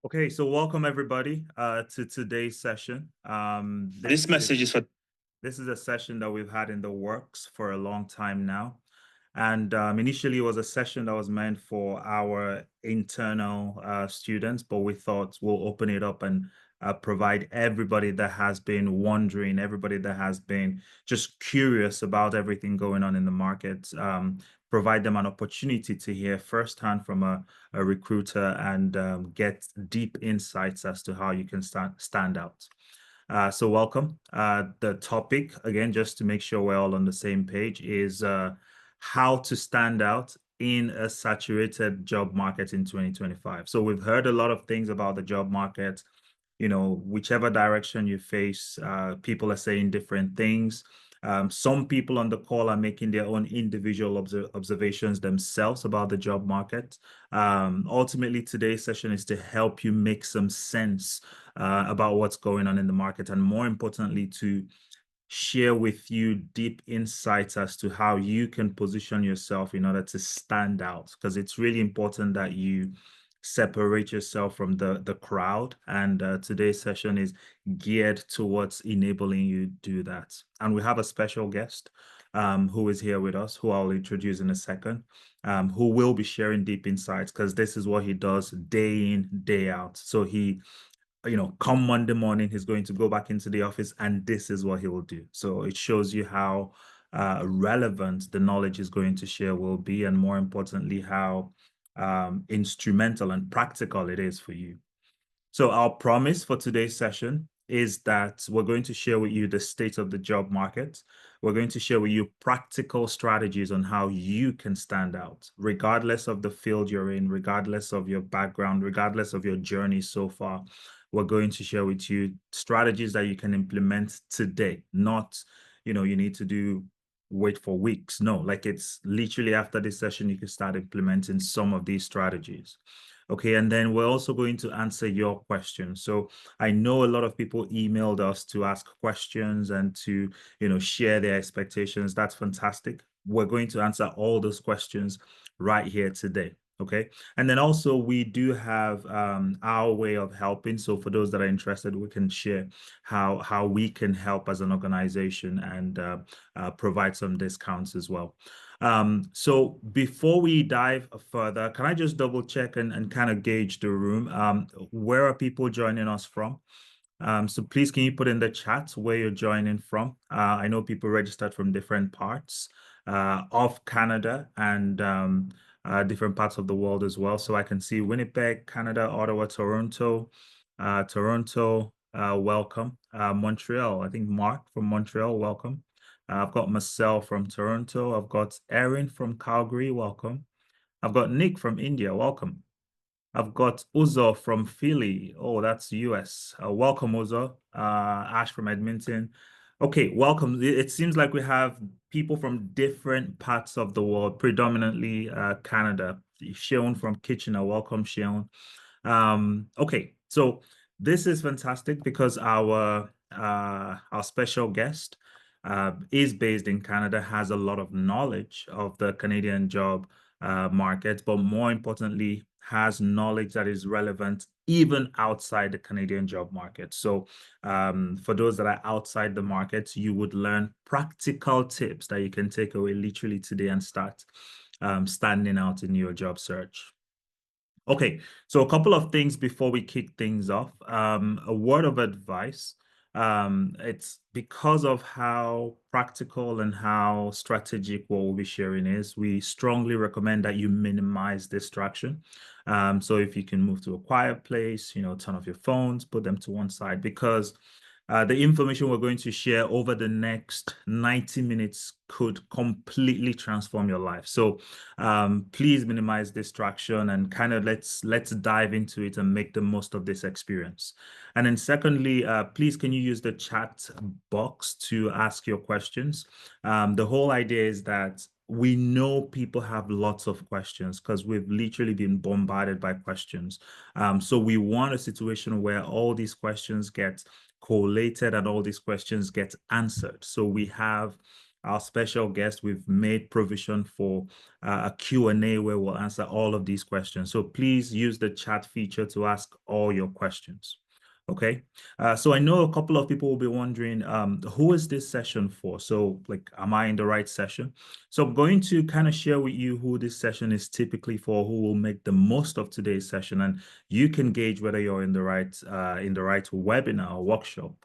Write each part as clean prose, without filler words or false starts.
Okay, so welcome everybody to today's session. This message is for This is a session that we've had in the works for a long time now. And initially, it was a session that was meant for our internal students, but we thought we'll open it up and provide everybody that has been wondering, everybody that has been just curious about everything going on in the market, provide them an opportunity to hear firsthand from a recruiter and get deep insights as to how you can stand out. So welcome. The topic, again, just to make sure we're all on the same page, is how to stand out in a saturated job market in 2025. So we've heard a lot of things about the job market. Whichever direction you face, people are saying different things. Some people on the call are making their own individual observations themselves about the job market. Ultimately, today's session is to help you make some sense about what's going on in the market, and more importantly, to share with you deep insights as to how you can position yourself in order to stand out, because it's really important that you separate yourself from the crowd. And today's session is geared towards enabling you do that. And we have a special guest who is here with us, who I'll introduce in a second, who will be sharing deep insights, because this is what he does day in, day out. So come Monday morning, he's going to go back into the office and this is what he will do. So it shows you how relevant the knowledge is going to share will be, and more importantly, how instrumental and practical it is for you. So our promise for today's session is that we're going to share with you the state of the job market. We're going to share with you practical strategies on how you can stand out, regardless of the field you're in, regardless of your background, regardless of your journey so far. We're going to share with you strategies that you can implement today, not, you need to wait for weeks. No, like it's literally after this session, you can start implementing some of these strategies. Okay, and then we're also going to answer your questions. So I know a lot of people emailed us to ask questions and to, share their expectations. That's fantastic. We're going to answer all those questions right here today. Okay. And then also we do have our way of helping. So for those that are interested, we can share how we can help as an organization and provide some discounts as well. So before we dive further, can I just double check and kind of gauge the room? Where are people joining us from? So please, can you put in the chat where you're joining from? I know people registered from different parts of Canada and different parts of the world as well. So I can see Winnipeg, Canada, Ottawa, Toronto, welcome. Montreal, I think Mark from Montreal, welcome. I've got Marcel from Toronto. I've got Erin from Calgary, welcome. I've got Nick from India, welcome. I've got Uzo from Philly. Oh, that's US. Welcome, Uzo. Ash from Edmonton. Okay, welcome. It seems like we have people from different parts of the world, predominantly Canada. Sheon from Kitchener. Welcome, Sheon. Okay, so this is fantastic because our special guest is based in Canada, has a lot of knowledge of the Canadian job market, but more importantly, has knowledge that is relevant even outside the Canadian job market. So for those that are outside the market, you would learn practical tips that you can take away literally today and start standing out in your job search. Okay, so a couple of things before we kick things off. A word of advice. It's because of how practical and how strategic what we'll be sharing is, we strongly recommend that you minimize distraction. So if you can move to a quiet place, turn off your phones, put them to one side, because the information we're going to share over the next 90 minutes could completely transform your life. So please minimize distraction and kind of let's dive into it and make the most of this experience. And then secondly, please can you use the chat box to ask your questions. The whole idea is that we know people have lots of questions because we've literally been bombarded by questions. So we want a situation where all these questions get collated and all these questions get answered. So we have our special guest, we've made provision for a Q&A where we'll answer all of these questions. So please use the chat feature to ask all your questions. Okay, so I know a couple of people will be wondering, who is this session for? So like, am I in the right session? So I'm going to kind of share with you who this session is typically for, who will make the most of today's session, and you can gauge whether you're in the right webinar or workshop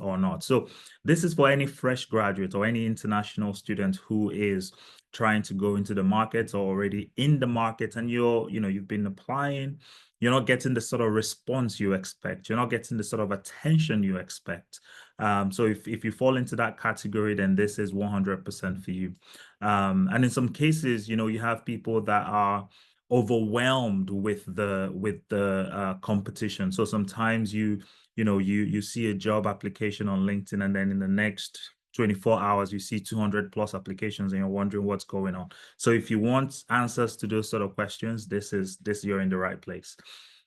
or not. So this is for any fresh graduate or any international student who is trying to go into the market or already in the market, and you've been applying. You're not getting the sort of response you expect. You're not getting the sort of attention you expect. So if you fall into that category, then this is 100% for you. And in some cases, you have people that are overwhelmed with the competition. So sometimes you see a job application on LinkedIn, and then in the next 24 hours, you see 200 plus applications and you're wondering what's going on. So if you want answers to those sort of questions, you're in the right place.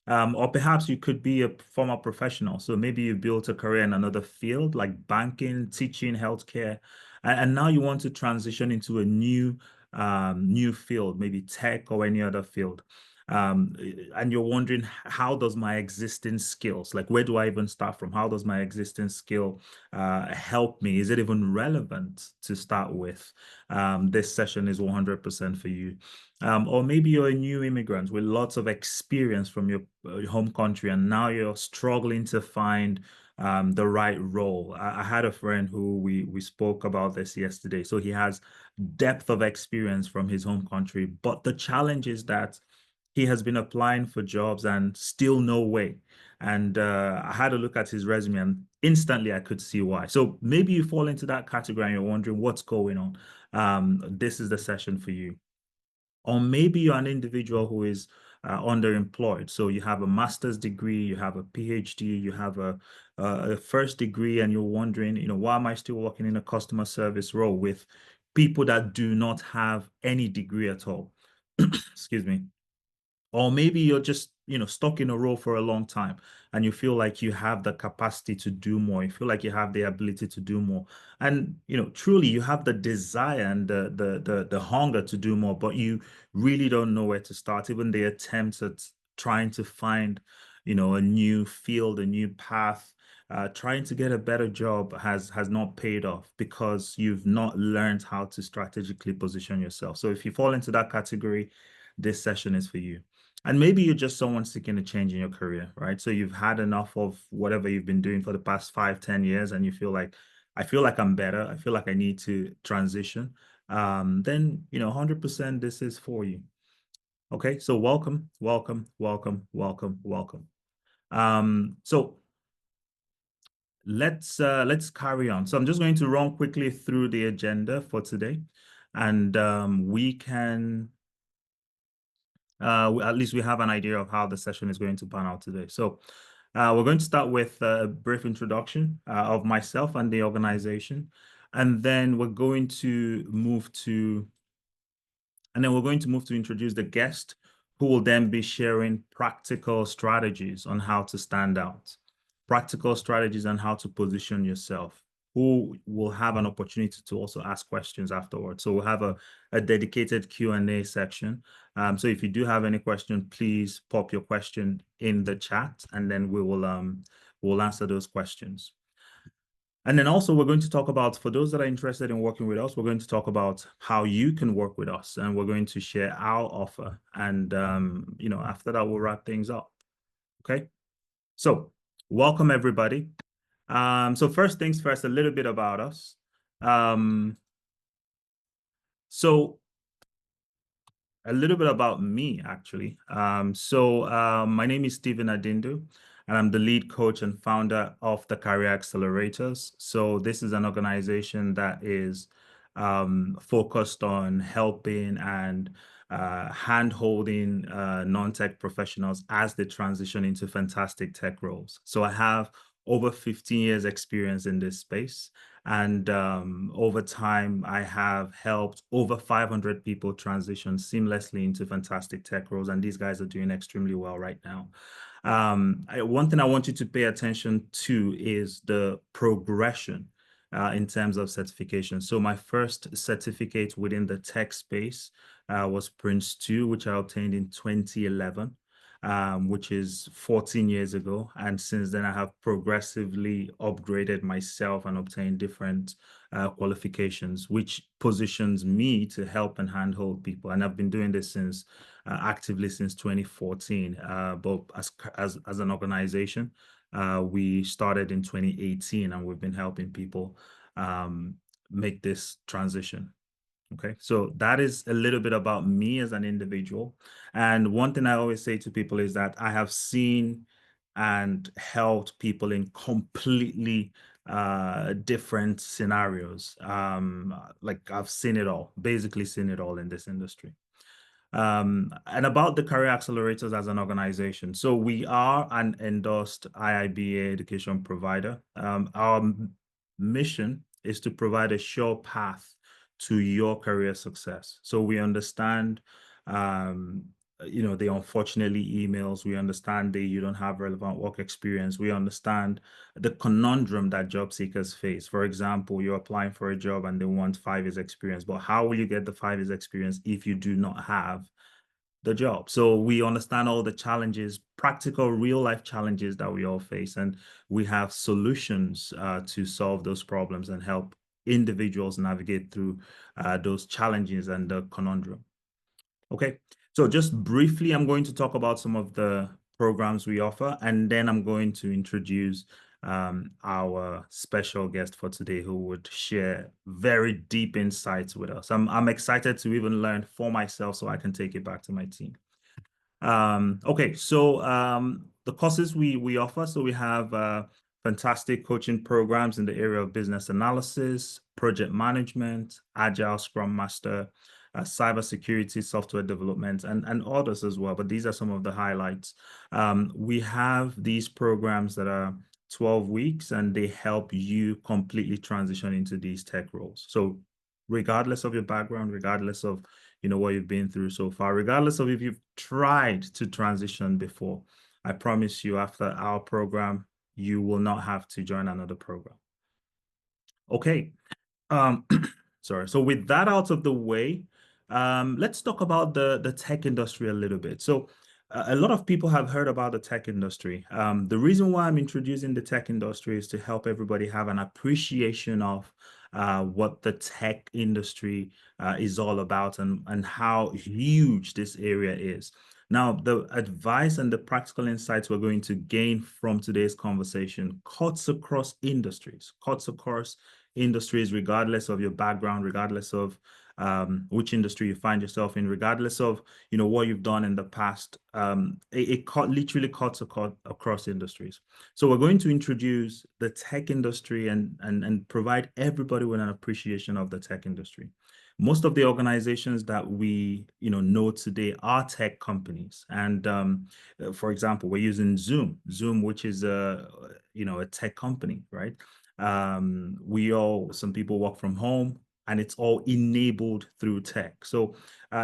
Or perhaps you could be a former professional. So maybe you built a career in another field like banking, teaching, healthcare, and now you want to transition into a new field, maybe tech or any other field. And you're wondering, how does my existing skills, like where do I even start from? How does my existing skill help me? Is it even relevant to start with? This session is 100% for you. Or maybe you're a new immigrant with lots of experience from your home country, and now you're struggling to find the right role. I had a friend who we spoke about this yesterday. So he has depth of experience from his home country, but the challenge is that he has been applying for jobs and still no way. And I had a look at his resume, and instantly I could see why. So maybe you fall into that category and you're wondering what's going on. This is the session for you. Or maybe you're an individual who is underemployed. So you have a master's degree, you have a PhD, you have a first degree, and you're wondering, why am I still working in a customer service role with people that do not have any degree at all? Excuse me. Or maybe you're just, stuck in a role for a long time and you feel like you have the capacity to do more. You feel like you have the ability to do more. And, truly you have the desire and the hunger to do more, but you really don't know where to start. Even the attempts at trying to find, a new field, a new path, trying to get a better job has not paid off because you've not learned how to strategically position yourself. So if you fall into that category, this session is for you. And maybe you're just someone seeking a change in your career, right? So you've had enough of whatever you've been doing for the past 5, 10 years, and you feel like, I feel like I'm better. I feel like I need to transition. Then, 100% this is for you. Okay, so welcome, welcome, welcome, welcome, welcome. So let's carry on. So I'm just going to run quickly through the agenda for today, and we can at least we have an idea of how the session is going to pan out today. So we're going to start with a brief introduction of myself and the organization, and then we're going to move to introduce the guest, who will then be sharing practical strategies on how to stand out, practical strategies on how to position yourself, who will have an opportunity to also ask questions afterwards. So we'll have a dedicated Q&A section. So if you do have any question, please pop your question in the chat, and then we'll answer those questions. And then also we're going to talk about, for those that are interested in working with us, we're going to talk about how you can work with us, and we're going to share our offer. And, after that, we'll wrap things up. Okay. So welcome everybody. So first things first, a little bit about us. So a little bit about me, actually. My name is Stephen Adindu, and I'm the lead coach and founder of the Career Accelerators. So this is an organization that is focused on helping and hand-holding non-tech professionals as they transition into fantastic tech roles. So I have over 15 years experience in this space. And over time, I have helped over 500 people transition seamlessly into fantastic tech roles. And these guys are doing extremely well right now. One thing I want you to pay attention to is the progression in terms of certification. So my first certificate within the tech space was Prince 2, which I obtained in 2011. Which is 14 years ago. And since then, I have progressively upgraded myself and obtained different qualifications, which positions me to help and handhold people. And I've been doing this since actively since 2014. But as an organization, we started in 2018, and we've been helping people make this transition. Okay, so that is a little bit about me as an individual. And one thing I always say to people is that I have seen and helped people in completely different scenarios. Like I've seen it all, basically seen it all in this industry. And about the Career Accelerators as an organization. So we are an endorsed IIBA education provider. Our mission is to provide a sure path to your career success. So we understand, the unfortunately emails. We understand that you don't have relevant work experience. We understand the conundrum that job seekers face. For example, you're applying for a job and they want 5 years experience, but how will you get the 5 years experience if you do not have the job? So we understand all the challenges, practical real life challenges that we all face, and we have solutions to solve those problems and help individuals navigate through those challenges and the conundrum. Okay, so just briefly, I'm going to talk about some of the programs we offer, and then I'm going to introduce our special guest for today, who would share very deep insights with us. I'm excited to even learn for myself so I can take it back to my team. Okay, so the courses we offer, so we have fantastic coaching programs in the area of business analysis, project management, agile scrum master, cybersecurity, software development, and others as well. But these are some of the highlights. We have these programs that are 12 weeks, and they help you completely transition into these tech roles. So regardless of your background, regardless of what you've been through so far, regardless of if you've tried to transition before, I promise you, after our program, you will not have to join another program. Okay. Sorry. So with that out of the way, let's talk about the tech industry a little bit. So a lot of people have heard about the tech industry. The reason why I'm introducing the tech industry is to help everybody have an appreciation of what the tech industry is all about, and how huge this area is. Now, the advice and the practical insights we're going to gain from today's conversation cuts across industries, regardless of your background, regardless of which industry you find yourself in, regardless of what you've done in the past. It literally cuts across industries. So we're going to introduce the tech industry and provide everybody with an appreciation of the tech industry. Most of the organizations that we know today are tech companies, and for example, we're using Zoom, which is a tech company, right? Some people work from home, and it's all enabled through tech. So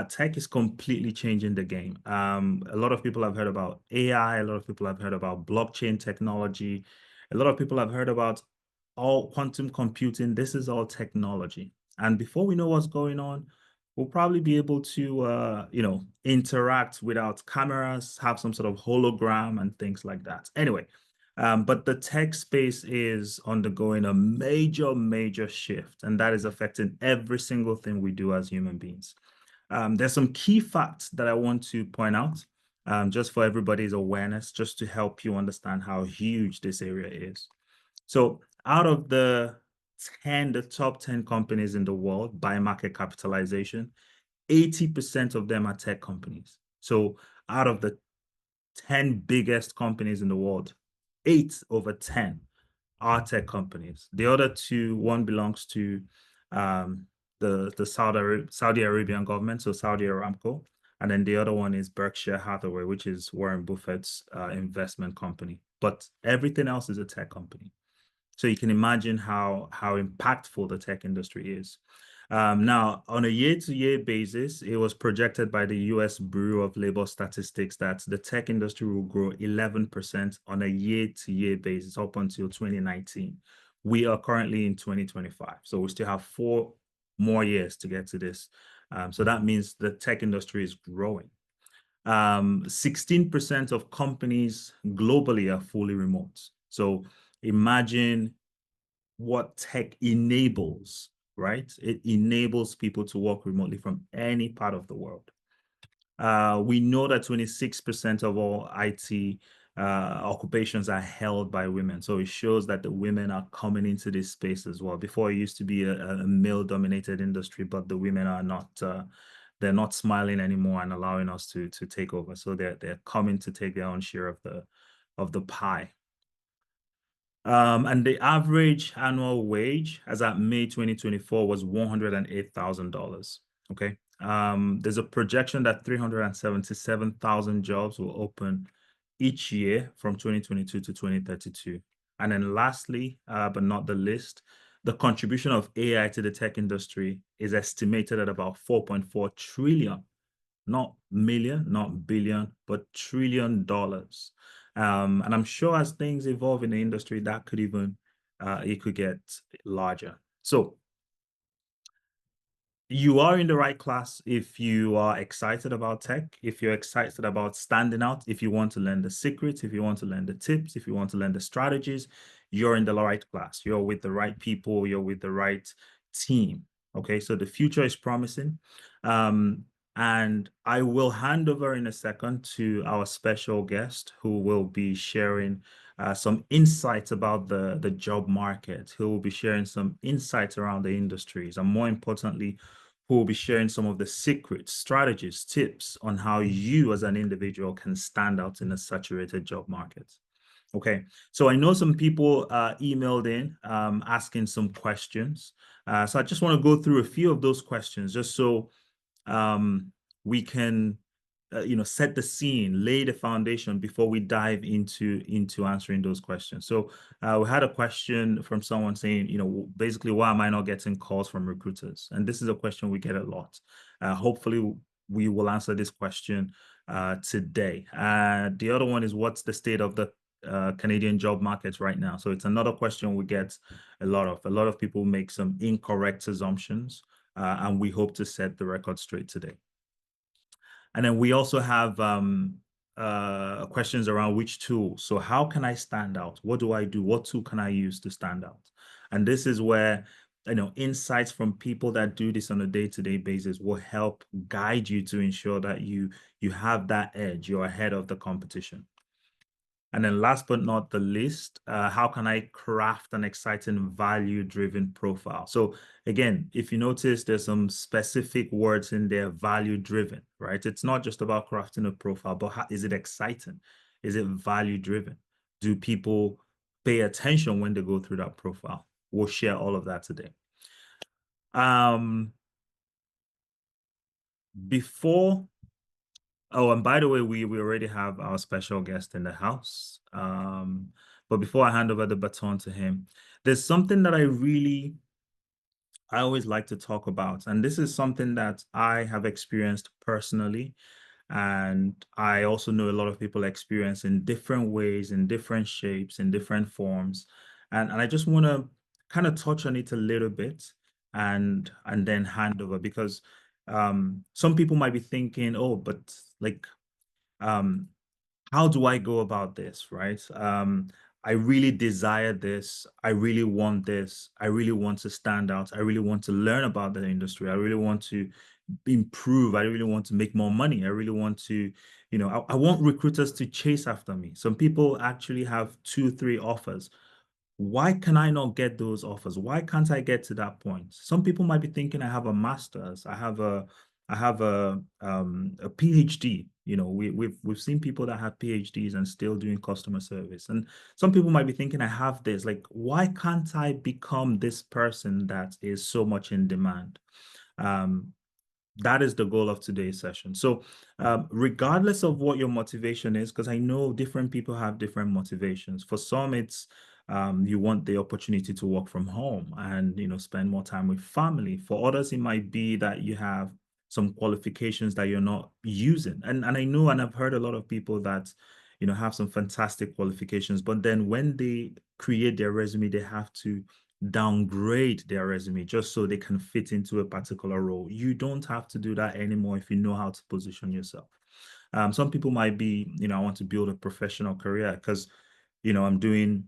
tech is completely changing the game. A lot of people have heard about AI. A lot of people have heard about blockchain technology. A lot of people have heard about all quantum computing. This is all technology. And before we know what's going on, we'll probably be able to, interact without cameras, have some sort of hologram and things like that. Anyway, but the tech space is undergoing a major shift, and that is affecting every single thing we do as human beings. There's some key facts that I want to point out, just for everybody's awareness, just to help you understand how huge this area is. So out of the top 10 companies in the world by market capitalization, 80% of them are tech companies. So out of the 10 biggest companies in the world, 8 over 10 are tech companies. The other two, one belongs to the Saudi Arabian government, so Saudi Aramco, and then the other one is Berkshire Hathaway, which is Warren Buffett's investment company. But everything else is a tech company. So you can imagine how impactful the tech industry is. Now, on a year-to-year basis, it was projected by the US Bureau of Labor Statistics that the tech industry will grow 11% on a year-to-year basis up until 2019, We are currently in 2025, so we still have 4 more years to get to this. So that means the tech industry is growing. 16% of companies globally are fully remote. So imagine what tech enables, right? It enables people to work remotely from any part of the world. We know that 26% of all IT occupations are held by women. So it shows that the women are coming into this space as well. Before, it used to be a male-dominated industry, but the women are not, they're not smiling anymore and allowing us to take over. So they're coming to take their own share of the pie. And the average annual wage as at May 2024 was $108,000. Okay. There's a projection that 377,000 jobs will open each year from 2022 to 2032. And then lastly, but not the least, the contribution of AI to the tech industry is estimated at about 4.4 trillion, not million, not billion, but $1 trillion. And I'm sure as things evolve in the industry, that could even, it could get larger. So you are in the right class if you are excited about tech, if you're excited about standing out, if you want to learn the secrets, if you want to learn the tips, if you want to learn the strategies, you're in the right class. You're with the right people, you're with the right team. Okay, so the future is promising. And I will hand over in a second to our special guest who will be sharing some insights about the job market, who will be sharing some insights around the industries, and more importantly, who will be sharing some of the secrets, strategies, tips on how you as an individual can stand out in a saturated job market. Okay, so I know some people emailed in asking some questions. So I just want to go through a few of those questions just so we can set the scene, lay the foundation before we dive into answering those questions. So we had a question from someone saying, basically, why am I not getting calls from recruiters? And this is a question we get a lot. Hopefully we will answer this question today. The other one is, what's the state of the Canadian job market right now? So it's another question we get a lot of. A lot of people make some incorrect assumptions, and we hope to set the record straight today. And then we also have questions around which tool. So how can I stand out? What do I do? What tool can I use to stand out? And this is where, insights from people that do this on a day-to-day basis will help guide you to ensure that you have that edge, you're ahead of the competition. And then last but not the least, how can I craft an exciting value-driven profile? So again, if you notice, there's some specific words in there, value-driven, right? It's not just about crafting a profile, but is it exciting? Is it value-driven? Do people pay attention when they go through that profile? We'll share all of that today. Oh, and by the way, we already have our special guest in the house. But before I hand over the baton to him, there's something that I always like to talk about. And this is something that I have experienced personally. And I also know a lot of people experience in different ways, in different shapes, in different forms. And I just want to kind of touch on it a little bit and then hand over, because some people might be thinking, oh, but like, how do I go about this, right? I really desire this. I really want this. I really want to stand out. I really want to learn about the industry. I really want to improve. I really want to make more money. I really want to, I want recruiters to chase after me. Some people actually have 2, 3 offers. Why can I not get those offers? Why can't I get to that point? Some people might be thinking, I have a master's, I have a PhD. We've seen people that have PhDs and still doing customer service. And some people might be thinking, I have this, like, why can't I become this person that is so much in demand? That is the goal of today's session. So regardless of what your motivation is, because I know different people have different motivations. For some, it's you want the opportunity to work from home and spend more time with family. For others, it might be that you have some qualifications that you're not using. And I know, and I've heard a lot of people that have some fantastic qualifications, but then when they create their resume, they have to downgrade their resume just so they can fit into a particular role. You don't have to do that anymore if you know how to position yourself. Some people might be, I want to build a professional career because, I'm doing,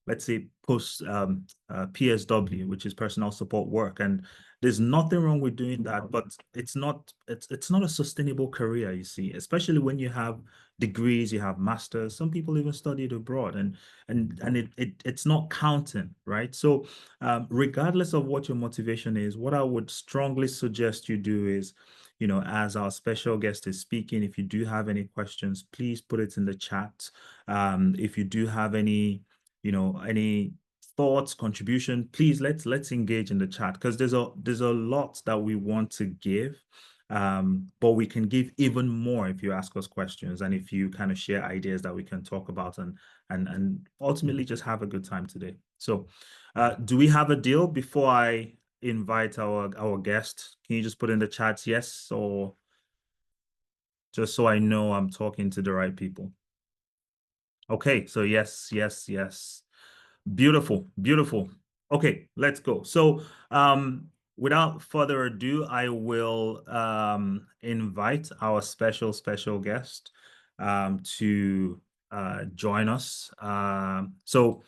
let's say, post PSW, which is personal support work, and there's nothing wrong with doing that, but it's not a sustainable career, you see, especially when you have degrees, you have masters. Some people even studied abroad, and it's not counting, right? So, regardless of what your motivation is, what I would strongly suggest you do is, as our special guest is speaking, if you do have any questions, please put it in the chat. If you do have any thoughts, contribution, please let's engage in the chat, because there's a lot that we want to give. But we can give even more if you ask us questions and if you kind of share ideas that we can talk about and ultimately just have a good time today. So, do we have a deal before I invite our guest? Can you just put in the chat yes, or just so I know I'm talking to the right people? Okay, so yes, yes, yes. Beautiful, beautiful. Okay, let's go. So, without further ado, I will invite our special guest to join us. So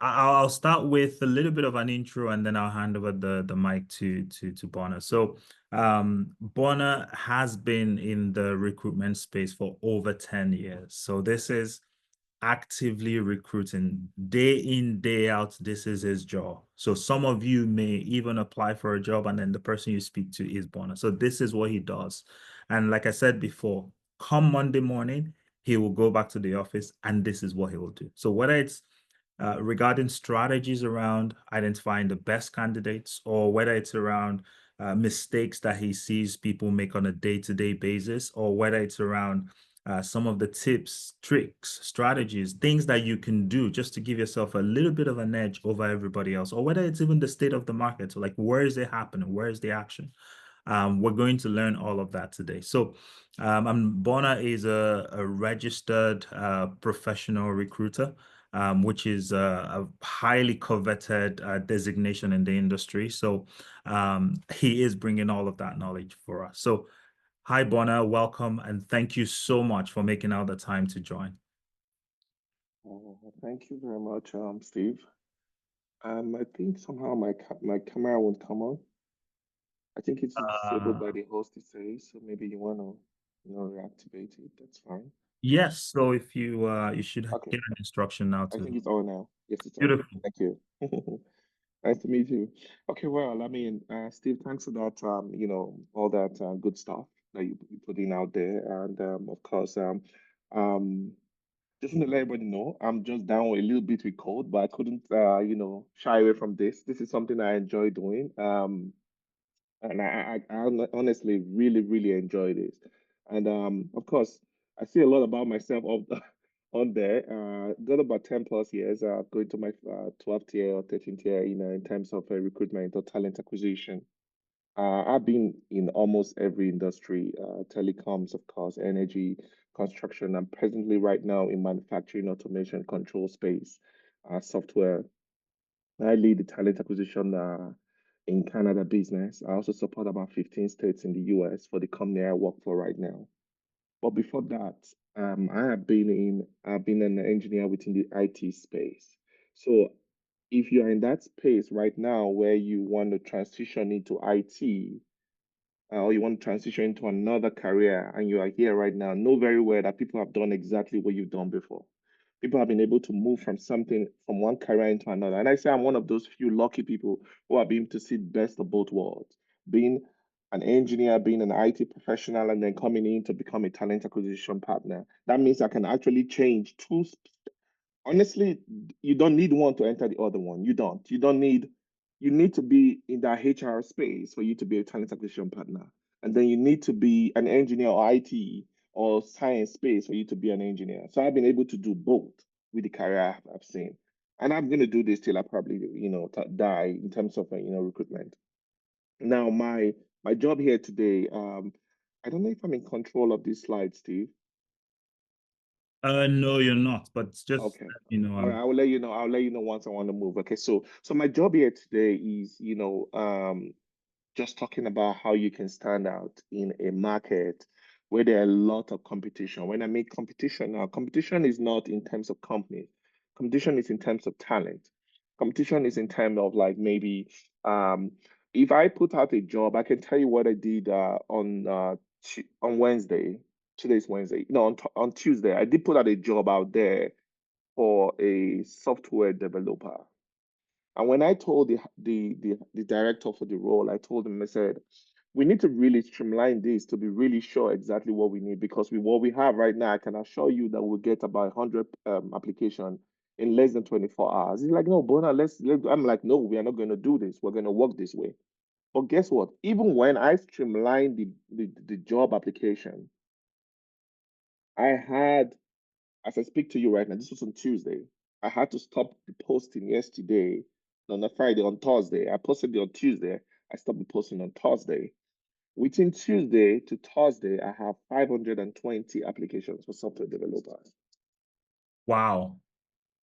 I'll start with a little bit of an intro, and then I'll hand over the mic to Bona. So, Bona has been in the recruitment space for over 10 years. So this is actively recruiting day in, day out. This is his job. So some of you may even apply for a job and then the person you speak to is Bona. So this is what he does. And like I said before, come Monday morning, he will go back to the office and this is what he will do. So whether it's regarding strategies around identifying the best candidates, or whether it's around mistakes that he sees people make on a day-to-day basis, or whether it's around some of the tips, tricks, strategies, things that you can do just to give yourself a little bit of an edge over everybody else, or whether it's even the state of the market. So like, where is it happening? Where is the action? We're going to learn all of that today. So, Bona is a registered professional recruiter, which is a highly coveted designation in the industry. So, he is bringing all of that knowledge for us. So, hi, Bona, welcome, and thank you so much for making out the time to join. Thank you very much, Steve. I think somehow my camera won't come on. I think it's disabled by the host, it says, so maybe you want to, reactivate it. That's fine. Yes, so if you should Okay, get an instruction now I think to. it's on now. Yes, it's on. Beautiful. Thank you. Nice to meet you. Okay, well, I mean, Steve, thanks for that, all that good stuff that you put in out there. And of course, um, just want to let everybody know, I'm just down a little bit with cold, but I couldn't, shy away from this. This is something I enjoy doing. And honestly really, really enjoy this. And of course, I see a lot about myself on there. Got about 10 plus years, going to my 12th year or 13th year, in terms of recruitment or talent acquisition. I've been in almost every industry, telecoms, of course, energy, construction. I'm presently right now in manufacturing, automation, control space, software. I lead the talent acquisition in Canada business. I also support about 15 states in the US for the company I work for right now. But before that, I've been an engineer within the IT space. So if you're in that space right now where you want to transition into IT, or you want to transition into another career and you are here right now, know very well that people have done exactly what you've done before. People have been able to move from one career into another. And I say I'm one of those few lucky people who have been able to see best of both worlds. Being an engineer, being an IT professional, and then coming in to become a talent acquisition partner. That means I can actually change two. Honestly, you don't need one to enter the other one. You don't. You need to be in that HR space for you to be a talent acquisition partner. And then you need to be an engineer or IT or science space for you to be an engineer. So I've been able to do both with the career I've seen. And I'm going to do this till I probably, die in terms of, recruitment. Now, my job here today, I don't know if I'm in control of this slide, Steve. No, you're not, but it's just, Okay. you know, All right, I will let you know. I'll let you know once I want to move. Okay, so my job here today is, just talking about how you can stand out in a market where there are a lot of competition. When I make competition now, competition is not in terms of companies. Competition is in terms of talent. Competition is in terms of like maybe if I put out a job, I can tell you what I did on Wednesday. Today's Wednesday. No, on Tuesday, I did put out a job out there for a software developer. And when I told the director for the role, I told him, I said, we need to really streamline this to be really sure exactly what we need, because what we have right now, I can assure you that we'll get about 100 application in less than 24 hours. He's like, no, Bona, I'm like, no, we are not going to do this. We're going to work this way. But guess what? Even when I streamlined the job application, I had, as I speak to you right now, this was on Tuesday. I had to stop the posting yesterday, on a Friday, on Thursday. I posted it on Tuesday. I stopped the posting on Thursday. Within Tuesday to Thursday, I have 520 applications for software developers. wow.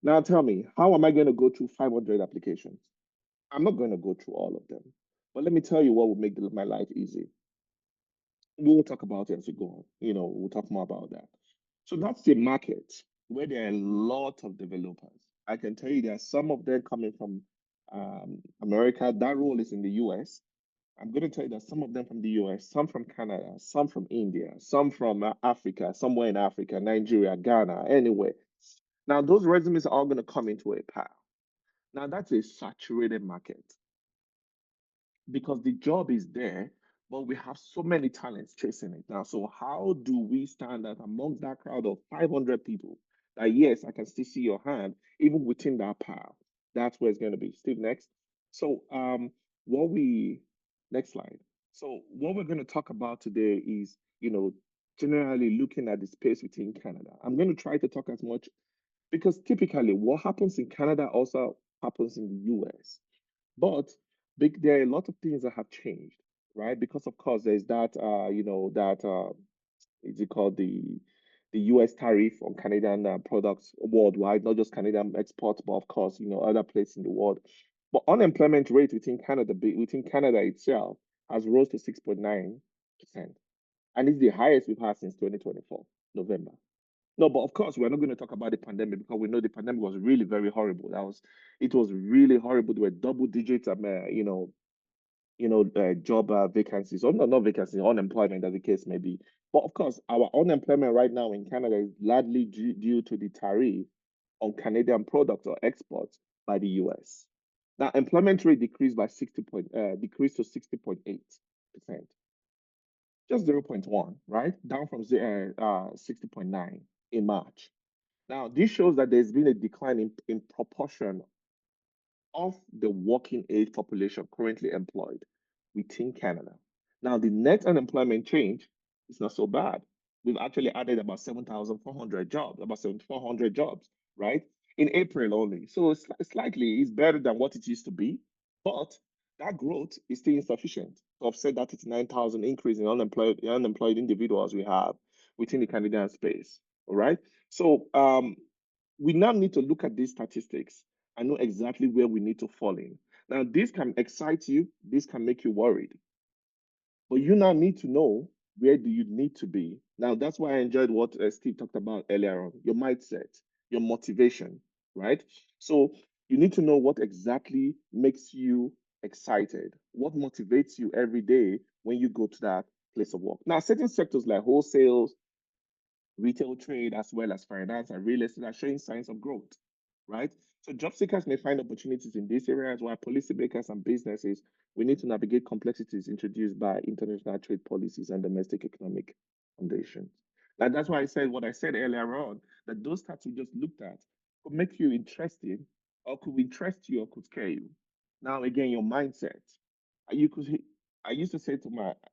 Now tell me, how am I going to go through 500 applications? I'm not going to go through all of them. But let me tell you what will make my life easy. We'll talk about it as we go on. We'll talk more about that. So that's the market where there are a lot of developers. I can tell you there are some of them coming from America. That role is in the US. I'm going to tell you that some of them from the US, some from Canada, some from India, some from Africa, somewhere in Africa, Nigeria, Ghana, anywhere. Now, those resumes are all going to come into a pile. Now, that's a saturated market because the job is there, but we have so many talents chasing it now. So how do we stand out amongst that crowd of 500 people that, yes, I can still see your hand, even within that pile? That's where it's going to be. Steve, next. So next slide. So what we're going to talk about today is, generally looking at the space within Canada. I'm going to try to talk as much because typically what happens in Canada also happens in the US. But there are a lot of things that have changed, right? Because of course there's that is it called the US tariff on Canadian products worldwide, not just Canadian exports, but of course other places in the world. But unemployment rate within Canada itself has rose to 6.9%, and it's the highest we've had since 2024 November. No, but of course, we're not going to talk about the pandemic because we know the pandemic was really very horrible. It was really horrible. There were double digits, job vacancies, or not vacancies, unemployment, as the case may be. But of course, our unemployment right now in Canada is largely due to the tariff on Canadian products or exports by the US. Now, employment rate decreased to 60.8%, just 0.1, right? Down from 60.9 in March. Now, this shows that there's been a decline in proportion of the working age population currently employed within Canada. Now, the net unemployment change is not so bad. We've actually added about 7,400 jobs, about 7,400 jobs, right? In April only. So it's better than what it used to be, but that growth is still insufficient to offset that 89,000 increase in unemployed individuals we have within the Canadian space. All right. So we now need to look at these statistics and know exactly where we need to fall in. Now, this can excite you, this can make you worried, but you now need to know where do you need to be. Now, that's why I enjoyed what Steve talked about earlier on, your mindset, your motivation, right? So you need to know what exactly makes you excited, what motivates you every day when you go to that place of work. Now, certain sectors like wholesale, retail trade, as well as finance and real estate are showing signs of growth, right? So job seekers may find opportunities in these areas, while policymakers and businesses we need to navigate complexities introduced by international trade policies and domestic economic conditions. Now, that's why I said what I said earlier on, that those stats we just looked at could make you interested, or could interest you, or could scare you. Now, again, your mindset. I used to say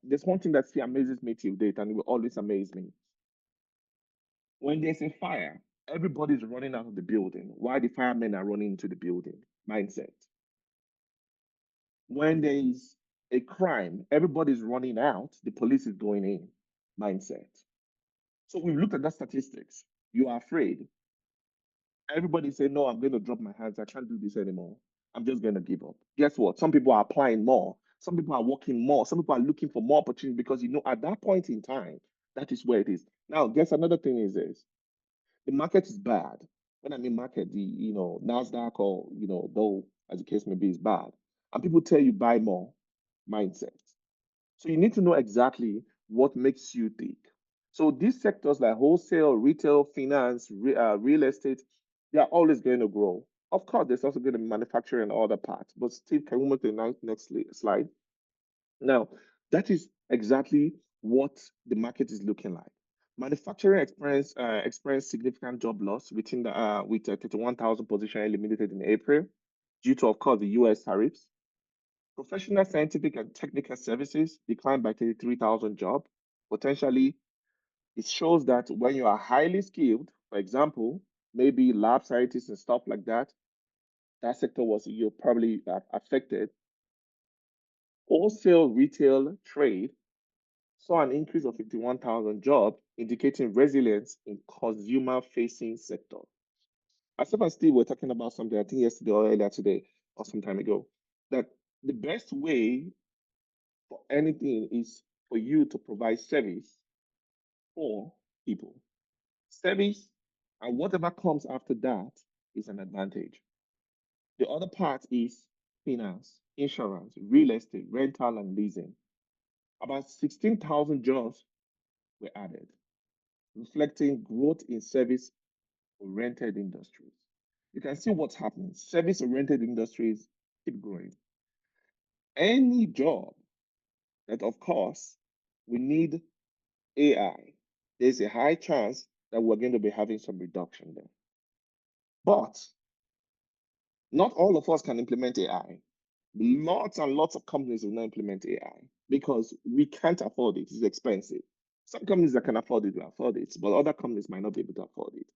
there's one thing that still amazes me till date, and it will always amaze me. When there's a fire, everybody's running out of the building while the firemen are running into the building. Mindset. When there is a crime, everybody's running out, the police is going in. Mindset. So we've looked at that statistics. You are afraid. Everybody say, no, I'm going to drop my hands. I can't do this anymore. I'm just going to give up. Guess what? Some people are applying more. Some people are working more. Some people are looking for more opportunity because, at that point in time, that is where it is. Now, guess another thing is this. The market is bad. When I mean market, the, NASDAQ or, though, as the case may be, is bad. And people tell you buy more mindset. So you need to know exactly what makes you tick. So these sectors like wholesale, retail, finance, real estate, they are always going to grow. Of course, there's also going to be manufacturing and other parts. But Steve, can we move to the next slide? Now, that is exactly what the market is looking like. Manufacturing experienced significant job loss within the with 31,000 positions eliminated in April due to, of course, the U.S. tariffs. Professional scientific and technical services declined by 33,000 jobs. Potentially, it shows that when you are highly skilled, for example, maybe lab scientists and stuff like that, that sector was you're probably affected. Wholesale retail trade saw an increase of 51,000 jobs, indicating resilience in consumer-facing sector. Asif and Steve were talking about something, I think yesterday or earlier today, or some time ago, that the best way for anything is for you to provide service for people. Service and whatever comes after that is an advantage. The other part is finance, insurance, real estate, rental, and leasing. About 16,000 jobs were added, reflecting growth in service-oriented industries. You can see what's happening. Service-oriented industries keep growing. Any job that, of course, we need AI, there's a high chance that we're going to be having some reduction there. But not all of us can implement AI. Lots and lots of companies will not implement AI because we can't afford it. It's expensive. Some companies that can afford it will afford it, but other companies might not be able to afford it.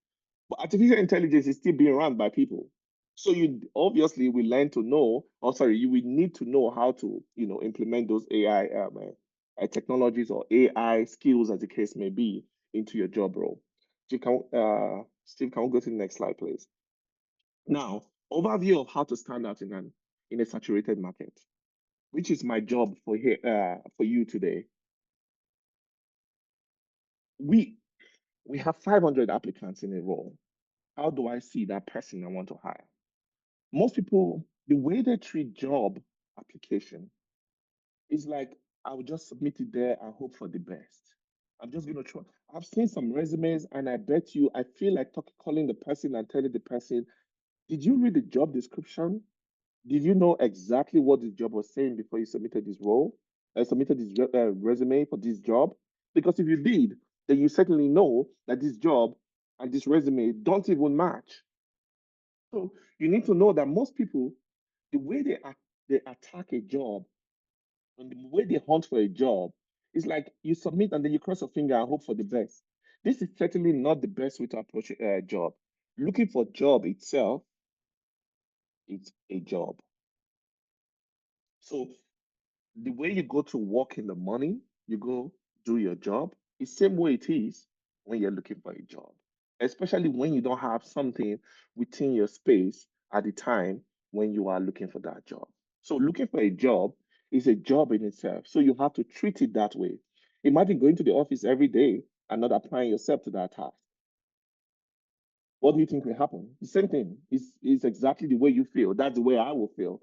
But artificial intelligence is still being run by people. So you obviously will learn to know, or sorry, you will need to know how to, implement those AI technologies or AI skills, as the case may be, into your job role. Steve, can we go to the next slide, please? Now, overview of how to stand out in a saturated market, which is my job for you today. We have 500 applicants in a role. How do I see that person I want to hire? Most people, the way they treat job application is like, I will just submit it there and hope for the best. I'm just going to try. I've seen some resumes and I bet you, I feel like calling the person and telling the person, did you read the job description? Did you know exactly what the job was saying before you submitted this role? Submitted this resume for this job? Because if you did, then you certainly know that this job and this resume don't even match. So you need to know that most people, the way they attack a job and the way they hunt for a job is like you submit and then you cross your finger and hope for the best. This is certainly not the best way to approach a job. Looking for job itself, it's a job. So the way you go to work in the morning, you go do your job, it's the same way it is when you're looking for a job, especially when you don't have something within your space at the time when you are looking for that job. So looking for a job is a job in itself. So you have to treat it that way. Imagine going to the office every day and not applying yourself to that task. What do you think will happen? The same thing. It's exactly the way you feel. That's the way I will feel.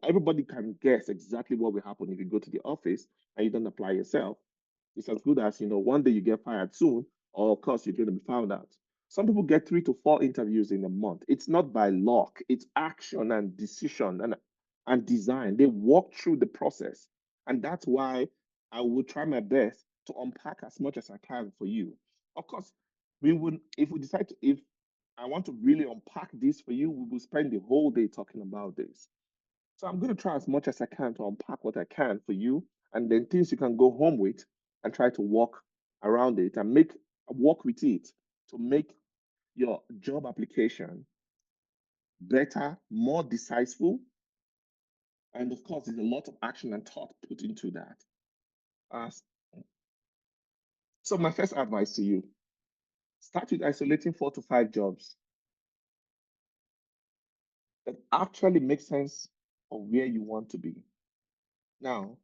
Everybody can guess exactly what will happen if you go to the office and you don't apply yourself. It's as good as, one day you get fired soon, or of course you're going to be found out. Some people get 3 to 4 interviews in a month. It's not by luck, it's action and decision and design. They walk through the process. And that's why I will try my best to unpack as much as I can for you. Of course, if I want to really unpack this for you, we will spend the whole day talking about this. So I'm going to try as much as I can to unpack what I can for you, and then things you can go home with and try to walk around it and work with it to make your job application better, more decisive. And of course, there's a lot of action and thought put into that. So my first advice to you, Start with isolating 4 to 5 jobs that actually make sense of where you want to be. Now,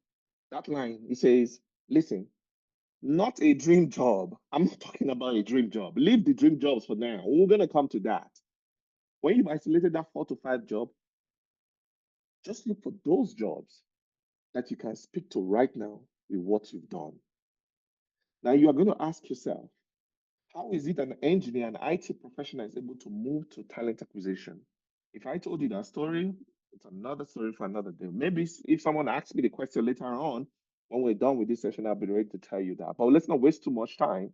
that line, it says, listen, not a dream job. I'm not talking about a dream job. Leave the dream jobs for now. We're going to come to that. When you've isolated that 4 to 5 job, just look for those jobs that you can speak to right now with what you've done. Now, you are going to ask yourself, how is it an engineer, an IT professional is able to move to talent acquisition? If I told you that story, it's another story for another day. Maybe if someone asks me the question later on, when we're done with this session, I'll be ready to tell you that. But let's not waste too much time.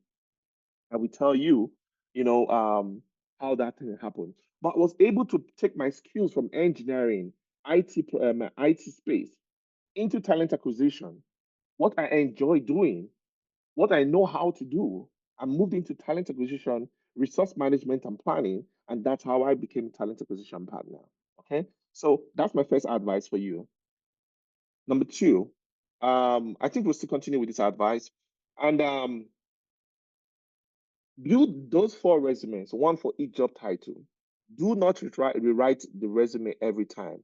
I will tell you, how that thing happened. But I was able to take my skills from engineering, IT space into talent acquisition, what I enjoy doing, what I know how to do. I moved into talent acquisition, resource management, and planning, and that's how I became talent acquisition partner. Okay, so that's my first advice for you. Number two, I think we'll still continue with this advice, and build those 4 resumes, one for each job title. Do not rewrite the resume every time.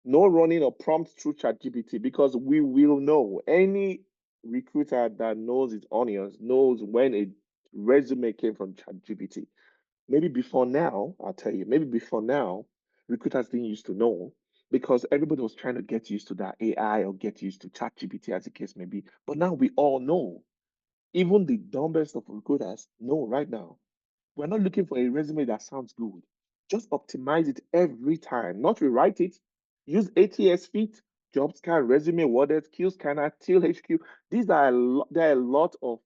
No running or prompt through ChatGPT, because we will know. Any recruiter that knows his onions knows when a resume came from ChatGPT. Maybe before now, I'll tell you, maybe before now, recruiters didn't used to know because everybody was trying to get used to that AI or get used to ChatGPT, as the case may be. But now we all know. Even the dumbest of recruiters know right now. We're not looking for a resume that sounds good. Just optimize it every time, not rewrite it. Use ATS Fit, JobScan, Resume, Worded, Skill Scanner, Till HQ. These are there are a lot of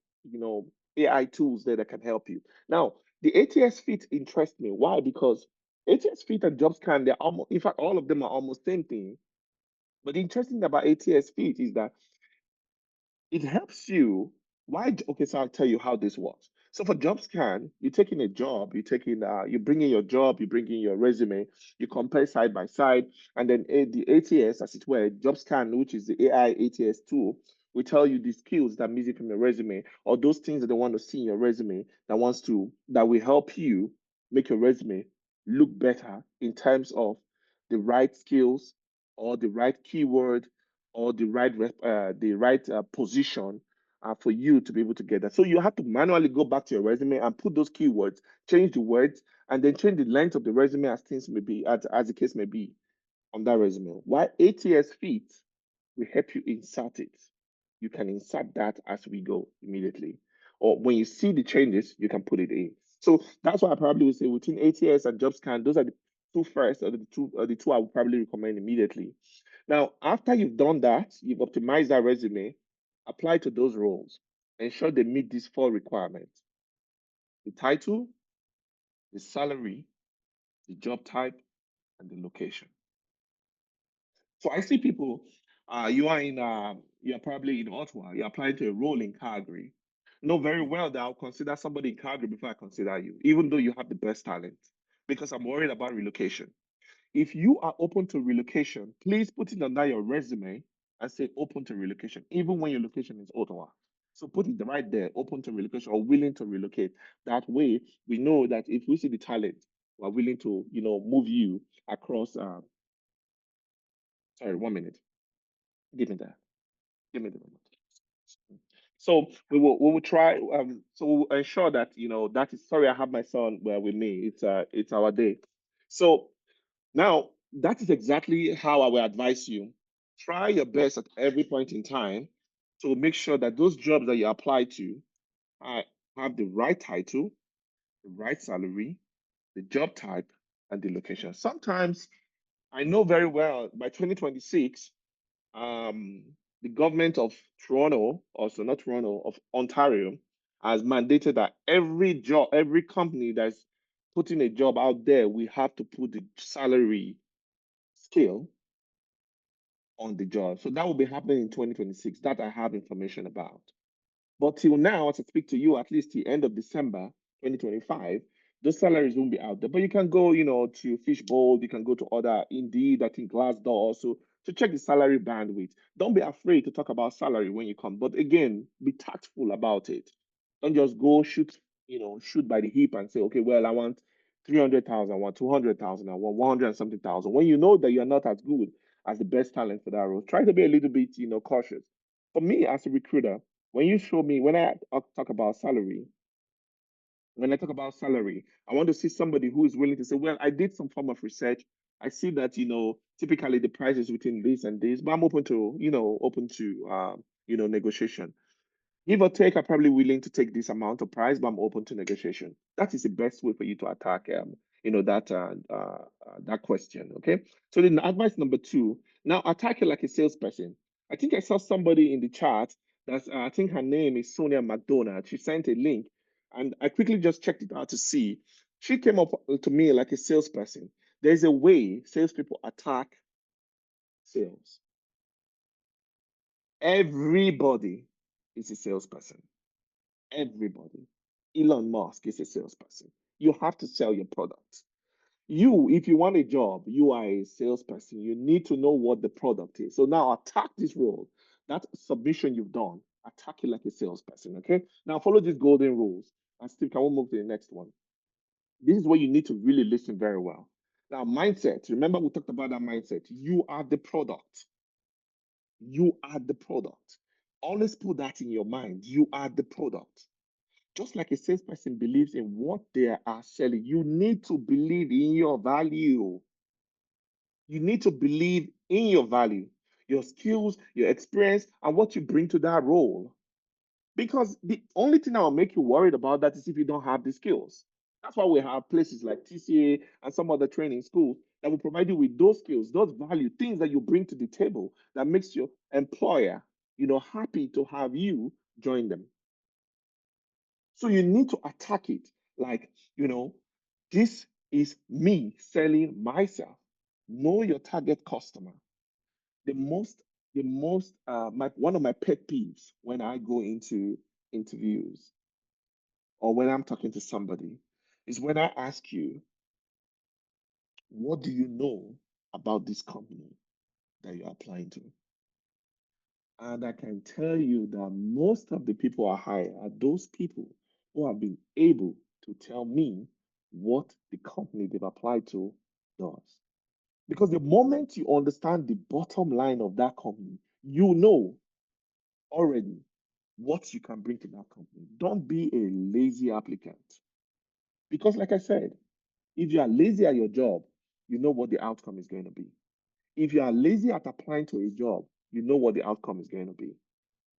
AI tools there that can help you. Now, the ATS Fit interests me. Why? Because ATS Fit and JobScan, they're almost, in fact, all of them are almost same thing. But the interesting thing about ATS Fit is that it helps you. Why? Okay, so I'll tell you how this works. So for JobScan, you're taking a job, you bring in your job, you bring in your resume, you compare side by side, and then the ATS, as it were, JobScan, which is the AI ATS tool, will tell you the skills that missing from your resume, or those things that they want to see in your resume that will help you make your resume look better in terms of the right skills or the right keyword or the right position for you to be able to get that. So you have to manually go back to your resume and put those keywords, change the words, and then change the length of the resume as things may be, as the case may be on that resume. While ATS Fit will help you insert it. You can insert that as we go immediately. Or when you see the changes, you can put it in. So that's why I probably would say within ATS and JobScan, those are the two first, or the two I would probably recommend immediately. Now, after you've done that, you've optimized that resume, apply to those roles. Ensure they meet these 4 requirements: the title, the salary, the job type, and the location. So I see people, you're probably in Ottawa, you're applying to a role in Calgary. Know very well that I'll consider somebody in Calgary before I consider you, even though you have the best talent, because I'm worried about relocation. If you are open to relocation, please put it under your resume and say open to relocation, even when your location is Ottawa. So put it right there, open to relocation or willing to relocate. That way, we know that if we see the talent, we're willing to, move you across. Sorry, 1 minute. Give me that. Give me the moment. So we will try. So we'll ensure that that is. Sorry, I have my son with me. It's our day. So now, that is exactly how I will advise you. Try your best at every point in time to make sure that those jobs that you apply to have the right title, the right salary, the job type, and the location. Sometimes I know very well by 2026, the government of Toronto, also not Toronto, of Ontario, has mandated that every company that's putting a job out there, we have to put the salary scale on the job. So that will be happening in 2026. That I have information about. But till now, as I speak to you, at least the end of December 2025, those salaries won't be out there. But you can go, to Fishbowl, you can go to other Indeed, I think Glassdoor also, to check the salary bandwidth. Don't be afraid to talk about salary when you come. But again, be tactful about it. Don't just go shoot shoot by the hip and say, okay, well, I want 300,000, I want 200,000, I want 100 and something thousand. When you know that you're not as good as the best talent for that role, try to be a little bit, cautious. For me as a recruiter, when I talk about salary, I want to see somebody who is willing to say, well, I did some form of research. I see that, typically the price is within this and this, but I'm open to, negotiation. Give or take, I'm probably willing to take this amount of price, but I'm open to negotiation. That is the best way for you to attack, that question. Okay. So then advice number 2, now attack it like a salesperson. I think I saw somebody in the chat that's, I think her name is Sonia McDonald. She sent a link and I quickly just checked it out to see. She came up to me like a salesperson. There's a way salespeople attack sales. Everybody is a salesperson. Everybody. Elon Musk is a salesperson. You have to sell your product. If you want a job, you are a salesperson. You need to know what the product is. So now attack this role. That submission you've done, attack it like a salesperson. Okay. Now follow these golden rules. And Steve, can we move to the next one? This is where you need to really listen very well. Now, mindset. Remember, we talked about that mindset. You are the product. You are the product. Always put that in your mind. You are the product. Just like a salesperson believes in what they are selling, you need to believe in your value. You need to believe in your value, your skills, your experience, and what you bring to that role. Because the only thing that will make you worried about that is if you don't have the skills. That's why we have places like TCA and some other training schools that will provide you with those skills, those value, things that you bring to the table that makes your employer, happy to have you join them. So you need to attack it like, this is me selling myself. Know your target customer. One of my pet peeves when I go into interviews or when I'm talking to somebody is when I ask you, what do you know about this company that you're applying to? And I can tell you that most of the people I hire are those people who have been able to tell me what the company they've applied to does. Because the moment you understand the bottom line of that company, you know already what you can bring to that company. Don't be a lazy applicant. Because, like I said, if you are lazy at your job, you know what the outcome is going to be. If you are lazy at applying to a job, you know what the outcome is going to be.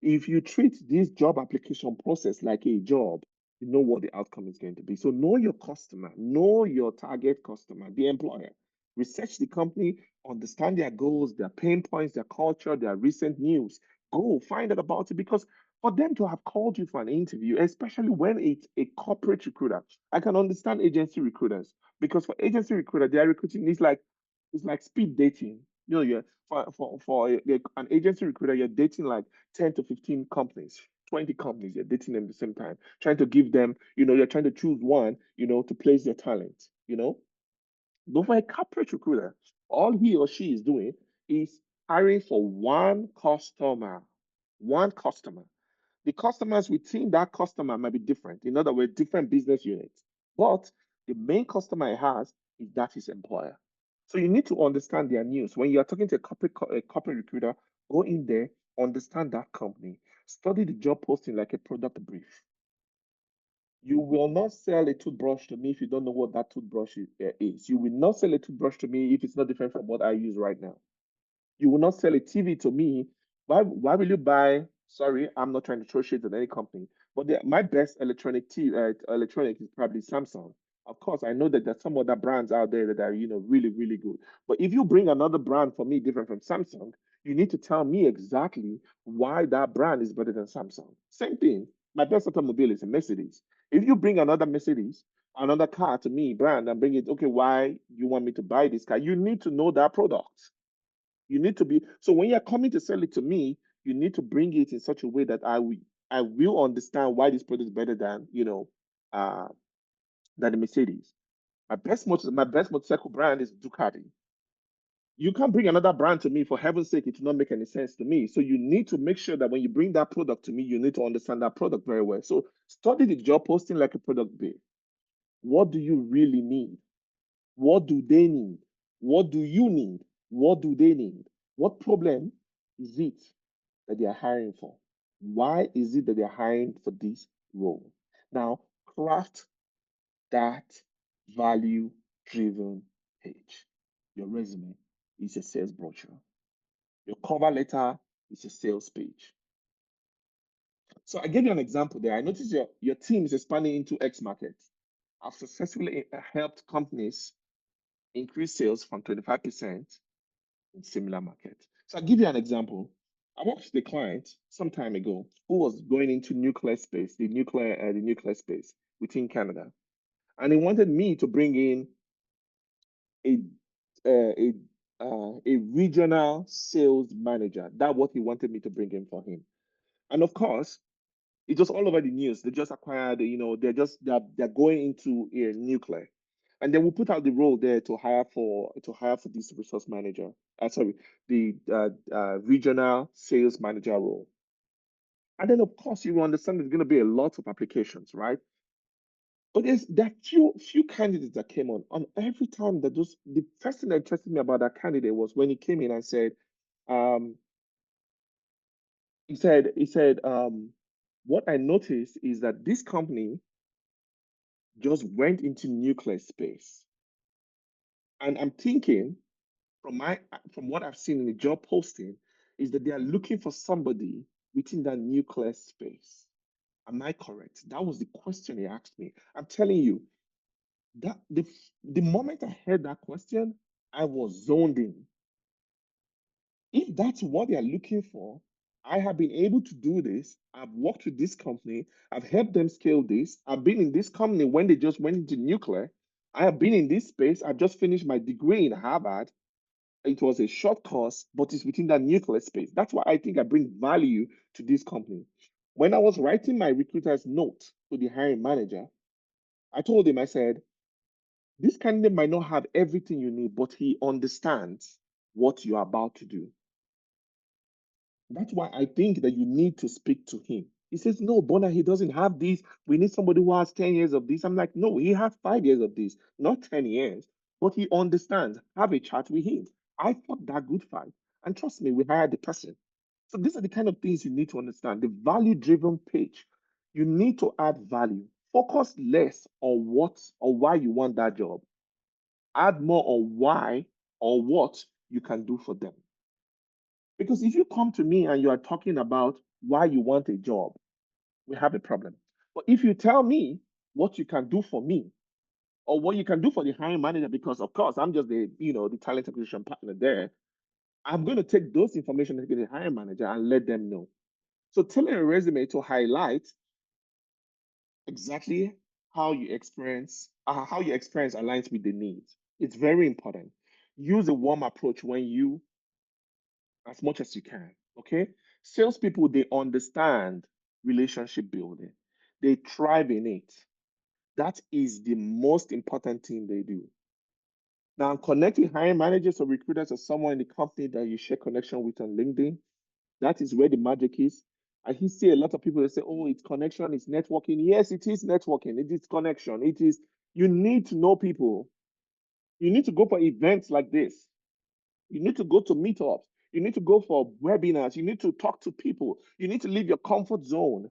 If you treat this job application process like a job, you know what the outcome is going to be. So know your customer, know your target customer, the employer. Research the company, understand their goals, their pain points, their culture, their recent news. Go find out about it because for them to have called you for an interview, especially when it's a corporate recruiter, I can understand agency recruiters because for agency recruiter, they are recruiting. It's like speed dating. You're for an agency recruiter, you're dating like 10 to 15 companies, 20 companies, you're dating them at the same time, trying to give them, you're trying to choose one, to place their talent. But for a corporate recruiter, all he or she is doing is hiring for one customer. One customer. The customers within that customer might be different. In other words, different business units. But the main customer it has is that his employer. So you need to understand their news. When you are talking to a corporate recruiter, go in there, understand that company, study the job posting like a product brief. You will not sell a toothbrush to me if you don't know what that toothbrush is. You will not sell a toothbrush to me if it's not different from what I use right now. You will not sell a TV to me. Why will you buy? Sorry, I'm not trying to throw shade at any company, but my best electronic is probably Samsung. Of course, I know that there's some other brands out there that are really really good. But if you bring another brand for me different from Samsung, you need to tell me exactly why that brand is better than Samsung. Same thing. My best automobile is a Mercedes. If you bring another Mercedes, another car to me, brand, and bring it, okay, why you want me to buy this car? You need to know that product. You need to be so when you're coming to sell it to me, you need to bring it in such a way that I will understand why this product is better uh than the Mercedes. My best motorcycle brand is Ducati. You can't bring another brand to me, for heaven's sake, it will not make any sense to me. So you need to make sure that when you bring that product to me, you need to understand that product very well. So study the job posting like a product bid. What do you really need? What do they need? What do you need? What do they need? What problem is it that they are hiring for? Why is it that they're hiring for this role? Now, craft that value driven page. Your resume is a sales brochure. Your cover letter is a sales page. So I gave you an example there. I noticed your team is expanding into X market. I've successfully helped companies increase sales from 25% in similar market. So I'll give you an example. I worked with a client some time ago who was going into nuclear space, the nuclear space within Canada. And he wanted me to bring in a a a regional sales manager. That's what he wanted me to bring in for him. And of course, it's just all over the news. They just acquired, they're going into a nuclear. And then we put out the role there to hire for this resource manager. Sorry, the regional sales manager role. And then of course you will understand there's going to be a lot of applications, right? But there are few candidates that came on. And every time that the first thing that interested me about that candidate was when he came in and said, um, he said, what I noticed is that this company just went into nuclear space. And I'm thinking from what I've seen in the job posting is that they are looking for somebody within that nuclear space. Am I correct? That was the question he asked me. I'm telling you, that the moment I heard that question, I was zoned in. If that's what they are looking for, I have been able to do this. I've worked with this company. I've helped them scale this. I've been in this company when they just went into nuclear. I have been in this space. I've just finished my degree in Harvard. It was a short course, but it's within that nuclear space. That's why I think I bring value to this company. When I was writing my recruiter's note to the hiring manager, I told him, I said, this candidate might not have everything you need, but he understands what you're about to do. That's why I think that you need to speak to him. He says, no, Bona, he doesn't have this. We need somebody who has 10 years of this. I'm like, no, he has 5 years of this, not 10 years. But he understands. Have a chat with him. I fought that good fight. And trust me, we hired the person. So these are the kind of things you need to understand. The value-driven page. You need to add value. Focus less on what or why you want that job. Add more on why or what you can do for them. Because if you come to me and you are talking about why you want a job, we have a problem. But if you tell me what you can do for me or what you can do for the hiring manager, because of course I'm just the talent acquisition partner there, I'm going to take those information to the hiring manager and let them know. So tailor a resume to highlight exactly how your experience aligns with the needs. It's very important. Use a warm approach as much as you can. Okay. Salespeople, they understand relationship building. They thrive in it. That is the most important thing they do. Now, connecting hiring managers or recruiters or someone in the company that you share connection with on LinkedIn, that is where the magic is. I see a lot of people that say, oh, it's connection, it's networking. Yes, it is networking, it is connection. You need to know people. You need to go for events like this. You need to go to meetups. You need to go for webinars. You need to talk to people. You need to leave your comfort zone.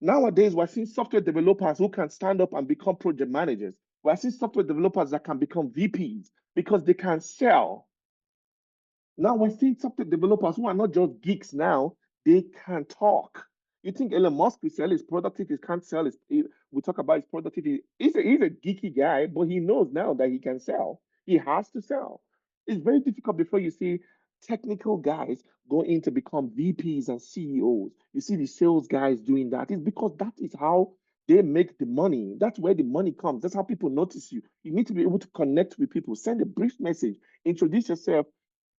Nowadays, we're seeing software developers who can stand up and become project managers. We're seeing software developers that can become VPs because they can sell. Now we're seeing software developers who are not just geeks now, they can talk. You think Elon Musk will sell his product if he can't sell his, we talk about his productivity. He's a geeky guy, but he knows now that he can sell. He has to sell. It's very difficult before you see technical guys go in to become VPs and CEOs. You see the sales guys doing that. It's because that is how they make the money. That's where the money comes. That's how people notice you. You need to be able to connect with people, send a brief message, introduce yourself,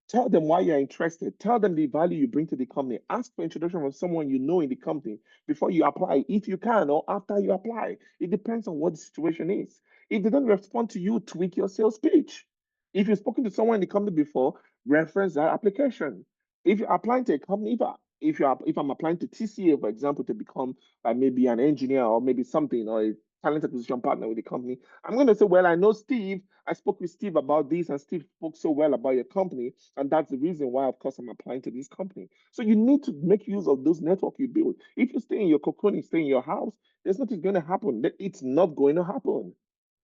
tell them why you're interested. Tell them the value you bring to the company. Ask for introduction from someone you know in the company before you apply, if you can, or after you apply. It depends on what the situation is. If they don't respond to you, tweak your sales pitch. If you've spoken to someone in the company before, reference that application. If you're applying to a company, if I'm applying to TCA, for example, to become maybe an engineer or maybe something or a talent acquisition partner with the company, I'm going to say, well, I know Steve. I spoke with Steve about this, and Steve spoke so well about your company, and that's the reason why, of course, I'm applying to this company. So you need to make use of those networks you build. If you stay in your cocoon, you stay in your house, there's nothing going to happen. It's not going to happen.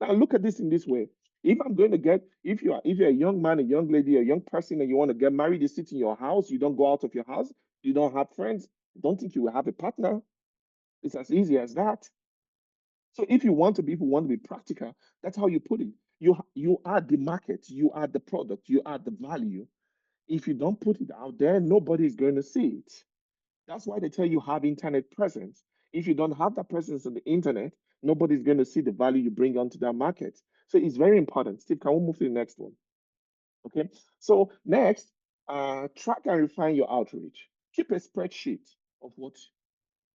Now look at this in this way. If I'm going to get, if you're a young man, a young lady, a young person, and you want to get married, you sit in your house, you don't go out of your house, you don't have friends, don't think you will have a partner. It's as easy as that. So if you want to be practical, that's how you put it. You are the market, you are the product, you are the value. If you don't put it out there, nobody is going to see it. That's why they tell you have internet presence. If you don't have that presence on the internet, nobody's going to see the value you bring onto that market. So it's very important. Steve, can we move to the next one? Okay. So next, track and refine your outreach. Keep a spreadsheet of what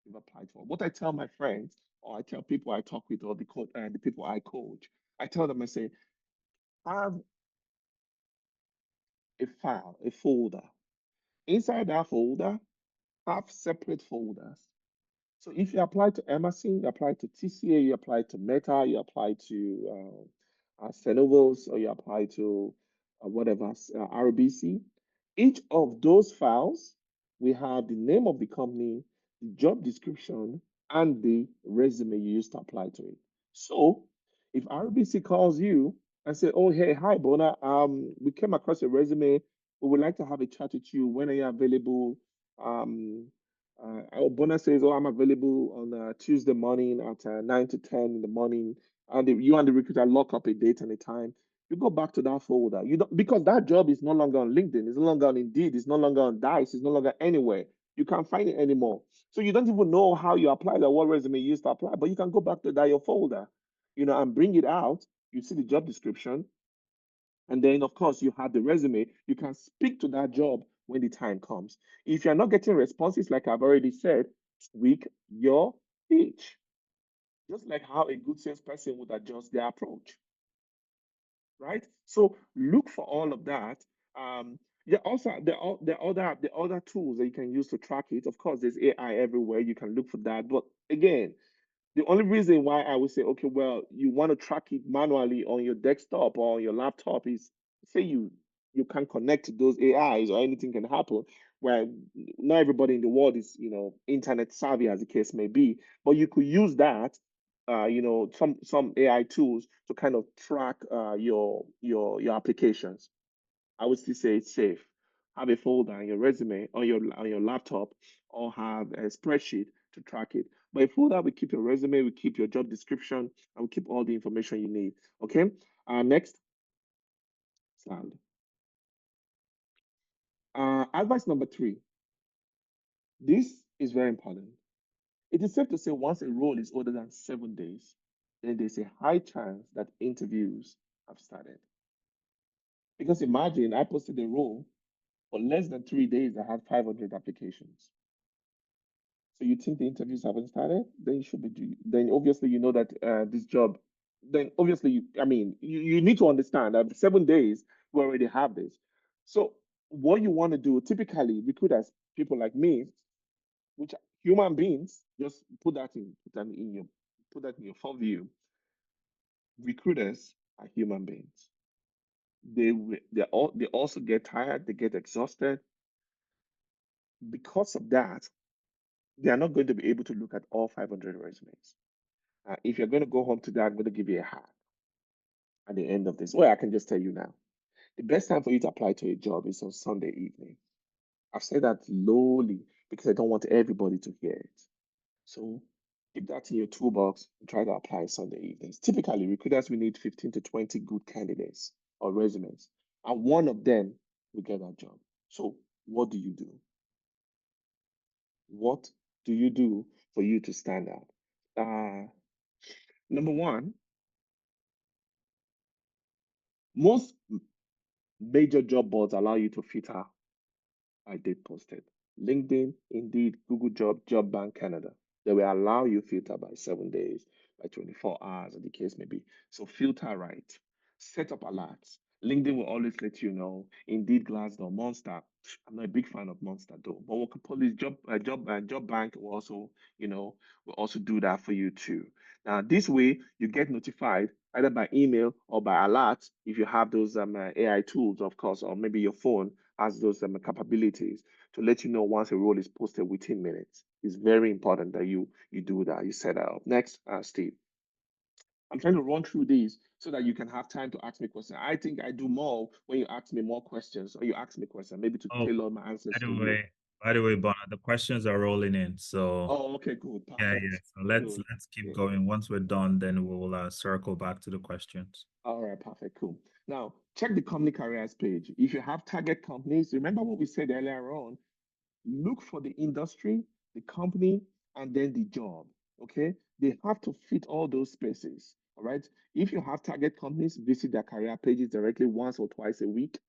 you've applied for. What I tell my friends, or I tell people I talk with, or the people I coach, I tell them, I say, have a file, a folder. Inside that folder, have separate folders. So if you apply to Emerson, you apply to TCA, you apply to Meta, you apply to Cenovus, or you apply to whatever, RBC, each of those files, we have the name of the company, the job description, and the resume you used to apply to it. So if RBC calls you and say, oh, hey, hi, Bona, we came across a resume. We would like to have a chat with you. When are you available? Bona says, "Oh, I'm available on Tuesday morning at 9 to 10 in the morning." And you and the recruiter lock up a date and a time. You go back to that folder. You don't, because that job is no longer on LinkedIn. It's no longer on Indeed. It's no longer on Dice. It's no longer anywhere. You can't find it anymore. So you don't even know how you applied or what resume you used to apply. But you can go back to that your folder, and bring it out. You see the job description, and then, of course, you have the resume. You can speak to that job when the time comes. If you're not getting responses, like I've already said, tweak your pitch. Just like how a good salesperson would adjust their approach, right? So look for all of that. Yeah, also the other tools that you can use to track it. Of course, there's AI everywhere. You can look for that. But again, the only reason why I would say, okay, well, you want to track it manually on your desktop or on your laptop is, say you can connect to those AIs or anything can happen. Where not everybody in the world is, internet savvy, as the case may be, but you could use that, some AI tools to kind of track your applications. I would still say it's safe. Have a folder on your resume on your laptop, or have a spreadsheet to track it. But a folder will keep your resume, will keep your job description, and will keep all the information you need. Okay. Next slide. Advice number 3. This is very important. It is safe to say once a role is older than 7 days, then there's a high chance that interviews have started. Because imagine I posted a role for less than 3 days, I had 500 applications. So you think the interviews haven't started? Then you should be. Then obviously you know that this job. Then obviously, you need to understand that 7 days we already have this. So what you want to do, typically recruiters, people like me, which are human beings, just put that in your full view. Recruiters are human beings. They also get tired. They get exhausted. Because of that, they are not going to be able to look at all 500 resumes. If you're going to go home today, I'm going to give you a hack at the end of this. Well, I can just tell you now. The best time for you to apply to a job is on Sunday evening. I've said that lowly because I don't want everybody to hear it. So keep that in your toolbox and try to apply Sunday evenings. Typically, recruiters will need 15 to 20 good candidates or resumes, and one of them will get that job. So what do you do? What do you do for you to stand out? Number one, most major job boards allow you to filter by date posted. LinkedIn, Indeed, Google Job Bank Canada. They will allow you filter by 7 days, by 24 hours, or the case may be. So filter right. Set up alerts. LinkedIn will always let you know. Indeed, Glassdoor, Monster. I'm not a big fan of Monster though, but Workapolis, Job Bank will also, will also do that for you too. Now, this way you get notified either by email or by alert if you have those AI tools, of course, or maybe your phone has those capabilities to let you know once a role is posted within minutes. It's very important that you do that. You set that up. Next, Steve. I'm trying to run through these so that you can have time to ask me questions. I think I do more when you ask me more questions or you ask me questions, maybe to Oh, tailor my answers by to the you. way, Bona, the questions are rolling in. So Oh, okay, good, yeah. perfect. So let's Good. keep Yeah. going. Once we're done, then we'll circle back to the questions. All right, perfect, cool. Now, check the company careers page. If you have target companies, remember what we said earlier on, look for the industry, the company, and then the job. Okay, they have to fit all those spaces. All right. If you have target companies, visit their career pages directly once or twice a week.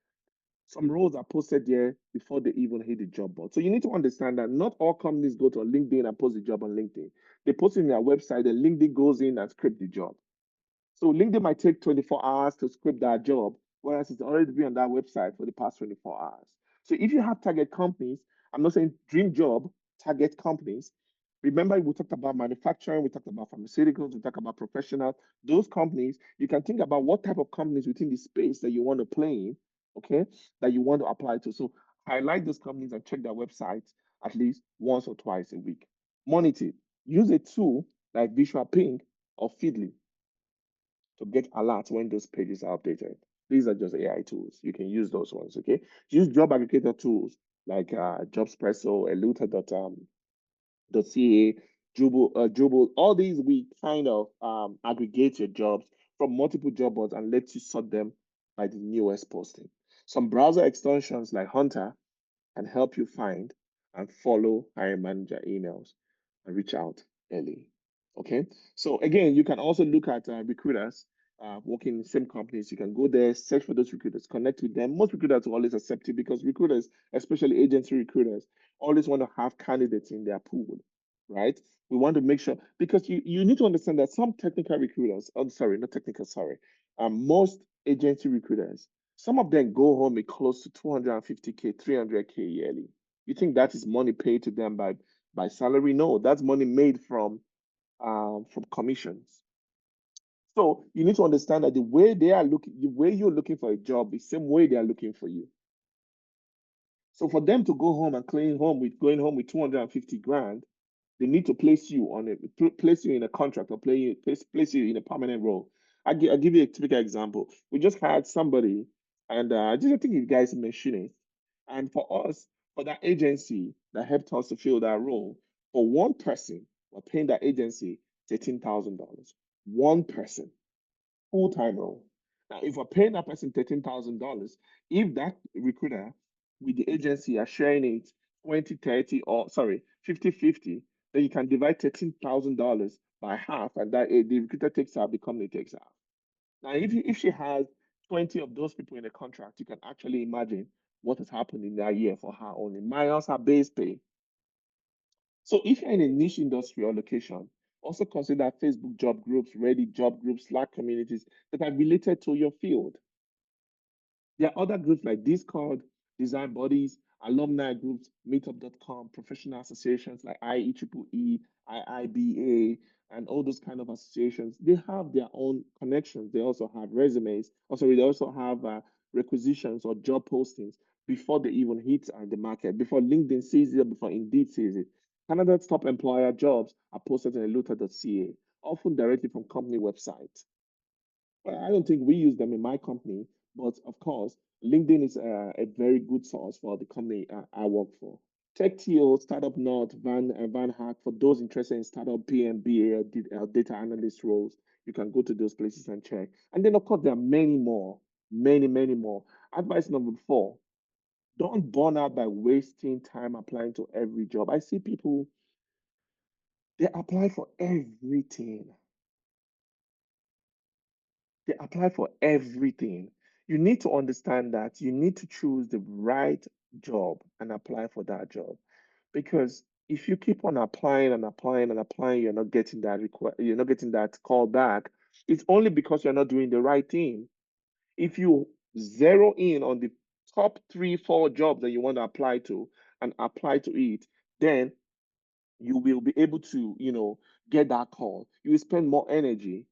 Some roles are posted there before they even hit the job board. So you need to understand that not all companies go to LinkedIn and post the job on LinkedIn. They post it in their website, and LinkedIn goes in and script the job. So LinkedIn might take 24 hours to script that job, whereas it's already been on that website for the past 24 hours. So if you have target companies, I'm not saying dream job, target companies. Remember, we talked about manufacturing, we talked about pharmaceuticals, we talked about professionals. Those companies, you can think about what type of companies within the space that you want to play in, okay, that you want to apply to. So highlight those companies and check their websites at least once or twice a week. Monitor. Use a tool like Visual Ping or Feedly to get alerts when those pages are updated. These are just AI tools. You can use those ones, okay? Use job aggregator tools like Jobspresso, Eluta.ca, Jubal. All these we kind of aggregate your jobs from multiple job boards and let you sort them by the newest posting. Some browser extensions like Hunter can help you find and follow hiring manager emails and reach out early. Okay. So again, you can also look at recruiters working in the same companies. You can go there, search for those recruiters, connect with them. Most recruiters will always accept you because recruiters, especially agency recruiters, always want to have candidates in their pool, right? We want to make sure because you need to understand that some technical recruiters, I'm sorry, not technical, sorry, most agency recruiters, some of them go home with close to 250K, 300K yearly. You think that is money paid to them by salary? No, that's money made from commissions. So you need to understand that the way they are looking, the way you're looking for a job, the same way they are looking for you. So for them to go home and going home with 250 grand, they need to place you in a contract or place you in a permanent role. I'll give you a typical example. We just hired somebody, and I think you guys mentioned it. And for us, for that agency that helped us to fill that role, for one person, we're paying that agency $13,000. One person, full-time role. Now, if we're paying that person $13,000, if that recruiter with the agency are sharing it 20-30 or sorry, 50-50, then you can divide $13,000 by half, and that the recruiter takes half, the company takes half. Now, if she has 20 of those people in a contract, you can actually imagine what has happened in that year for her only, minus her base pay. So if you're in a niche industry or location, also consider Facebook job groups, Reddit job groups, Slack communities that are related to your field. There are other groups like Discord, design bodies, alumni groups, meetup.com, professional associations like IEEE, IIBA, and all those kind of associations. They have their own connections. They also have resumes. They also have requisitions or job postings before they even hit the market, before LinkedIn sees it, before Indeed sees it. Canada's top employer jobs are posted on eluta.ca, often directly from company websites. Well, I don't think we use them in my company, but of course, LinkedIn is a very good source for the company I work for. TechTO, Startup North, Van Hack, for those interested in startup PMBA or data analyst roles, you can go to those places and check. And then, of course, there are many more, many more. Advice number 4, don't burn out by wasting time applying to every job. I see people, they apply for everything. They apply for everything. You need to understand that you need to choose the right job and apply for that job. Because if you keep on applying and applying and applying, you're not getting that call back. It's only because you're not doing the right thing. If you zero in on the top 3, 4 jobs that you want to apply to and apply to it, then you will be able to, get that call. You will spend more energy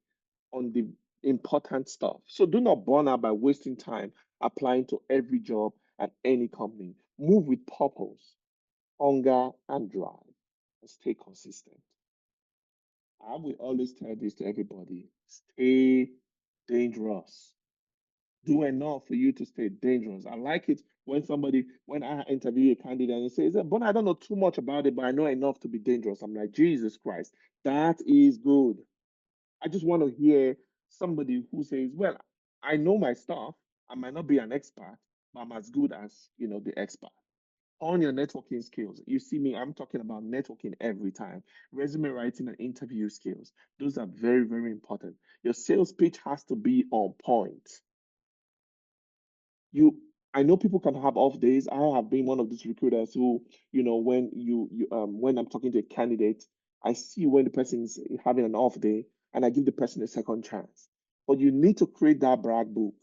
on the important stuff. So do not burn out by wasting time applying to every job at any company. Move with purpose, hunger, and drive, and stay consistent. I will always tell this to everybody: stay dangerous. Do enough for you to stay dangerous. I like it when I interview a candidate and he says, but I don't know too much about it, but I know enough to be dangerous. I'm like, Jesus Christ, that is good. I just want to hear somebody who says, well, I know my stuff. I might not be an expert, but I'm as good as, the expert. On your networking skills, you see me, I'm talking about networking every time. Resume writing and interview skills. Those are very, very important. Your sales pitch has to be on point. I know people can have off days. I have been one of these recruiters who, when I'm talking to a candidate, I see when the person is having an off day and I give the person a second chance. But you need to create that brag book.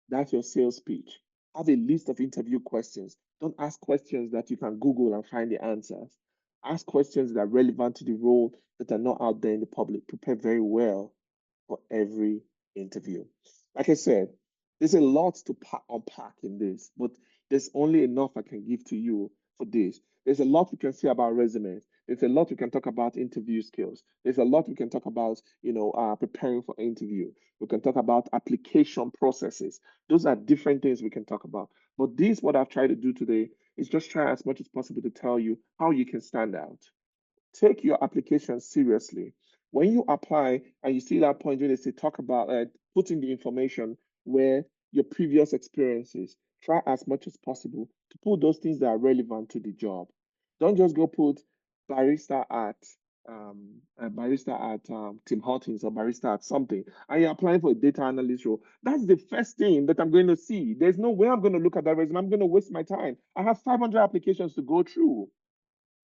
That's your sales pitch. Have a list of interview questions. Don't ask questions that you can Google and find the answers. Ask questions that are relevant to the role that are not out there in the public. Prepare very well for every interview. Like I said, there's a lot to unpack in this, but there's only enough I can give to you for this. There's a lot we can say about resumes. There's a lot we can talk about interview skills. There's a lot we can talk about, preparing for interview. We can talk about application processes. Those are different things we can talk about. But this, what I've tried to do today, is just try as much as possible to tell you how you can stand out. Take your application seriously. When you apply and you see that point where they say talk about putting the information where your previous experiences, try as much as possible to put those things that are relevant to the job. Don't just go put barista at Tim Hortons or barista at something, and you're applying for a data analyst role. That's the first thing that I'm going to see. There's no way I'm going to look at that resume. I'm going to waste my time. I have 500 applications to go through.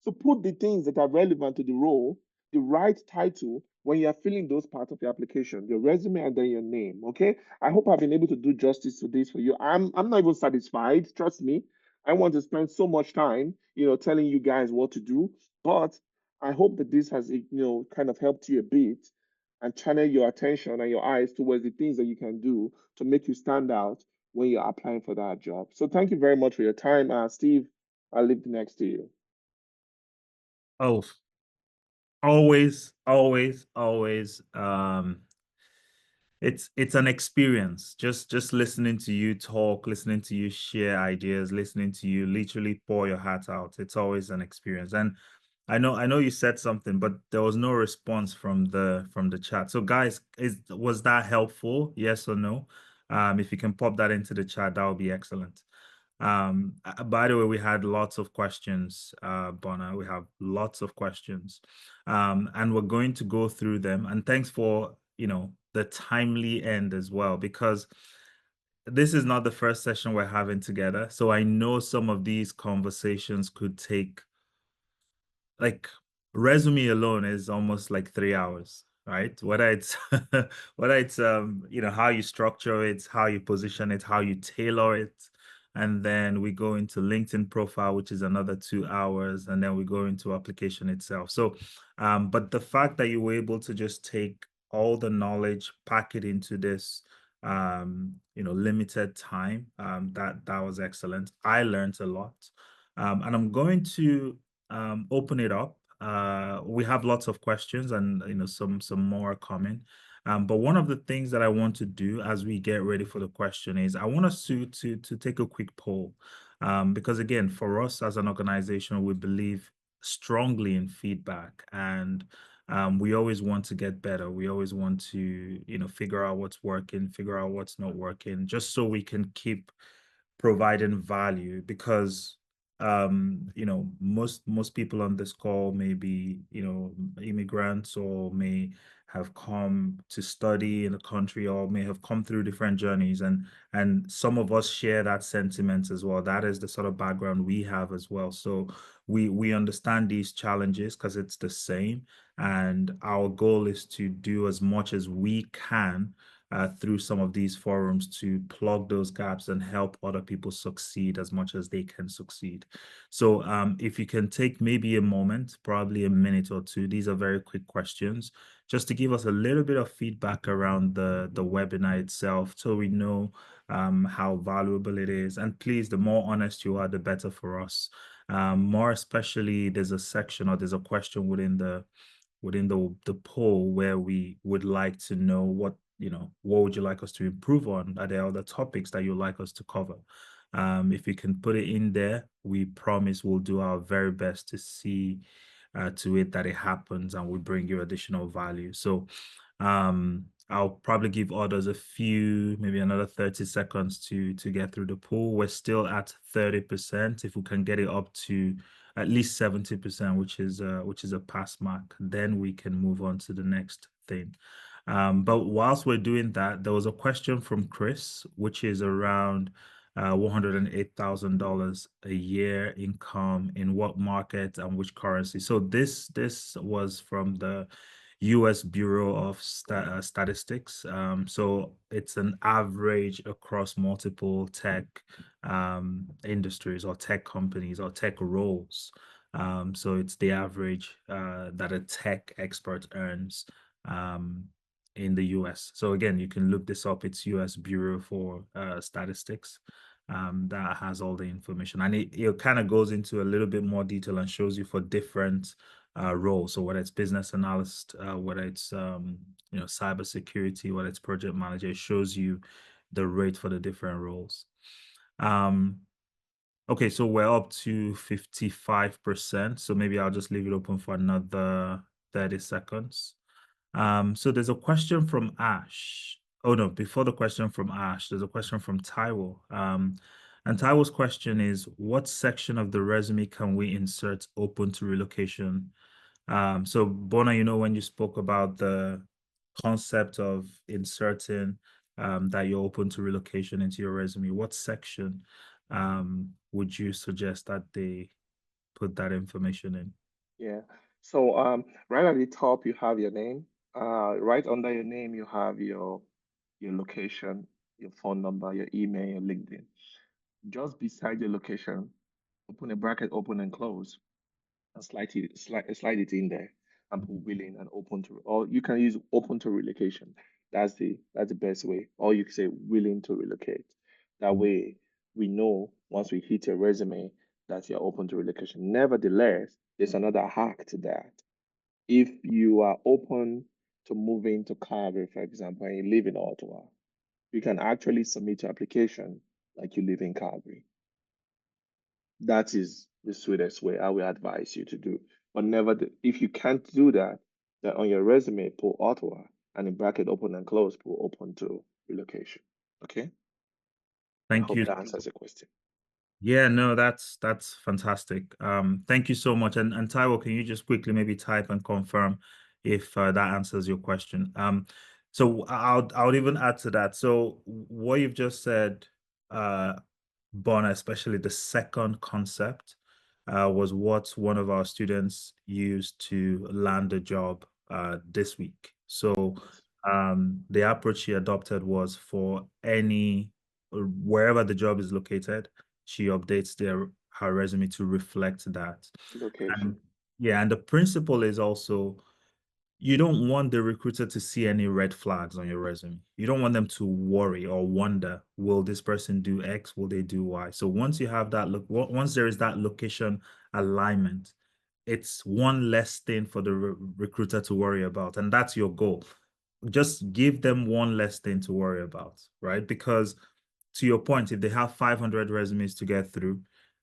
So put the things that are relevant to the role, the right title when you're filling those parts of your application, your resume and then your name. Okay. I hope I've been able to do justice to this for you. I'm not even satisfied. Trust me. I want to spend so much time, telling you guys what to do. But I hope that this has, kind of helped you a bit and channel your attention and your eyes towards the things that you can do to make you stand out when you're applying for that job. So thank you very much for your time. Steve, I'll leave the next to you. Oh, always, always, always. It's an experience. Just listening to you talk, listening to you share ideas, listening to you literally pour your heart out. It's always an experience. And I know you said something, but there was no response from the chat. So guys, was that helpful? Yes or no? If you can pop that into the chat, that would be excellent. By the way, we had lots of questions, Bona. We have lots of questions, and we're going to go through them. And thanks for, the timely end as well, because this is not the first session we're having together. So I know some of these conversations could take, like, resume alone is almost like 3 hours, right? Whether it's how you structure it, how you position it, how you tailor it. And then we go into LinkedIn profile, which is another 2 hours, and then we go into application itself. So but the fact that you were able to just take all the knowledge, pack it into this limited time, that was excellent. I learned a lot. And I'm going to open it up. We have lots of questions, and some more are coming. But one of the things that I want to do as we get ready for the question is I want us to take a quick poll, because again, for us as an organization, we believe strongly in feedback, and we always want to get better. We always want to figure out what's working, figure out what's not working, just so we can keep providing value. Because most people on this call may be immigrants, or may have come to study in the country, or may have come through different journeys, and some of us share that sentiment as well. That is the sort of background we have as well. So we understand these challenges because it's the same, and our goal is to do as much as we can through some of these forums to plug those gaps and help other people succeed as much as they can succeed. So if you can take maybe a moment, probably a minute or two, these are very quick questions, just to give us a little bit of feedback around the webinar itself, so we know how valuable it is. And please, the more honest you are, the better for us. More especially, there's a section or there's a question within the poll where we would like to know what would you like us to improve on? Are there other topics that you'd like us to cover? If you can put it in there, we promise we'll do our very best to see to it that it happens and we bring you additional value. So I'll probably give others a few, maybe another 30 seconds to get through the poll. We're still at 30%. If we can get it up to at least 70%, which is a pass mark, then we can move on to the next thing. But whilst we're doing that, there was a question from Chris, which is around $108,000 a year income in what market and which currency. So this was from the US Bureau of Statistics. So it's an average across multiple tech industries or tech companies or tech roles. So it's the average that a tech expert earns in the US. So again, you can look this up. It's US Bureau for Statistics. That has all the information, and it kind of goes into a little bit more detail and shows you for different roles. So whether it's business analyst, whether it's cybersecurity, whether it's project manager, it shows you the rate for the different roles. Okay, so we're up to 55%. So maybe I'll just leave it open for another 30 seconds. So there's a question from Ash. Oh no, before the question from Ash, there's a question from Taiwo. And Taiwo's question is, what section of the resume can we insert open to relocation? So Bona, when you spoke about the concept of inserting that you're open to relocation into your resume, what section would you suggest that they put that information in? Yeah. So right at the top you have your name. Right under your name you have your location, your phone number, your email, your LinkedIn. Just beside your location, open a bracket, open and close, and slide it in there and put willing and open to, or you can use open to relocation. That's the best way. Or you can say willing to relocate. That way we know once we hit your resume that you're open to relocation. Nevertheless, there's another hack to that. If you are open to moving to Calgary, for example, and you live in Ottawa, you can actually submit your application like you live in Calgary. That is the sweetest way I will advise you to do. But if you can't do that, then on your resume, put Ottawa and in bracket open and close, put open to relocation. Okay? Thank I you. hope that answers your question. Yeah, no, that's fantastic. Thank you so much. And Taiwo, can you just quickly maybe type and confirm if that answers your question? So I'll even add to that. So what you've just said, Bona, especially the second concept, was what one of our students used to land a job this week. So the approach she adopted was for wherever the job is located, she updates her resume to reflect that. Location. And the principle is also, you don't want the recruiter to see any red flags on your resume. You don't want them to worry or wonder, will this person do X? Will they do Y? So once you have that once there is that location alignment, it's one less thing for the recruiter to worry about. And that's your goal. Just give them one less thing to worry about, right? Because to your point, if they have 500 resumes to get through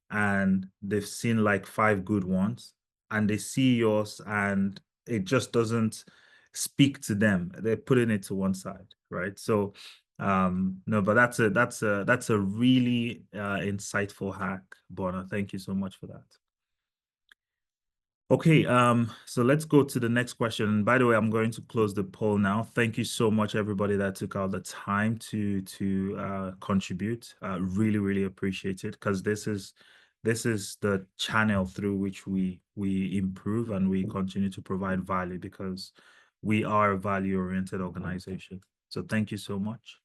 and they've seen like 5 good ones and they see yours and it just doesn't speak to them, they're putting it to one side, right? So no, but that's a really insightful hack, Bona. Thank you so much for that. Okay, so let's go to the next question. By the way, I'm going to close the poll now. Thank you so much, everybody that took out the time to contribute. Really, really appreciate it, because this is the channel through which we improve and we continue to provide value, because we are a value-oriented organization. So thank you so much.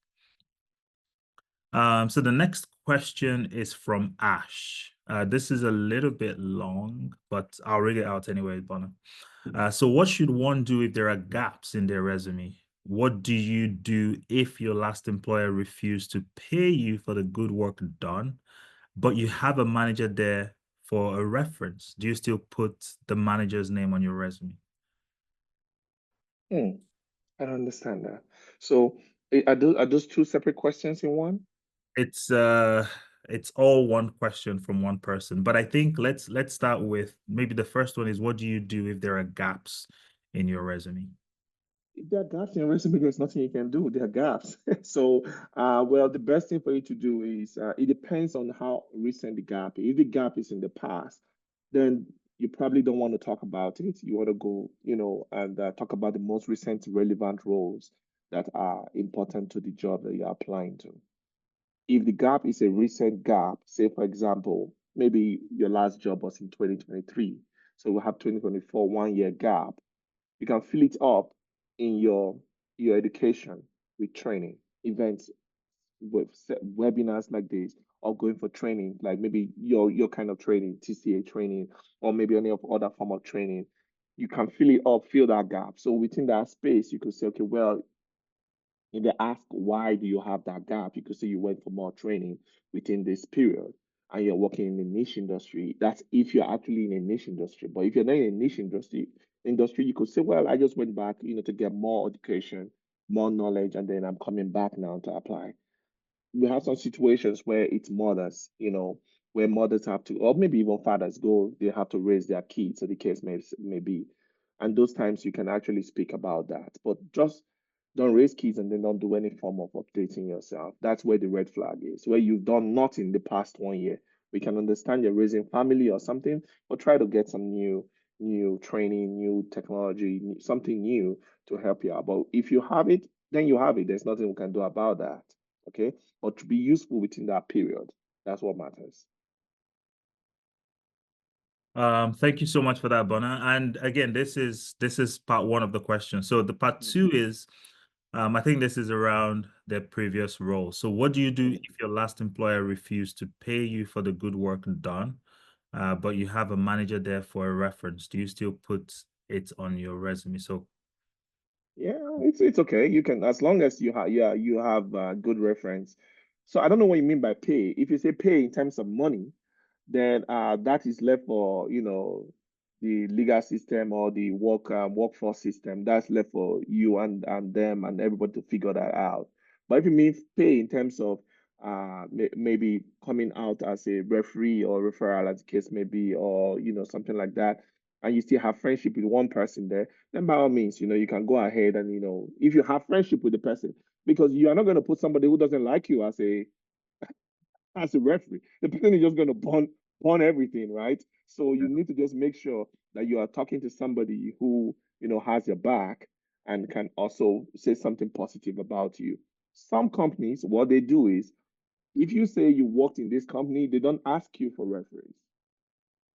So the next question is from Ash. This is a little bit long, but I'll read it out anyway, Bona. So what should one do if there are gaps in their resume? What do you do if your last employer refused to pay you for the good work done, but you have a manager there for a reference? Do you still put the manager's name on your resume? I don't understand that. So are those two separate questions in one? It's all one question from one person, but I think let's start with maybe the first one is, what do you do if there are gaps in your resume? If there are gaps in your resume, there's nothing you can do. There are gaps. So, well, the best thing for you to do is it depends on how recent the gap. If the gap is in the past, then you probably don't want to talk about it. You want to go, and talk about the most recent relevant roles that are important to the job that you're applying to. If the gap is a recent gap, say for example, maybe your last job was in 2023, so we have 2024 1 year gap, you can fill it up in your education with training, events, with webinars like this, or going for training, like maybe your kind of training, TCA training, or maybe any of other form of training. You can fill it up, fill that gap. So within that space, you could say, okay, well, if they ask why do you have that gap, you could say you went for more training within this period and you're working in a niche industry. That's if you're actually in a niche industry. But if you're not in a niche industry, you could say, well, I just went back, to get more education, more knowledge, and then I'm coming back now to apply. We have some situations where it's mothers, where mothers have to, or maybe even fathers go, they have to raise their kids, so the case may be. And those times you can actually speak about that. But just don't raise kids and then don't do any form of updating yourself. That's where the red flag is, where you've done nothing the past 1 year. We can understand you're raising family or something, but try to get some new training, new technology, something new to help you out. But if you have it, then you have it. There's nothing we can do about that. Okay. But to be useful within that period, that's what matters. Thank you so much for that, Bona. And again, this is part one of the question. So the part two is, I think this is around their previous role. So what do you do if your last employer refused to pay you for the good work done, but you have a manager there for a reference? Do you still put it on your resume? So yeah, it's okay. You can, as long as you have good reference. So I don't know what you mean by pay. If you say pay in terms of money, then that is left for the legal system or the workforce system. That's left for you and them and everybody to figure that out. But if you mean pay in terms of maybe coming out as a referee or referral, as the case may be, or something like that, and you still have friendship with one person there, then by all means, you can go ahead and if you have friendship with the person, because you are not going to put somebody who doesn't like you as a referee. The person is just going to burn everything, right? So you need to just make sure that you are talking to somebody who has your back and can also say something positive about you. Some companies, what they do is, if you say you worked in this company, they don't ask you for reference.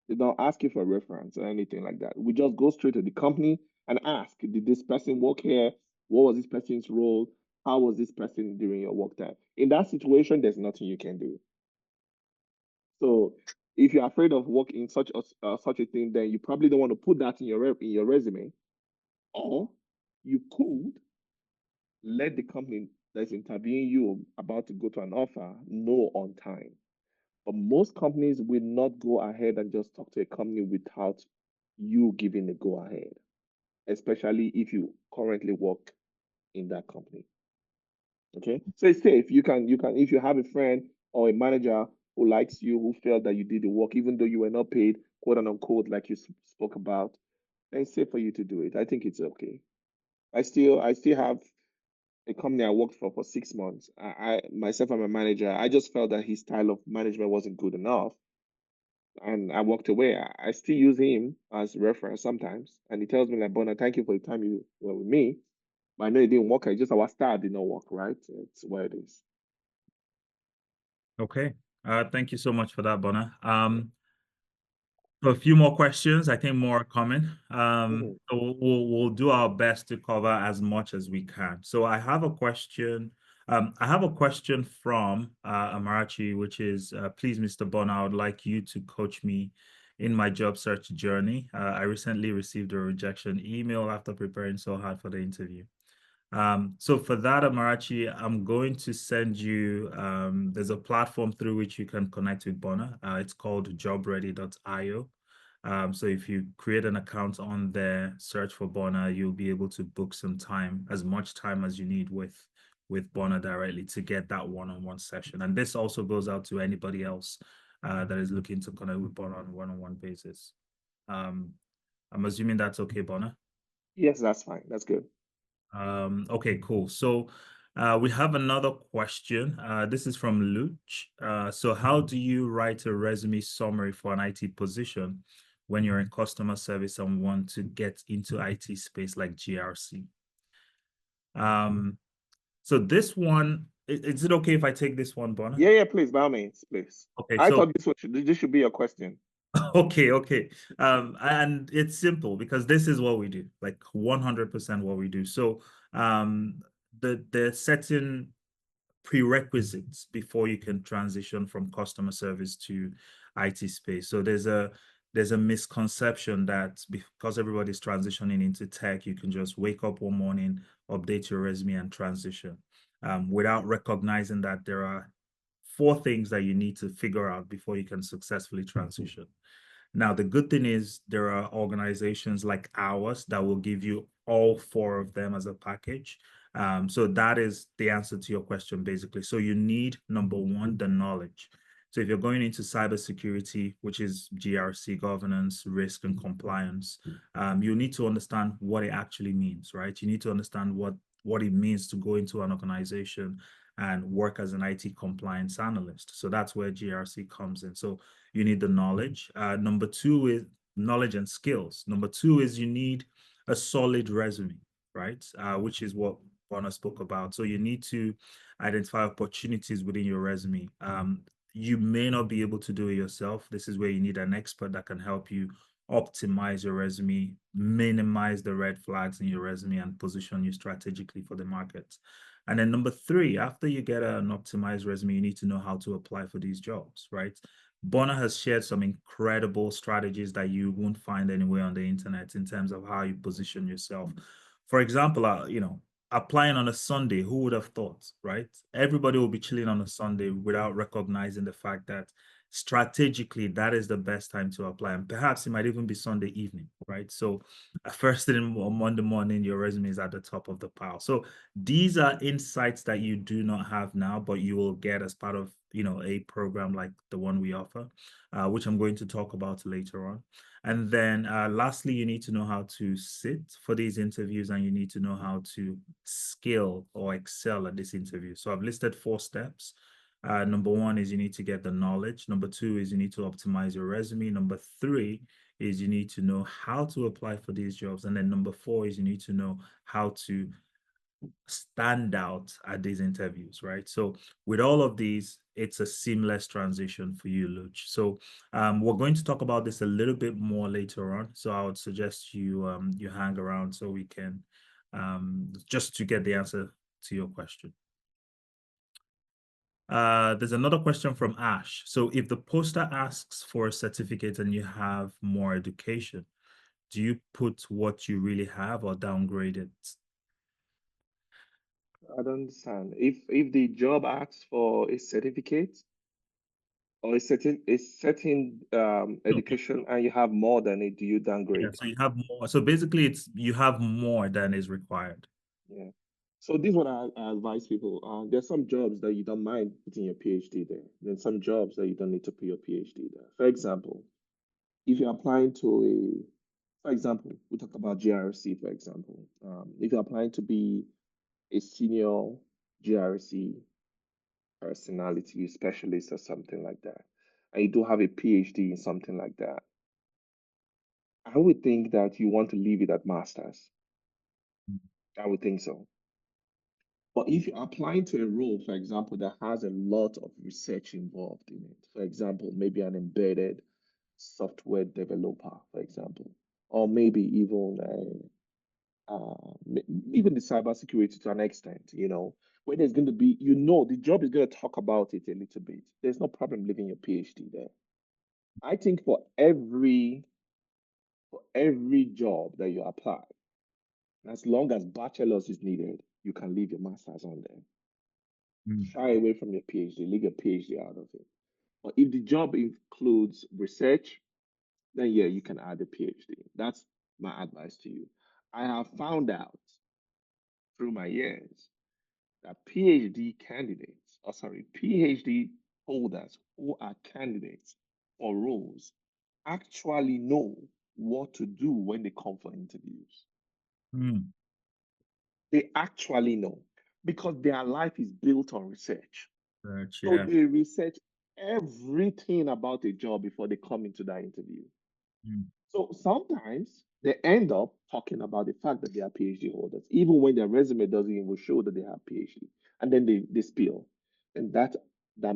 They don't ask you for a reference or anything like that. We just go straight to the company and ask, did this person work here? What was this person's role? How was this person during your work time? In that situation, there's nothing you can do. So if you're afraid of working such a thing, then you probably don't want to put that in your resume, or you could let the company that's interviewing you about to go to an offer know on time. But most companies will not go ahead and just talk to a company without you giving the go ahead, especially if you currently work in that company. Okay, so it's safe. You can if you have a friend or a manager who likes you, who felt that you did the work, even though you were not paid, quote unquote, like you spoke about, then it's safe for you to do it. I think it's okay. I still have a company I worked for 6 months. I myself, I'm a manager. I just felt that his style of management wasn't good enough, and I walked away. I still use him as reference sometimes, and he tells me like, "Bona, thank you for the time you were with me, but I know it didn't work. It's just our style did not work, right? It's where it is." okay. Thank you so much for that, Bona. So a few more questions. I think more are coming. Mhm. So we'll do our best to cover as much as we can. So I have a question. I have a question from Amarachi, which is, please, Mr. Bona, I would like you to coach me in my job search journey. I recently received a rejection email after preparing so hard for the interview. So for that, Amarachi, I'm going to send you, there's a platform through which you can connect with Bona. It's called jobready.io. So if you create an account on there, search for Bona, you'll be able to book some time, as much time as you need with Bona directly to get that one-on-one session. And this also goes out to anybody else that is looking to connect with Bona on a one-on-one basis. I'm assuming that's okay, Bona? Yes, that's fine. That's good. Okay, cool. So we have another question. This is from Luch. So how do you write a resume summary for an IT position when you're in customer service and want to get into IT space like GRC? So this one, is it okay if I take this one, Bona? Yeah, please, by all means, please. Okay, I so thought this should be your question. okay. And it's simple because this is what we do, like 100% what we do. So the certain prerequisites before you can transition from customer service to IT space. So there's a misconception that because everybody's transitioning into tech, you can just wake up one morning, update your resume and transition, without recognizing that there are 4 things that you need to figure out before you can successfully transition. Now, the good thing is there are organizations like ours that will give you all 4 of them as a package. So that is the answer to your question, basically. So you need, number 1, the knowledge. So if you're going into cybersecurity, which is GRC, governance, risk, and compliance, you need to understand what it actually means, right? You need to understand what it means to go into an organization and work as an IT compliance analyst. So that's where GRC comes in. So you need the knowledge. Number 2 is knowledge and skills. Number 2 is you need a solid resume, right? Which is what Bona spoke about. So you need to identify opportunities within your resume. You may not be able to do it yourself. This is where you need an expert that can help you optimize your resume, minimize the red flags in your resume, and position you strategically for the market. And then number 3, after you get an optimized resume, you need to know how to apply for these jobs, right? Bona has shared some incredible strategies that you won't find anywhere on the internet in terms of how you position yourself. For example, applying on a Sunday, who would have thought, right? Everybody will be chilling on a Sunday without recognizing the fact that strategically that is the best time to apply. And perhaps it might even be Sunday evening, right? So first thing on Monday morning, your resume is at the top of the pile. So these are insights that you do not have now, but you will get as part of, a program like the one we offer, which I'm going to talk about later on. And then lastly, you need to know how to sit for these interviews, and you need to know how to skill or excel at this interview. So I've listed 4 steps. Number 1 is you need to get the knowledge. Number 2 is you need to optimize your resume. Number 3 is you need to know how to apply for these jobs. And then number 4 is you need to know how to stand out at these interviews, right? So with all of these, it's a seamless transition for you, Luch. So we're going to talk about this a little bit more later on. So I would suggest you you hang around so we can just to get the answer to your question. There's another question from Ash. So if the poster asks for a certificate and you have more education, do you put what you really have or downgrade it? I don't understand. If the job asks for a certificate or a certain education and you have more than it, do you Yeah, downgrade? so you have more. So basically, it's you have more than is required. Yeah. So this is what I advise people. There's some jobs that you don't mind putting your PhD there. Then some jobs that you don't need to put your PhD there. For example, if you're applying to for example, we talk about GRC, for example. If you're applying to be a senior GRC personality specialist or something like that, and you do have a PhD in something like that, I would think that you want to leave it at master's. I would think so. But if you're applying to a role, for example, that has a lot of research involved in it, for example, maybe an embedded software developer, for example, or maybe even even the cybersecurity to an extent, where there's going to be, the job is going to talk about it a little bit. There's no problem leaving your PhD there. I think for every job that you apply, as long as bachelor's is needed, you can leave your master's on there. Shy away from your PhD, leave your PhD out of it. But if the job includes research, then yeah, you can add a PhD. That's my advice to you. I have found out through my years that PhD candidates, or sorry, PhD holders who are candidates for roles actually know what to do when they come for interviews. They actually know because their life is built on research. So Yeah. they research everything about a job before they come into that interview. So sometimes they end up talking about the fact that they are PhD holders, even when their resume doesn't even show that they have PhD. And then they spill. And that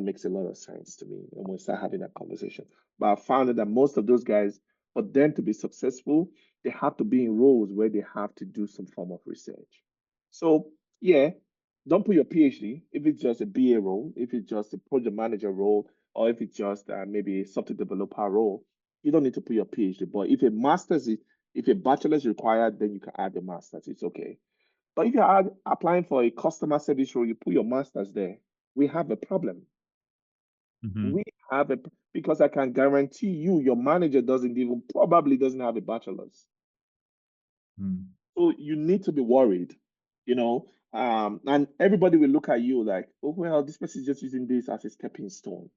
makes a lot of sense to me when we start having that conversation. But I found that most of those guys, for them to be successful, they have to be in roles where they have to do some form of research. So yeah, don't put your PhD if it's just a BA role, if it's just a project manager role, or if it's just maybe a software developer role. You don't need to put your PhD. But if a bachelor's is required, then you can add the master's. It's okay. But if you're applying for a customer service role, you put your master's there. We have a problem. We have because I can guarantee you, your manager probably doesn't have a bachelor's. So you need to be worried, and everybody will look at you like, oh, well, this person is just using this as a stepping stone.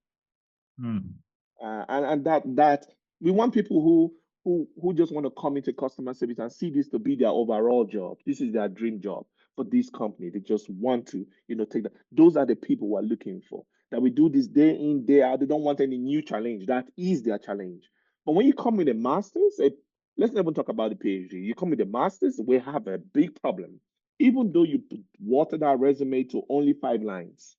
And that we want people who just want to come into customer service and see this to be their overall job. This is their dream job for this company. They just want to, take that. Those are the people we're looking for. That we do this day in, day out. They don't want any new challenge. That is their challenge. But when you come with a master's, let's not even talk about the PhD. You come with a master's, we have a big problem. Even though you water that resume to only 5 lines.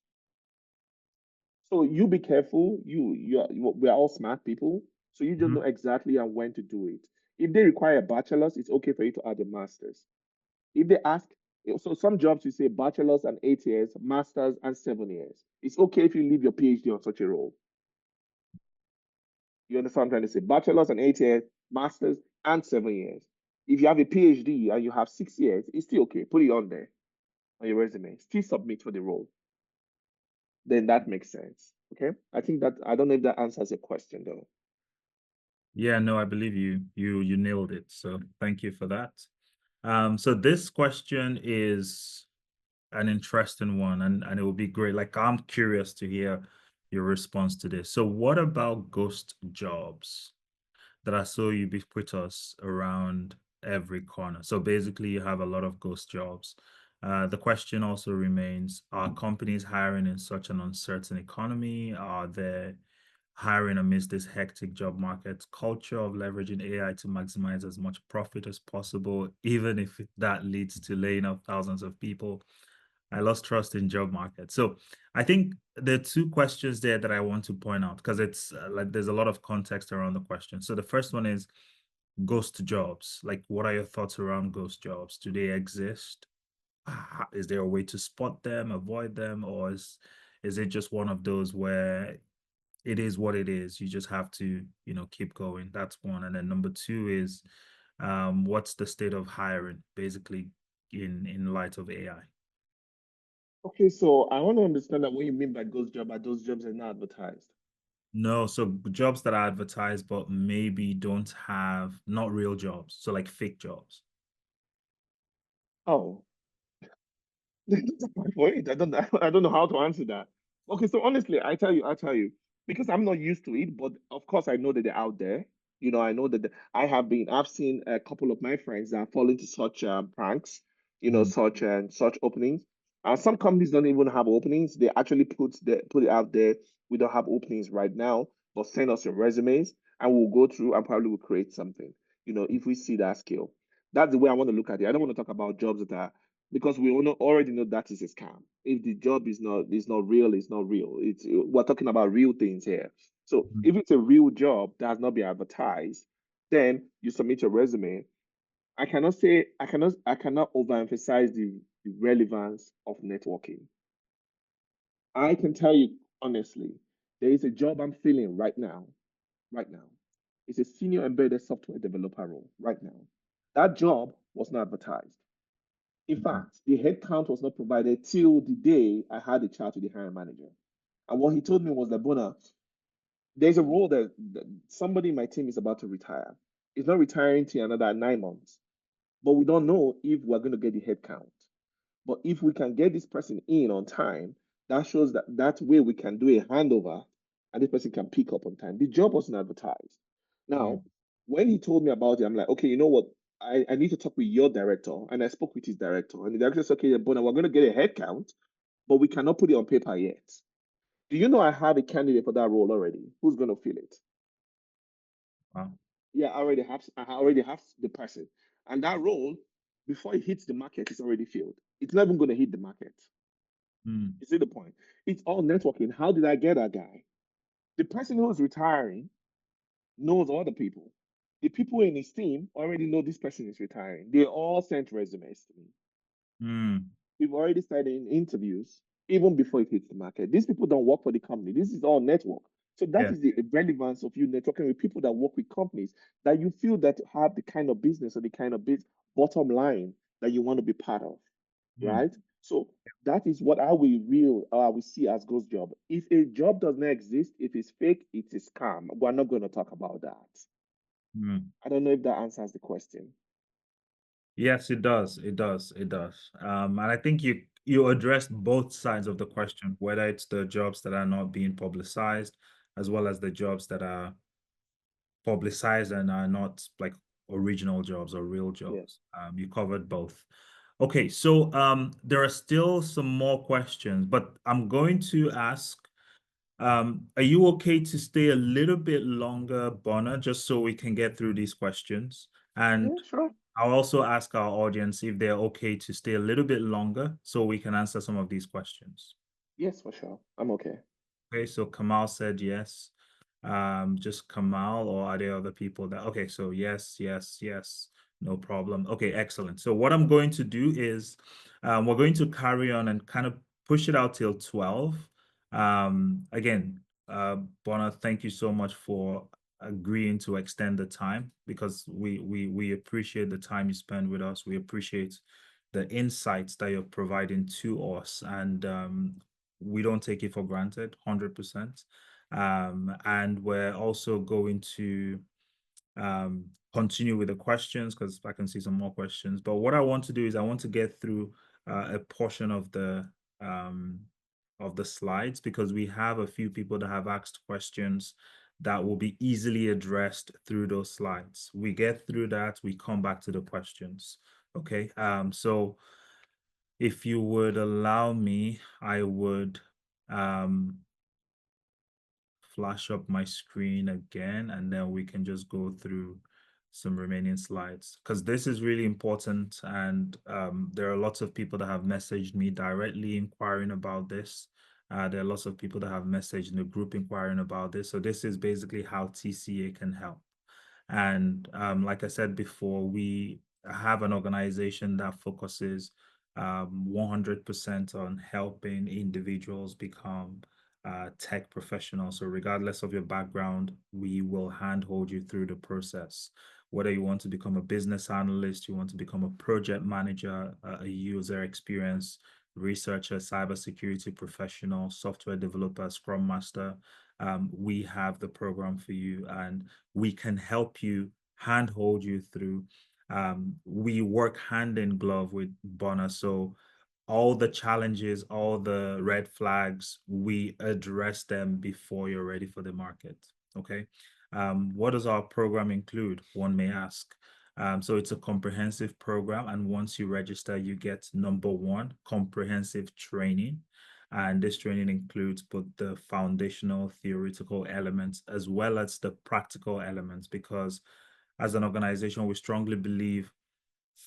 So you be careful. We're all smart people, so you just know exactly and when to do it. If they require a bachelor's, it's okay for you to add a master's. If they ask, so some jobs you say bachelor's and 8 years, master's and 7 years. It's okay if you leave your PhD on such a role. You understand what I'm trying to say? Bachelor's and 8 years, master's and 7 years. If you have a PhD and you have 6 years, it's still okay. Put it on there on your resume. Still submit for the role. Then that makes sense. Okay. I don't know if that answers your question though. Yeah, no, I believe you nailed it. So thank you for that. So this question is an interesting one, and it will be great. Like, I'm curious to hear your response to this. So what about ghost jobs that I saw ubiquitous around every corner? So basically you have a lot of ghost jobs. The question also remains, are companies hiring in such an uncertain economy? Are they hiring amidst this hectic job market? Culture of leveraging AI to maximize as much profit as possible, even if that leads to laying off thousands of people? I lost trust in job market. So I think there are 2 questions there that I want to point out, because it's like there's a lot of context around the question. So the first one is ghost jobs. Like, what are your thoughts around ghost jobs? Do they exist? Is there a way to spot them, avoid them, or is it just one of those where it is what it is? You just have to, keep going. That's one. And then number 2 is what's the state of hiring, basically, in light of AI? Okay, so I want to understand that what you mean by ghost job. Are those jobs are not advertised? No, so jobs that are advertised but maybe don't have, not real jobs, so like fake jobs. Oh, that's my point. I don't know how to answer that. Okay, so honestly, I tell you, because I'm not used to it, but of course I know that they're out there. I know that I've seen a couple of my friends that fall into such pranks, such openings. Some companies don't even have openings. They actually put it out there. We don't have openings right now, but send us your resumes and we'll go through and probably will create something. If we see that skill. That's the way I want to look at it. I don't want to talk about jobs that are, because we already know that is a scam. If the job is not real, it's not real. We're talking about real things here. So if it's a real job that has not been advertised, then you submit your resume. I cannot overemphasize the relevance of networking. I can tell you honestly, there is a job I'm feeling right now. Right now. It's a senior embedded software developer role right now. That job was not advertised. In fact, the headcount was not provided till the day I had a chat with the hiring manager. And what he told me was that, Bona, there's a role that somebody in my team is about to retire. He's not retiring till another 9 months, but we don't know if we're going to get the headcount. But if we can get this person in on time, that shows that way we can do a handover and this person can pick up on time. The job wasn't advertised. Now, when he told me about it, I'm like, okay, you know what? I need to talk with your director. And I spoke with his director. And the director said, okay, Bona, we're going to get a head count, but we cannot put it on paper yet. Do you know I have a candidate for that role already? Who's going to fill it? Wow. Yeah, I already have the person. And that role, before it hits the market, is already filled. It's not even going to hit the market. You see the point? It's all networking. How did I get that guy? The person who's retiring knows other people. The people in his team already know this person is retiring. They all sent resumes to me. We've already started in interviews even before it hits the market. These people don't work for the company. This is all network. So that is the relevance of you networking with people that work with companies that you feel that have the kind of business or the kind of bottom line that you want to be part of, right? So that is what I will see as ghost job. If a job does not exist, if it's fake, it's a scam. We're not going to talk about that. I don't know if that answers the question. Yes, it does. It does. It does. And I think you addressed both sides of the question, whether it's the jobs that are not being publicized, as well as the jobs that are publicized and are not like original jobs or real jobs. You covered both. Okay, so there are still some more questions, but I'm going to ask, are you okay to stay a little bit longer, Bona, just so we can get through these questions? And Yeah, sure. I'll also ask our audience if they're okay to stay a little bit longer so we can answer some of these questions. Yes, for sure. I'm okay. Okay, so Kamal said yes. Just Kamal, or are there other people that, okay, so yes, yes, yes, no problem. Okay, excellent. So what I'm going to do is we're going to carry on and kind of push it out till 12. Again, Bona, thank you so much for agreeing to extend the time, because we appreciate the time you spend with us. We appreciate the insights that you're providing to us, and we don't take it for granted, 100%. And we're also going to continue with the questions, because I can see some more questions. But what I want to do is I want to get through a portion of the slides, because we have a few people that have asked questions that will be easily addressed through those slides. We get through that, we come back to the questions. Okay, so if you would allow me, I would flash up my screen again, and then we can just go through some remaining slides, because this is really important. And there are lots of people that have messaged me directly inquiring about this. There are lots of people that have messaged in the group inquiring about this. So this is basically how TCA can help. And like I said before, we have an organization that focuses 100% on helping individuals become tech professionals. So regardless of your background, we will handhold you through the process. Whether you want to become a business analyst, you want to become a project manager, a user experience researcher, cybersecurity professional, software developer, scrum master, we have the program for you, and we can help you, handhold you through. We work hand in glove with Bona. So all the challenges, all the red flags, we address them before you're ready for the market. Okay. What does our program include? One may ask. So it's a comprehensive program. And once you register, you get number one, comprehensive training. And this training includes both the foundational theoretical elements as well as the practical elements, because as an organization, we strongly believe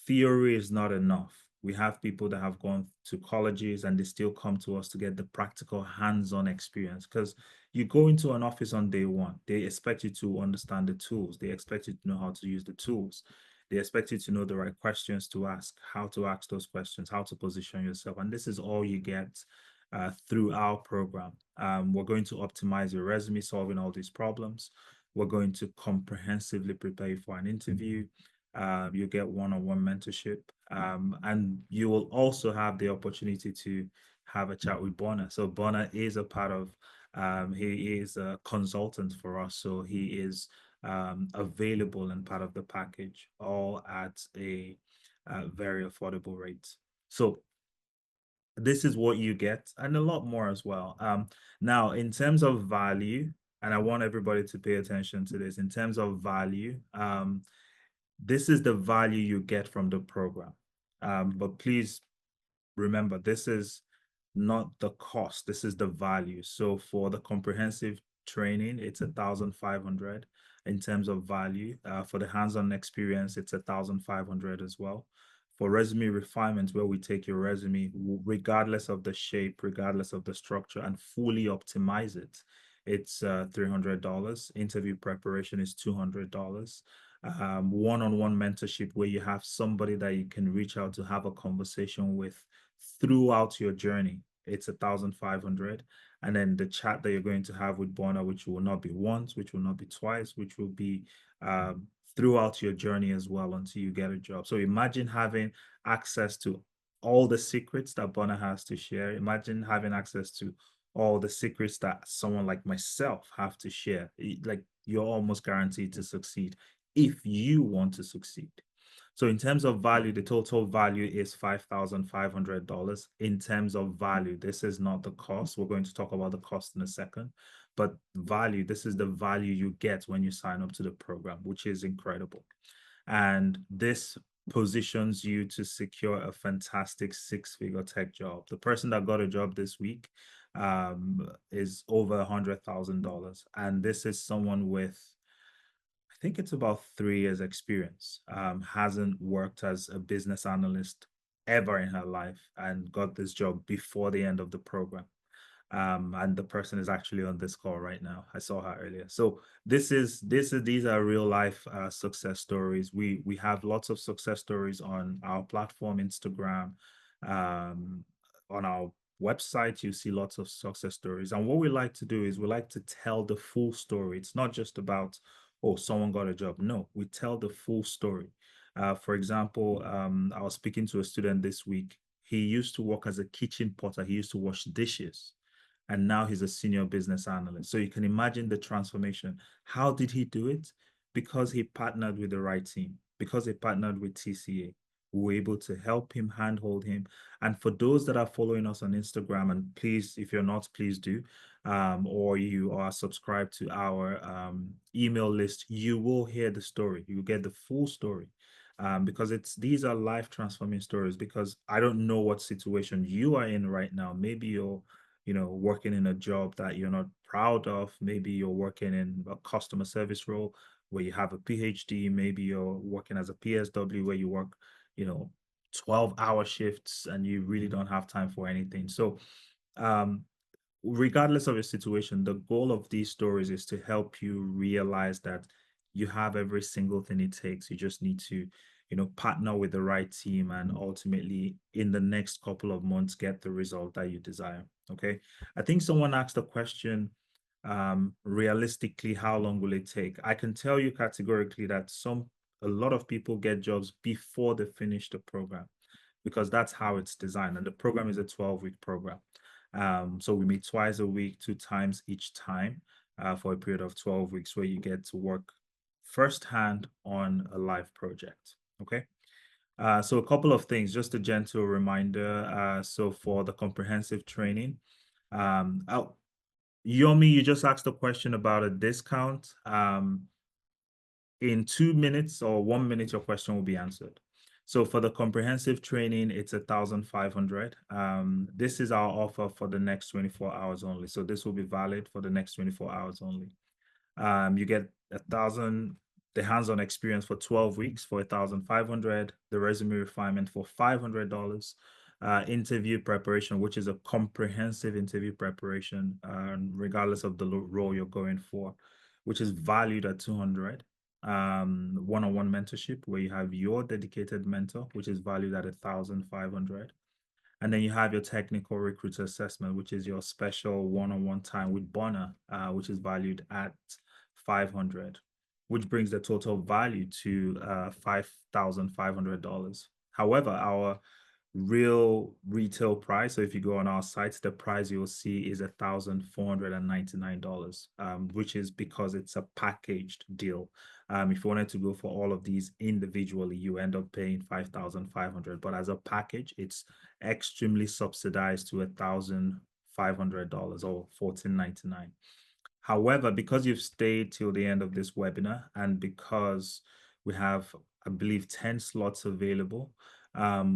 theory is not enough. We have people that have gone to colleges and they still come to us to get the practical hands-on experience, because You go into an office on day one, they expect you to understand the tools. They expect you to know how to use the tools. They expect you to know the right questions to ask, how to ask those questions, how to position yourself. And this is all you get through our program. We're going to optimize your resume, solving all these problems. We're going to comprehensively prepare you for an interview. You get one-on-one mentorship, and you will also have the opportunity to have a chat with Bona. So Bona is a part of, he is a consultant for us. So he is available and part of the package, all at a very affordable rate. So this is what you get, and a lot more as well. Now, in terms of value, and I want everybody to pay attention to this, in terms of value, this is the value you get from the program. But please remember, this is not the cost, this is the value. So for the comprehensive training, it's 1,500 in terms of value. For the hands-on experience, it's 1,500 as well. For resume refinement, where we take your resume, regardless of the shape, regardless of the structure, and fully optimize it, it's $300. Interview preparation is $200. One-on-one mentorship, where you have somebody that you can reach out to have a conversation with throughout your journey, it's 1,500. And then the chat that you're going to have with Bona, which will not be once, which will not be twice, which will be throughout your journey as well until you get a job. So imagine having access to all the secrets that Bona has to share. Imagine having access to all the secrets that someone like myself have to share. Like, you're almost guaranteed to succeed if you want to succeed. So in terms of value, the total value is $5,500 in terms of value. This is not the cost. We're going to talk about the cost in a second, but value, this is the value you get when you sign up to the program, which is incredible. And this positions you to secure a fantastic six-figure tech job. The person that got a job this week is over $100,000. And this is someone with, I think it's about 3 years experience, hasn't worked as a business analyst ever in her life, and got this job before the end of the program. And the person is actually on this call right now. I saw her earlier. So these are real life success stories. We have lots of success stories on our platform, Instagram, on our website. You see lots of success stories. And what we like to do is we like to tell the full story. It's not just about, oh, someone got a job. No, we tell the full story. For example, I was speaking to a student this week. He used to work as a kitchen potter. He used to wash dishes, and now he's a senior business analyst. So you can imagine the transformation. How did he do it? Because he partnered with the right team, because he partnered with TCA. We were able to help him, handhold him. And for those that are following us on Instagram, and please, if you're not, please do, or you are subscribed to our email list, you will hear the story. You get the full story. Because these are life transforming stories, because I don't know what situation you are in right now. Maybe you're working in a job that you're not proud of. Maybe you're working in a customer service role where you have a PhD. Maybe you're working as a PSW where you work, 12-hour shifts and you really don't have time for anything. So, regardless of your situation, the goal of these stories is to help you realize that you have every single thing it takes. You just need to, partner with the right team, and ultimately in the next couple of months, get the result that you desire. Okay. I think someone asked a question, realistically, how long will it take? I can tell you categorically that a lot of people get jobs before they finish the program, because that's how it's designed. And the program is a 12-week program. So we meet twice a week, 2 times each time, for a period of 12 weeks, where you get to work firsthand on a live project. Okay. So a couple of things, just a gentle reminder. So for the comprehensive training, Yomi, you just asked a question about a discount. In 2 minutes or 1 minute, your question will be answered. So for the comprehensive training, it's 1,500. This is our offer for the next 24 hours only. So this will be valid for the next 24 hours only. You get 1,000, the hands-on experience for 12 weeks for 1,500, the resume refinement for $500, interview preparation, which is a comprehensive interview preparation, regardless of the role you're going for, which is valued at 200. One-on-one mentorship, where you have your dedicated mentor, which is valued at 1,500. And then you have your technical recruiter assessment, which is your special one-on-one time with Bona, which is valued at 500, which brings the total value to $5,500. However, our real retail price, so if you go on our site, the price you'll see is $1,499, which is because it's a packaged deal. If you wanted to go for all of these individually, you end up paying $5,500, but as a package, it's extremely subsidized to $1,500 or $1,499. However, because you've stayed till the end of this webinar, and because we have, I believe, 10 slots available,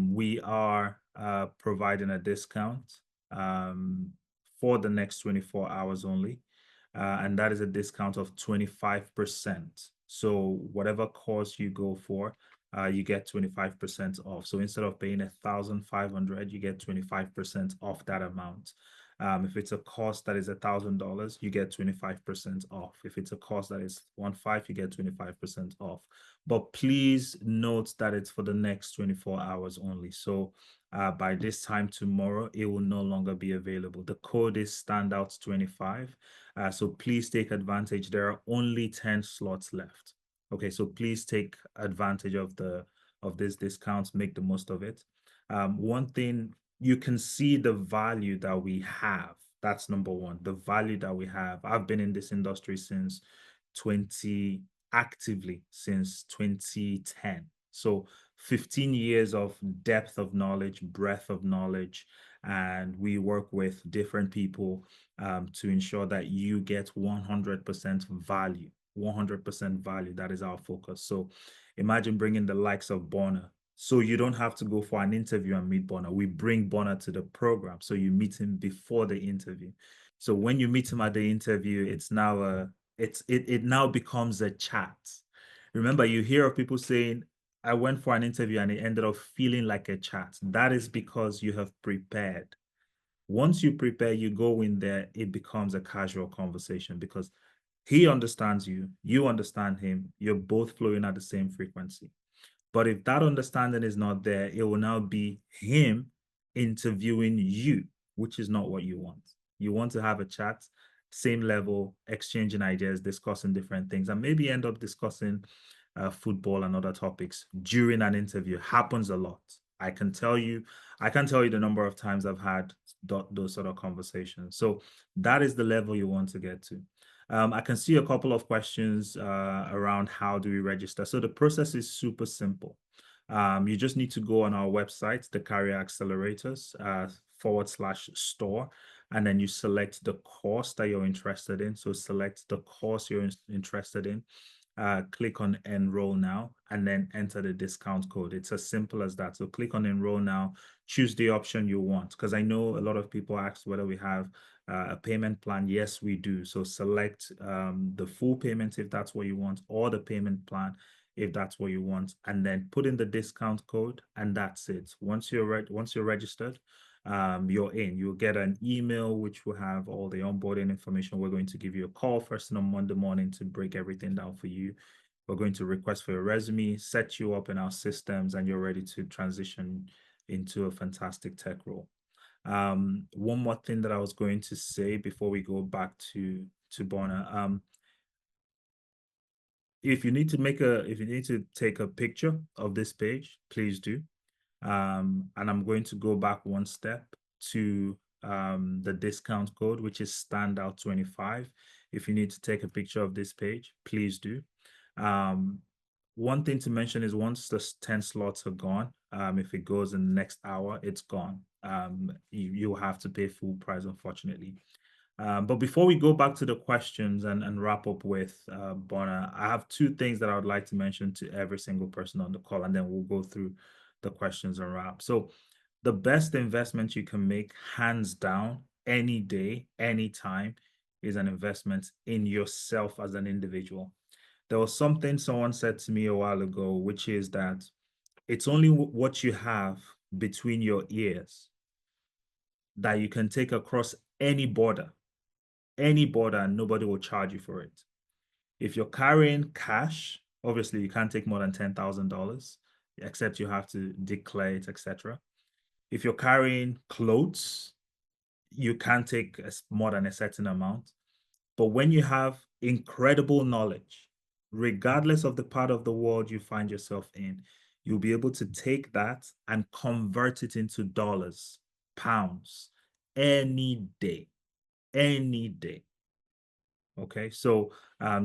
we are providing a discount for the next 24 hours only. And that is a discount of 25%. So whatever course you go for, you get 25% off. So instead of paying 1,500, you get 25% off that amount. If it's a course that is $1,000, you get 25% off. If it's a course that is 1,500, you get 25% off. But please note that it's for the next 24 hours only. So by this time tomorrow, it will no longer be available. The code is standouts25. So please take advantage. There are only 10 slots left. Okay, so please take advantage of this discount, make the most of it. One thing, you can see the value that we have. That's number one, the value that we have. I've been in this industry since 2010. So 15 years of depth of knowledge, breadth of knowledge, and we work with different people to ensure that you get 100% value. 100% value. That is our focus. So imagine bringing the likes of Bona. So you don't have to go for an interview and meet Bona. We bring Bona to the program, so you meet him before the interview. So when you meet him at the interview, it's now it now becomes a chat. Remember, you hear of people saying, I went for an interview and it ended up feeling like a chat. That is because you have prepared. Once you prepare, you go in there, it becomes a casual conversation because he understands you, you understand him, you're both flowing at the same frequency. But if that understanding is not there, it will now be him interviewing you, which is not what you want. You want to have a chat, same level, exchanging ideas, discussing different things, and maybe end up discussing football and other topics during an interview. Happens a lot. I can't tell you the number of times I've had those sort of conversations. So that is the level you want to get to. I can see a couple of questions around how do we register. So the process is super simple. You just need to go on our website, the Career Accelerators /store, and then you select the course that you're interested in. So select the course you're interested in. Click on enroll now and then enter the discount code. It's as simple as that. So click on enroll now, choose the option you want, because I know a lot of people ask whether we have a payment plan. Yes, we do. So select the full payment if that's what you want, or the payment plan if that's what you want, and then put in the discount code, and that's it. Once you're registered, you're in. You'll get an email which will have all the onboarding information. We're going to give you a call first thing on Monday morning to break everything down for you. We're going to request for your resume, set you up in our systems, and you're ready to transition into a fantastic tech role. One more thing that I was going to say before we go back to Bona. If you need to take a picture of this page, please do. And I'm going to go back one step to the discount code, which is standout25. If you need to take a picture of this page, please do. One thing to mention is once the 10 slots are gone, if it goes in the next hour, it's gone. You'll have to pay full price, unfortunately. But before we go back to the questions and wrap up with Bona, I have two things that I would like to mention to every single person on the call, and then we'll go through the questions and wrap. So the best investment you can make, hands down, any day, anytime, is an investment in yourself as an individual. There was something someone said to me a while ago, which is that it's only what you have between your ears that you can take across any border, and nobody will charge you for it. If you're carrying cash, obviously you can't take more than $10,000, except you have to declare it, etc. If you're carrying clothes, you can't take more than a certain amount. But when you have incredible knowledge, regardless of the part of the world you find yourself in, you'll be able to take that and convert it into dollars, pounds, any day, any day. Okay, so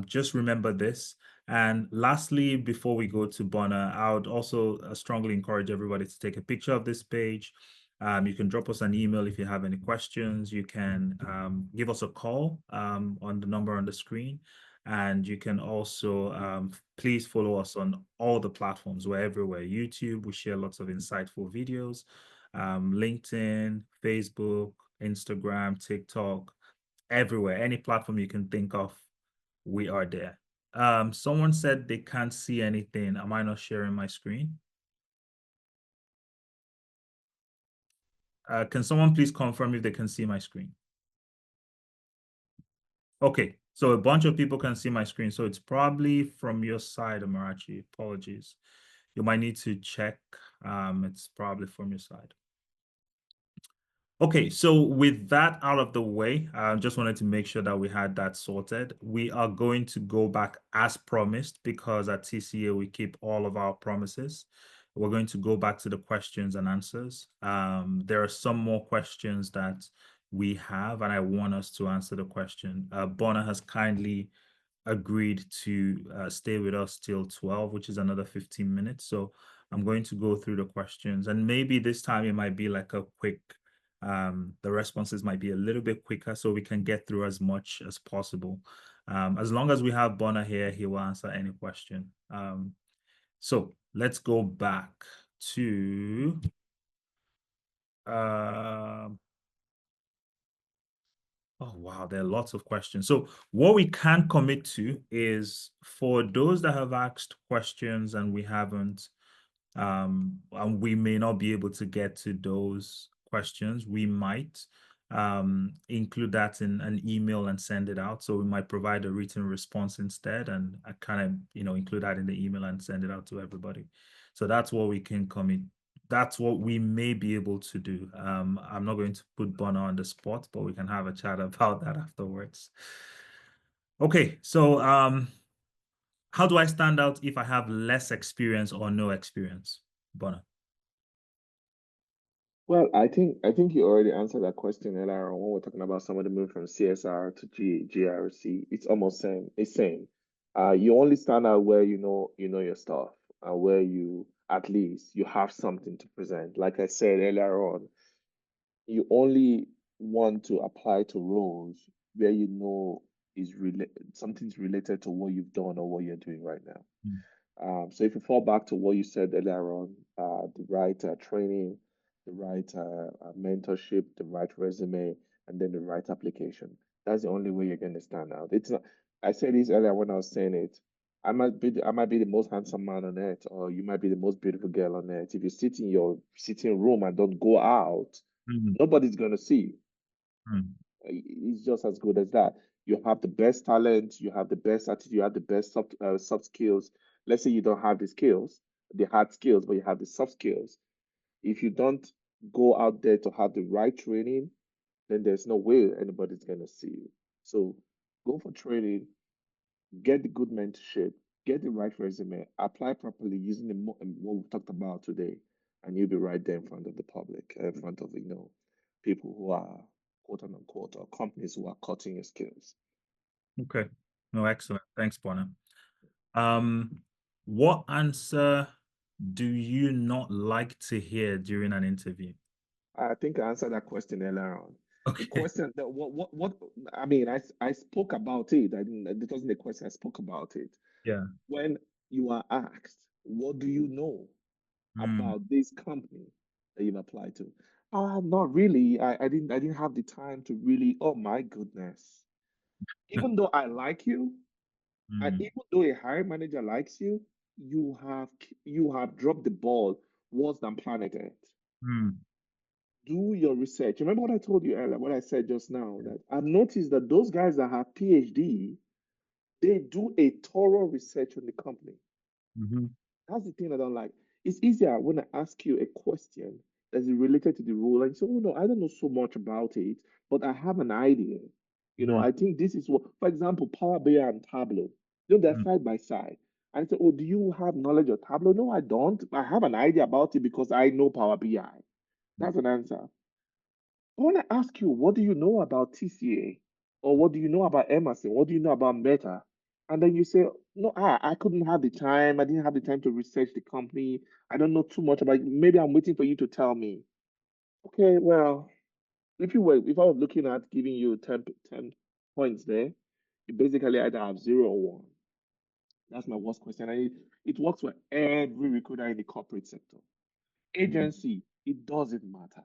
just remember this. And lastly, before we go to Bona, I would also strongly encourage everybody to take a picture of this page. You can drop us an email if you have any questions. You can give us a call on the number on the screen. And you can also please follow us on all the platforms. We're everywhere. YouTube, we share lots of insightful videos. LinkedIn, Facebook, Instagram, TikTok, everywhere, any platform you can think of, we are there. Someone said they can't see anything. Am I not sharing my screen? Can someone please confirm if they can see my screen? Okay, so a bunch of people can see my screen. So it's probably from your side, Amarachi. Apologies. You might need to check. It's probably from your side. Okay, so with that out of the way, I just wanted to make sure that we had that sorted. We are going to go back as promised, because at TCA, we keep all of our promises. We're going to go back to the questions and answers. There are some more questions that we have, and I want us to answer the question. Bona has kindly agreed to stay with us till 12, which is another 15 minutes. So I'm going to go through the questions, and maybe this time it might be like a quick, the responses might be a little bit quicker so we can get through as much as possible. As long as we have Bona here, he will answer any question. So let's go back to oh, wow, there are lots of questions. So what we can commit to is, for those that have asked questions and we haven't, and we may not be able to get to those questions, we might include that in an email and send it out. So we might provide a written response instead, and I kind of, include that in the email and send it out to everybody. So that's what we can commit. That's what we may be able to do. I'm not going to put Bona on the spot, but we can have a chat about that afterwards. Okay, so how do I stand out if I have less experience or no experience, Bona? Well, I think you already answered that question earlier on when we're talking about somebody moving from CSR to GRC. It's almost same. It's same. You only stand out where you know your stuff, and where you at least you have something to present. Like I said earlier on, you only want to apply to roles where you know something's related to what you've done or what you're doing right now. So if you fall back to what you said earlier on, the right training, the right mentorship, the right resume, and then the right application, that's the only way you're going to stand out. It's not, I said this earlier when I was saying it. I might be the most handsome man on earth, or you might be the most beautiful girl on earth. If you sit in your sitting room and don't go out, nobody's going to see you. It's just as good as that. You have the best talent, you have the best attitude, you have the best soft skills. Let's say you don't have the skills, the hard skills, but you have the soft skills. If you don't go out there to have the right training, then there's no way anybody's gonna see you. So go for training, get the good mentorship, get the right resume, apply properly using what we talked about today, and you'll be right there in front of the public, in front of people who are quote unquote, or companies who are cutting your skills. Okay. No, excellent. Thanks, Bona. What answer do you not like to hear during an interview? I think I answered that question earlier on. Okay. The question that what I mean, I spoke about it. I didn't. It wasn't a question. I spoke about it. Yeah. When you are asked, what do you know about this company that you've applied to? Not really. I didn't have the time to really. Oh my goodness. Even though I like you, and even though a hiring manager likes you, you have dropped the ball worse than planet Earth. Mm, Do your research. Remember what I told you earlier, what I said just now, that I've noticed that those guys that have PhD, they do a thorough research on the company. mhm, That's the thing I don't like. It's easier when I ask you a question that is related to the role and you say, oh no, I don't know so much about it, but I have an idea. mhm, I think this is what, for example, Power BI and Tableau, they're mm, side by side. I say, oh, do you have knowledge of Tableau? No, I don't. I have an idea about it because I know Power BI. That's an answer. I want to ask you, what do you know about TCA? Or what do you know about Emerson? What do you know about Meta? And then you say, no, I couldn't have the time. I didn't have the time to research the company. I don't know too much about it. Maybe I'm waiting for you to tell me. Okay, well, if I was looking at giving you 10 points there, you basically either have 0 or 1. That's my worst question. And it works for every recruiter in the corporate sector. mm, Agency, it doesn't matter.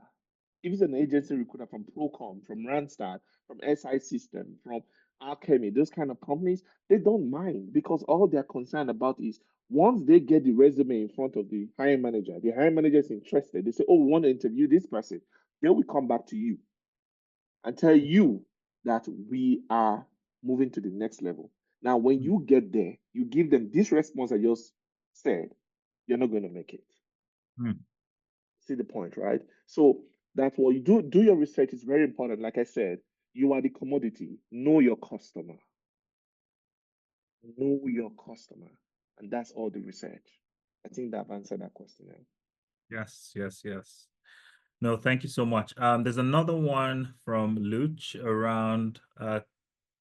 If it's an agency recruiter from Procom, from Randstad, from SI System, from Alchemy, those kind of companies, they don't mind because all they're concerned about is once they get the resume in front of the hiring manager, the hiring manager is interested. They say, oh, we want to interview this person. Then we come back to you and tell you that we are moving to the next level. Now, when mm, you get there, you give them this response I just said, you're not going to make it. mm. See the point, right? So that's what you do. Do your research is very important. Like I said, you are the commodity. Know your customer. Know your customer. And that's all the research. I think that I've answered that question now. Yes, yes, yes. No, thank you so much. There's another one from Luch around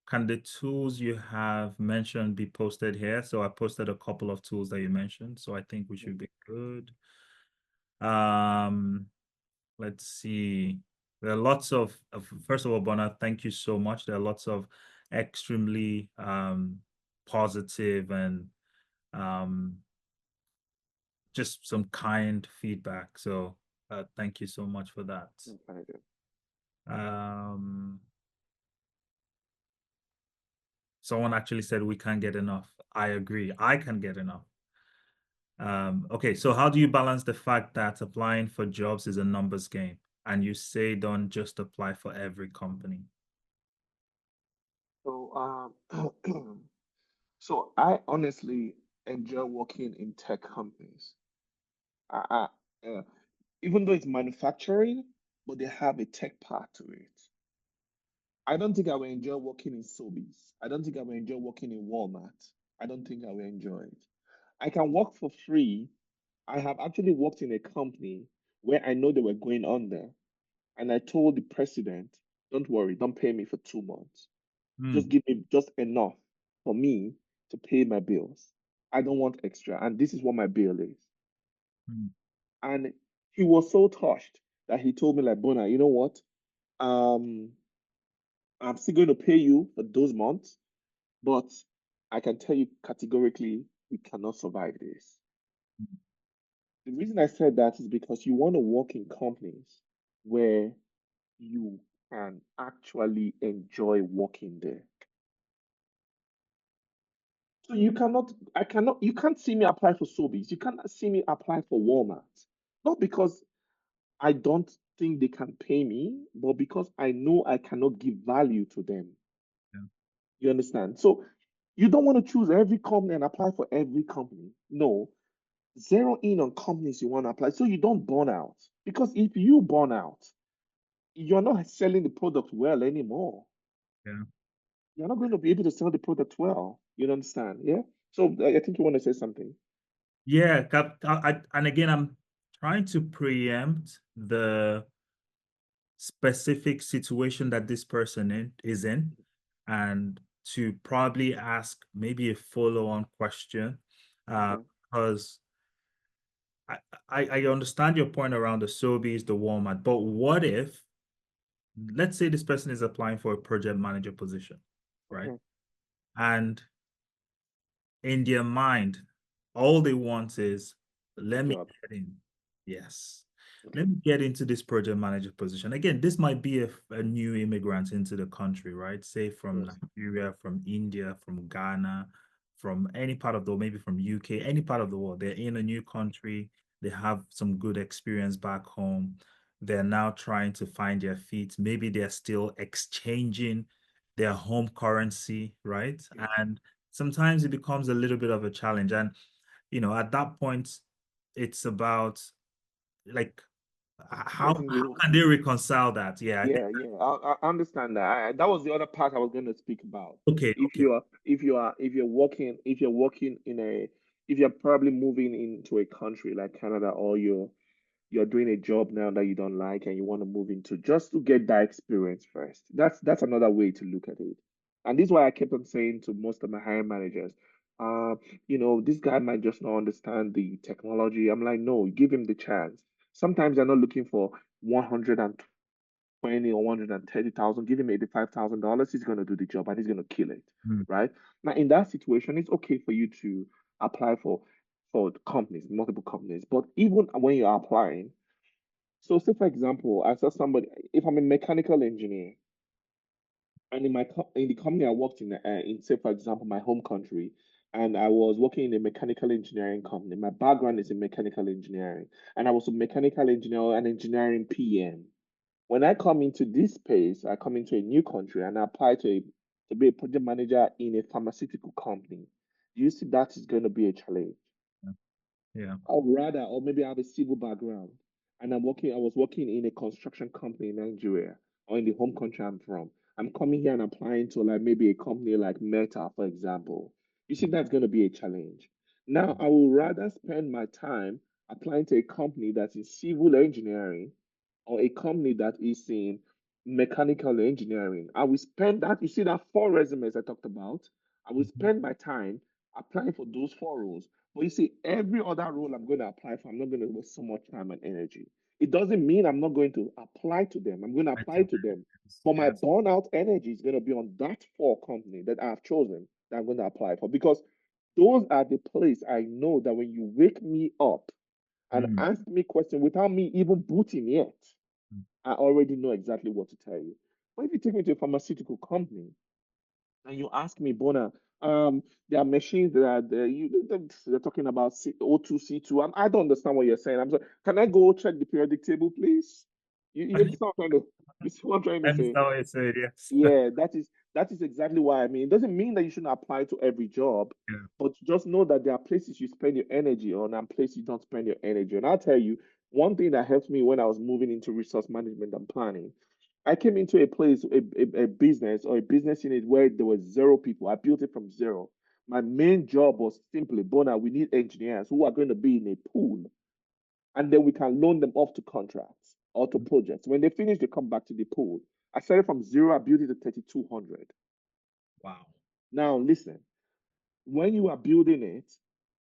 can the tools you have mentioned be posted here? So I posted a couple of tools that you mentioned, so I think we should be good. Um, let's see. There are lots of first of all, Bona, thank you so much. There are lots of extremely positive and um just some kind feedback. So thank you so much for that. Okay. Um, someone actually said we can't get enough. I agree. I can get enough. Okay, so how do you balance the fact that applying for jobs is a numbers game and you say don't just apply for every company? So, so I honestly enjoy working in tech companies. I even though it's manufacturing, but they have a tech part to it. I don't think I will enjoy working in Sobeys. I don't think I will enjoy working in Walmart. I don't think I will enjoy it. I can work for free. I have actually worked in a company where I know they were going under, and I told the president, "Don't worry, don't pay me for 2 months. Just Hmm, give me just enough for me to pay my bills. I don't want extra, and this is what my bill is." hmm, And he was so touched that he told me, like, Bona, you know what? Um, I'm still going to pay you for those months, but I can tell you categorically, we cannot survive this. The reason I said that is because you want to work in companies where you can actually enjoy working there. So you can't see me apply for Sobeys. You cannot see me apply for Walmart. Not because I don't think they can pay me, but because I know I cannot give value to them. yeah. You understand? So you don't want to choose every company and apply for every company. No, zero in on companies you want to apply so you don't burn out. Because if you burn out, you're not selling the product well anymore. Yeah. You're not going to be able to sell the product well. You understand? Yeah. So I think you want to say something. Yeah, and again, I'm trying to preempt the specific situation that this person is in, and to probably ask maybe a follow-on question, Okay. because I understand your point around the Sobeys, the Walmart, but what if, let's say this person is applying for a project manager position, right? Okay. And in their mind, all they want is, The let me job. get in. Yes. Okay. Let me get into this project manager position. Again, this might be a new immigrant into the country, right? Say from Yes. Nigeria, from India, from Ghana, from any part of the world, maybe from UK, any part of the world. They're in a new country. they have some good experience back home. They're now trying to find their feet. Maybe they're still exchanging their home currency, right? And sometimes it becomes a little bit of a challenge. And, at that point, it's about like how Getting can they reconcile that? Yeah, I think. yeah, I understand that. That was the other part I was going to speak about. Okay, okay. If you're probably moving into a country like Canada, or you're doing a job now that you don't like and you want to move into, just to get that experience first. That's another way to look at it. And this is why I kept on saying to most of my hiring managers, uh, this guy might just not understand the technology. I'm like, no, give him the chance. Sometimes they're not looking for 120 or 130,000. Give him $85,000. He's going to do the job and he's going to kill it, Mm, right? Now, in that situation, it's okay for you to apply for companies, multiple companies. But even when you're applying, so say for example, I saw somebody. If I'm a mechanical engineer, and in the company I worked in say for example my home country, and I was working in a mechanical engineering company. My background is in mechanical engineering, and I was a mechanical engineer and engineering PM. When I come into this space, I come into a new country and I apply to be a project manager in a pharmaceutical company. Do you see that is going to be a challenge? yeah. Or rather, or maybe I have a civil background and I was working in a construction company in Nigeria or in the home country I'm from. I'm coming here and applying to like maybe a company like Meta, for example. You see, that's going to be a challenge. Now, I would rather spend my time applying to a company that's in civil engineering or a company that is in mechanical engineering. I will spend that, you see, that four resumes I talked about. I will Mhm. spend my time applying for those four roles. But you see, every other role I'm going to apply for, I'm not going to waste so much time and energy. It doesn't mean I'm not going to apply to them. I'm going to I apply do. to them. But my Yes. burnout energy is going to be on that four company that I've chosen that I'm going to apply for, because those are the place I know that when you wake me up and Mm, ask me question without me even booting yet, mm. I already know exactly what to tell you. But if you take me to a pharmaceutical company and you ask me, Bona, there are machines that are there. They're talking about O2, C2. I don't understand what you're saying. I'm sorry. Can I go check the periodic table, please? You understand what I'm trying to, you see what I'm trying to I understand say? what you said, yes. Yeah, that is exactly why I mean. It doesn't mean that you shouldn't apply to every job, Yeah. but just know that there are places you spend your energy on and places you don't spend your energy on. I'll tell you, one thing that helped me when I was moving into resource management and planning, I came into a place, a business or a business unit where there were zero people. I built it from zero. My main job was simply, Bona, we need engineers who are going to be in a pool, and then we can loan them off to contracts or to projects. When they finish, they come back to the pool. I started from zero, I built it to 3,200. Wow. Now, listen, when you are building it,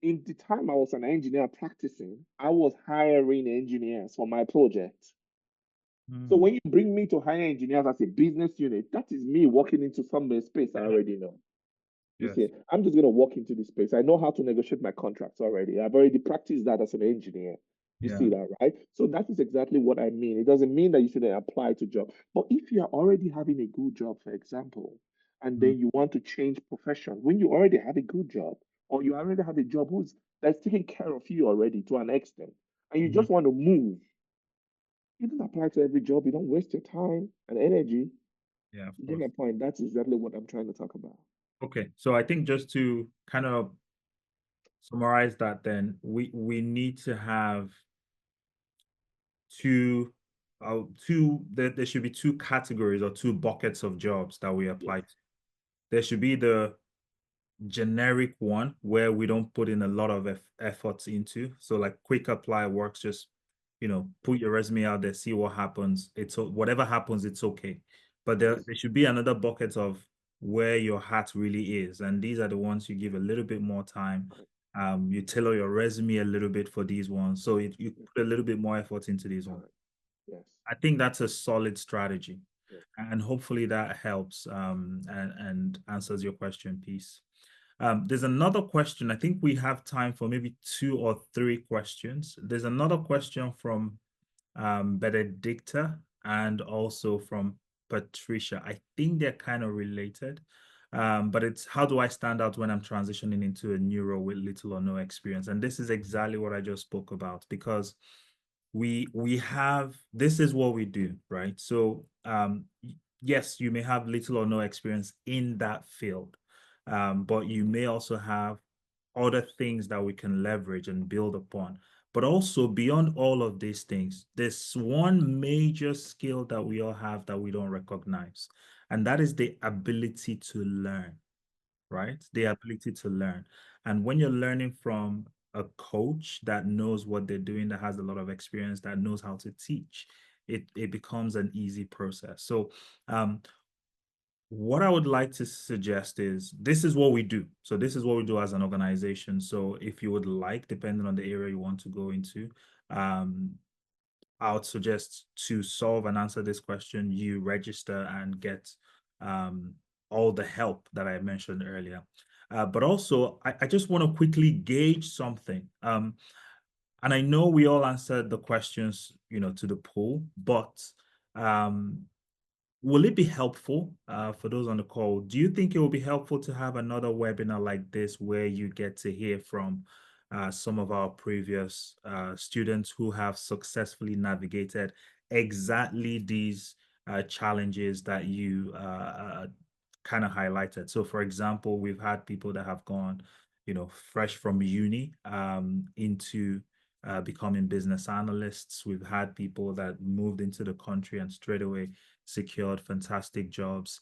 in the time I was an engineer practicing, I was hiring engineers for my project. So Mm, when you bring me to hire engineers as a business unit, that is me walking into some space I yeah, already know. You see, yes. I'm just going to walk into the space. I know how to negotiate my contracts already. I've already practiced that as an engineer. You Yeah. see that, right? So that is exactly what I mean. It doesn't mean that you shouldn't apply to job. But if you're already having a good job, for example, and Mm, then you want to change profession, when you already have a good job, or you already have a job that's taking care of you already to an extent, and you mhm. just want to move, you don't apply to every job. You don't waste your time and energy. Yeah, of You get course. my point? That's exactly what I'm trying to talk about. Okay. So I think just to kind of summarize that, then we need to have two there should be two categories or two buckets of jobs that we Yes. apply to. There should be the generic one where we don't put in a lot of efforts into. So like quick apply works, just put your resume out there, see what happens. Whatever happens, it's okay. But there, Yes. there should be another bucket of where your heart really is. And these are the ones you give a little bit more time. Correct. You tailor your resume a little bit for these ones. So you Yes. put a little bit more effort into these ones. Correct. Yes. I think that's a solid strategy. Yes. And hopefully that helps and answers your question, Peace. There's another question. I think we have time for maybe 2 or 3 questions. There's another question from Benedicta and also from Patricia. I think they're kind of related. But it's how do I stand out when I'm transitioning into a new role with little or no experience? And this is exactly what I just spoke about, because we have, this is what we do, right? So yes, you may have little or no experience in that field, but you may also have other things that we can leverage and build upon. But also beyond all of these things, there's one major skill that we all have that we don't recognize, and that is the ability to learn, right? The ability to learn. And when you're learning from a coach that knows what they're doing, that has a lot of experience, that knows how to teach, it becomes an easy process. So what I would like to suggest is, this is what we do. So this is what we do as an organization. So if you would like, depending on the area you want to go into, I would suggest to solve and answer this question, you register and get all the help that I mentioned earlier. But also, I just want to quickly gauge something. And I know we all answered the questions, to the poll, but will it be helpful for those on the call? Do you think it will be helpful to have another webinar like this where you get to hear from some of our previous students who have successfully navigated exactly these challenges that you kind of highlighted? So for example, we've had people that have gone, fresh from uni into becoming business analysts. We've had people that moved into the country and straight away secured fantastic jobs.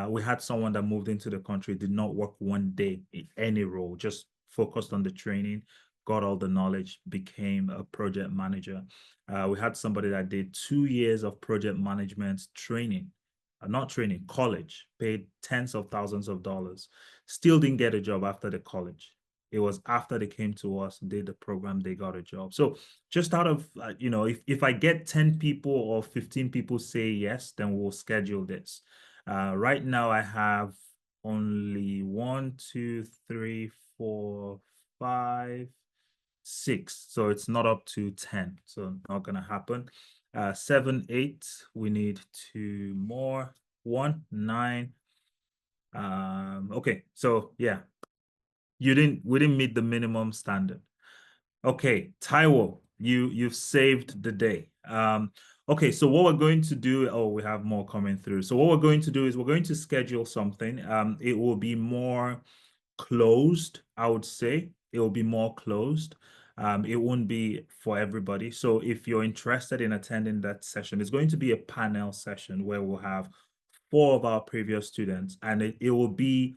We had someone that moved into the country, did not work one day in any role, just focused on the training, got all the knowledge, became a project manager. We had somebody that did 2 years of project management training, not training, college, paid tens of thousands of dollars, still didn't get a job after the college. It was after they came to us, did the program, they got a job. So just out of, if I get 10 people or 15 people say yes, then we'll schedule this. Right now I have only 1, 2, 3, 4, 5, 6. So it's not up to 10. So not going to happen. 7, 8, we need 2 more. 1, 9. Okay, so yeah, we didn't meet the minimum standard. Okay, Taiwo, you've saved the day. Okay, so what we're going to do, we have more coming through. So what we're going to do is we're going to schedule something. It will be more closed, I would say. It will be more closed. It won't be for everybody. So if you're interested in attending that session, it's going to be a panel session where we'll have 4 of our previous students, and it will be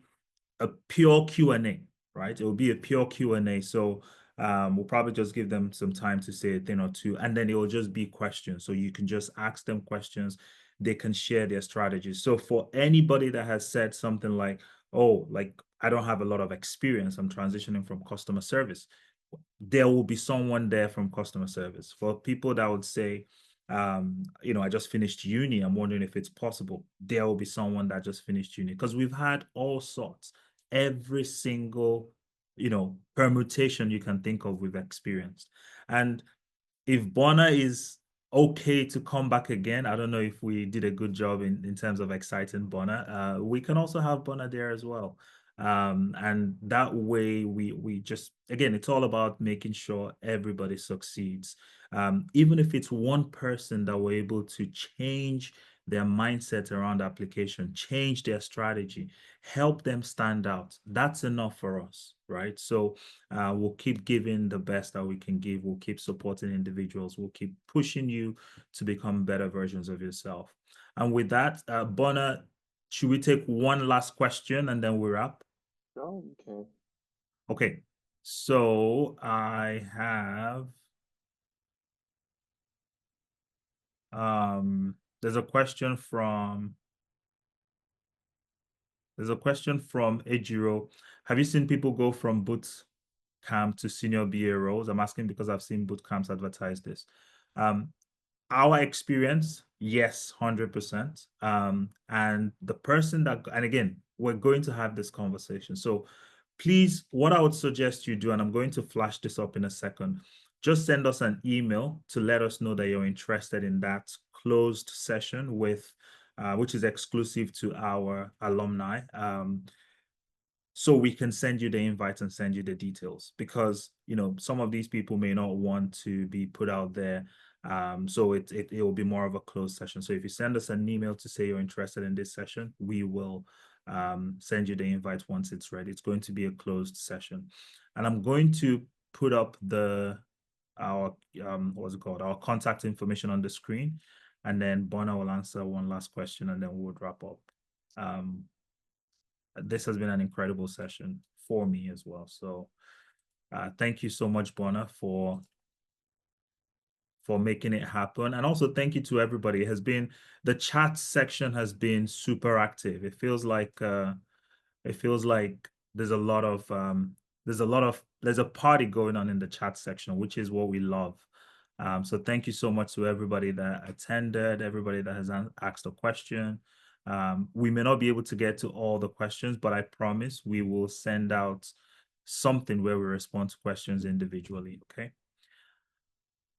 a pure Q&A, right? It will be a pure Q&A. So we'll probably just give them some time to say a thing or two, and then it will just be questions. So you can just ask them questions. They can share their strategies. So for anybody that has said something like, oh, like, I don't have a lot of experience, I'm transitioning from customer service, there will be someone there from customer service. For people that would say, I just finished uni, I'm wondering if it's possible, there will be someone that just finished uni, because we've had all sorts, every single, permutation you can think of, we've experienced. And if Bona is okay to come back again, I don't know if we did a good job in terms of exciting Bona. We can also have Bona there as well. And that way we just, again, it's all about making sure everybody succeeds. Even if it's one person that we're able to change their mindset around application, change their strategy, help them stand out, that's enough for us, right? So we'll keep giving the best that we can give. We'll keep supporting individuals. We'll keep pushing you to become better versions of yourself. And with that, Bona, should we take one last question and then we wrap? Oh, okay. Okay, so I have, there's a question from Ejiro. Have you seen people go from Bootcamp to senior BA roles? I'm asking because I've seen Bootcamps advertise this. Our experience, yes, 100%. And the person that, and again, we're going to have this conversation. So please, what I would suggest you do, and I'm going to flash this up in a second, just send us an email to let us know that you're interested in that closed session with which is exclusive to our alumni. So we can send you the invite and send you the details, because some of these people may not want to be put out there. So it will be more of a closed session. So if you send us an email to say you're interested in this session, we will send you the invite once it's ready. It's going to be a closed session, and I'm going to put up our what's it called, our contact information on the screen, and then Bona will answer one last question, and then we would wrap up. This has been an incredible session for me as well. So thank you so much, Bona, for making it happen. And also thank you to everybody. The chat section has been super active. It feels like there's a party going on in the chat section, which is what we love. So thank you so much to everybody that attended, everybody that has asked a question. We may not be able to get to all the questions, but I promise we will send out something where we respond to questions individually, okay?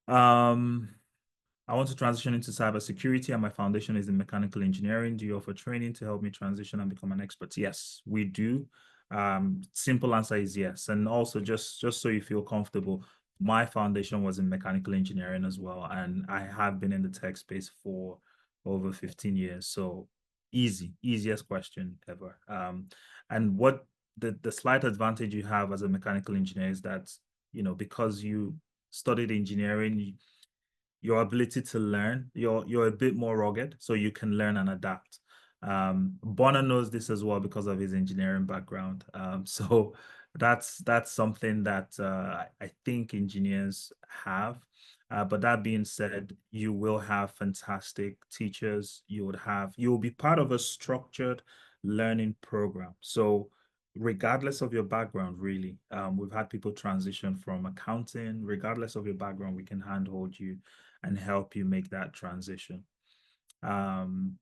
I want to transition into cybersecurity, and my foundation is in mechanical engineering. Do you offer training to help me transition and become an expert? Yes, we do. Simple answer is yes. And also, just so you feel comfortable, my foundation was in mechanical engineering as well, and I have been in the tech space for over 15 years. So easiest question ever. And what the slight advantage you have as a mechanical engineer is that, because you studied engineering, your ability to learn, you're a bit more rugged, so you can learn and adapt. Bona knows this as well because of his engineering background. So that's something that I think engineers have. But that being said, you will have fantastic teachers. You will be part of a structured learning program. So regardless of your background, really, we've had people transition from accounting. Regardless of your background, we can handhold you and help you make that transition. I'm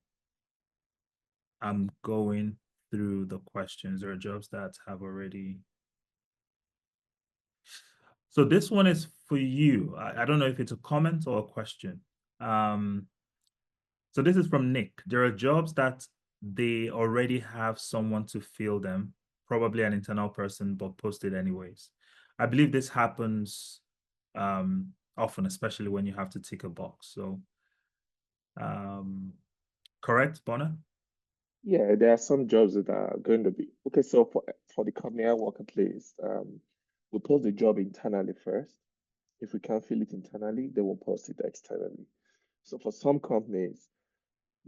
going through the questions. There are jobs that have already. So this one is for you. I don't know if it's a comment or a question. So this is from Nick. There are jobs that they already have someone to fill them, probably an internal person, but posted anyways. I believe this happens often, especially when you have to tick a box. So correct, Bona? Yeah, there are some jobs that are going to be okay. So for the company I work at least, we post the job internally first. If we can't fill it internally, then we'll post it externally. So for some companies,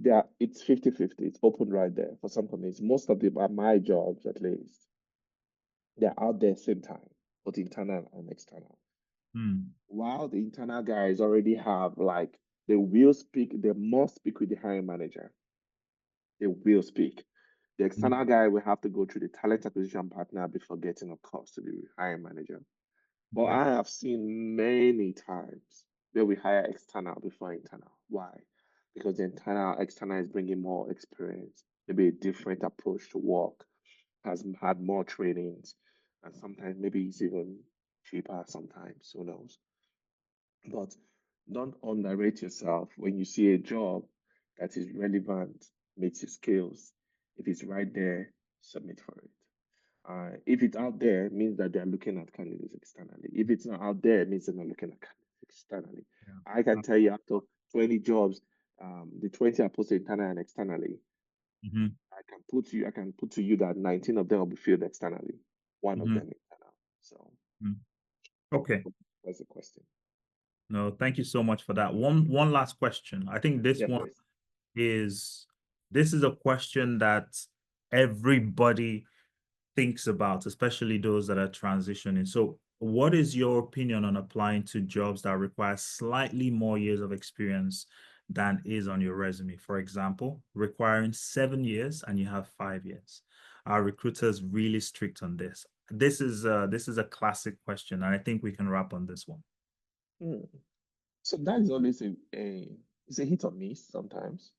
it's 50-50. It's open right there. For some companies, most of them are my jobs at least. They're out there same time, both internal and external. While the internal guys already have they must speak with the hiring manager. They will speak. The external guy will have to go through the talent acquisition partner before getting, of course, to the hiring manager. But I have seen many times where we hire external before internal. Why? Because the external is bringing more experience, maybe a different approach to work, has had more trainings, and sometimes maybe it's even cheaper sometimes, who knows. But don't underrate yourself when you see a job that is relevant, meets your skills. If it's right there, submit for it. If it's out there, it means that they're looking at candidates externally. If it's not out there, it means they're not looking at candidates externally. Yeah. I can tell you after 20 jobs, the 20 are posted internally and externally. I can put to you that 19 of them will be filled externally, one of them internal. So okay, that's the question. no, thank you so much for that. One last question. I think this one please. is a question that everybody thinks about, especially those that are transitioning. So what is your opinion on applying to jobs that require slightly more years of experience than is on your resume? For example, requiring 7 years and you have 5 years. Are recruiters really strict on this? This is a classic question, and I think we can wrap on this one. So that is always it's a hit or miss sometimes.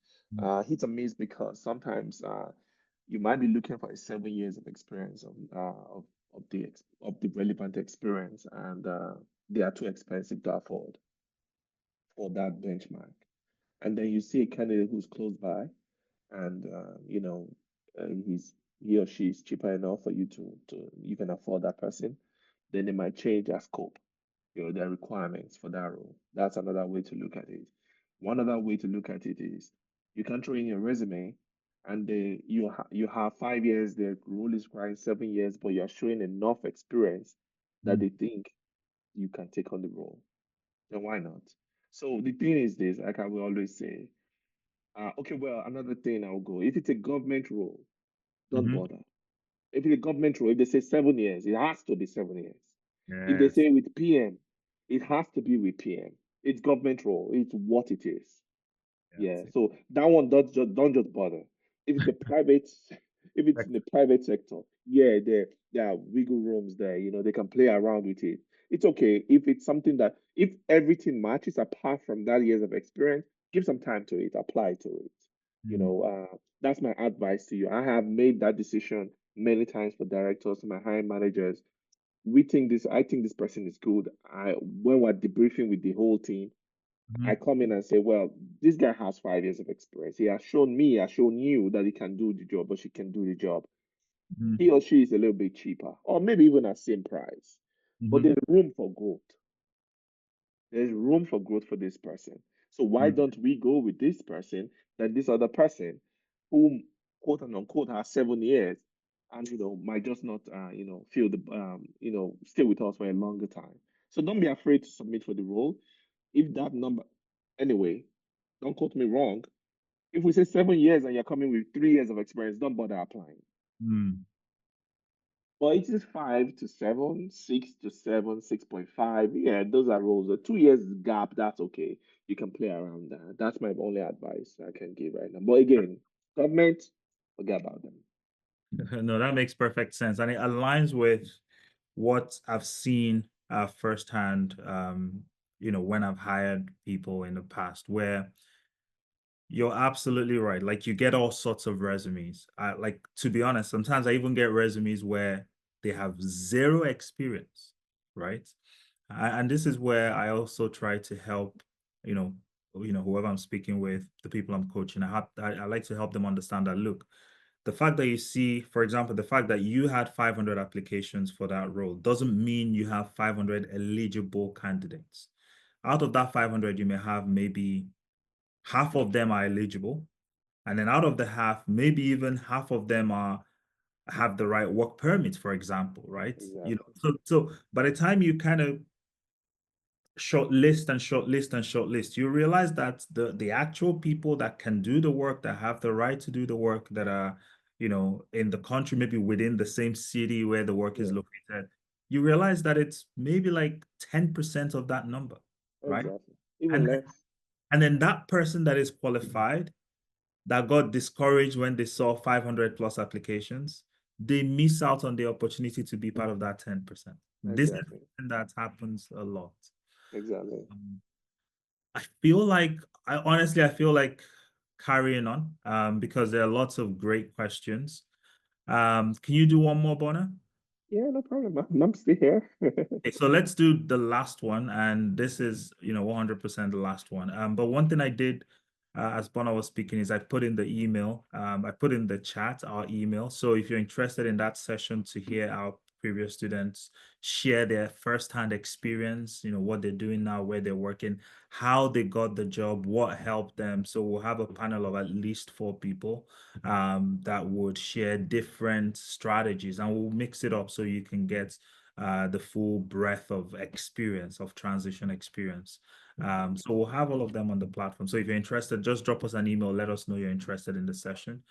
Hit or miss because sometimes you might be looking for 7 years of experience of the relevant experience, and they are too expensive to afford for that benchmark. And then you see a candidate who's close by, and he or she is cheaper enough for you to you can afford that person, then they might change their scope, their requirements for that role. That's another way to look at it. One other way to look at it is you can throw in your resume and you have 5 years, the role is requiring 7 years, but you're showing enough experience that Mm. they think you can take on the role. Then why not? So the thing is this, like I will always say, okay, well, another thing I'll go. If it's a government role, don't Mhm. bother. If it's a government role, if they say 7 years, it has to be 7 years. If they Yes. say with PM, it has to be with PM. It's government role. It's what it is. Yes. Yeah. So that one don't just bother. If it's a private, if it's in the private sector, yeah, there are wiggle rooms there. They can play around with it. It's okay if it's something that if everything matches apart from that years of experience, give some time to it, apply to it. Mm. That's my advice to you. I have made that decision many times for directors, my hiring managers. I think this person is good. When we're debriefing with the whole team, I Mhm. come in and say, well, this guy has 5 years of experience. He has shown you that he can do the job, or she can do the job. Mhm. He or she is a little bit cheaper, or maybe even at same price. But Mhm. there's room for growth. There's room for growth for this person. So why Mm. don't we go with this person than this other person who quote and unquote has 7 years and might just not feel the stay with us for a longer time. So don't be afraid to submit for the role. If that number anyway, don't quote me wrong. If we say 7 years and you're coming with 3 years of experience, don't bother applying. Mm. But it is 5 to 7, 6 to 7, 6.5. Yeah, those are roles. A 2 years gap, that's okay. You can play around that. That's my only advice I can give right now. But again, government, forget about them. No, that makes perfect sense, and it aligns with what I've seen firsthand. When I've hired people in the past, where you're absolutely right. Like you get all sorts of resumes. Like to be honest, sometimes I even get resumes where they have zero experience, right? And this is where I also try to help, you know, whoever I'm speaking with, the people I'm coaching. I like to help them understand that look, the fact that you see, for example, the fact that you had 500 applications for that role doesn't mean you have 500 eligible candidates. Out of that 500, you may have maybe half of them are eligible, and then out of the half, maybe even half of them have the right work permit, for example, right? Exactly. So by the time you kind of shortlist and shortlist and shortlist, you realize that the actual people that can do the work, that have the right to do the work, that are in the country, maybe within the same city where the work is Yeah, located, you realize that it's maybe like 10% of that number, right? exactly. Even And less. and then that person that is qualified, that got discouraged when they saw 500 plus applications, they miss out on the opportunity to be part of that 10%. This is Exactly. something that happens a lot. Exactly. Um, I feel like carrying on because there are lots of great questions. Can you do one more, Bona? Yeah, no problem. I'm still here. Okay, so let's do the last one, and this is 100% the last one. But one thing I did as Bona was speaking is I put in the email, I put in the chat our email. So if you're interested in that session to hear our previous students share their firsthand experience, what they're doing now, where they're working, how they got the job, what helped them. So we'll have a panel of at least 4 people that would share different strategies, and we'll mix it up so you can get the full breadth of experience, of transition experience. So we'll have all of them on the platform. So if you're interested, just drop us an email, let us know you're interested in the session.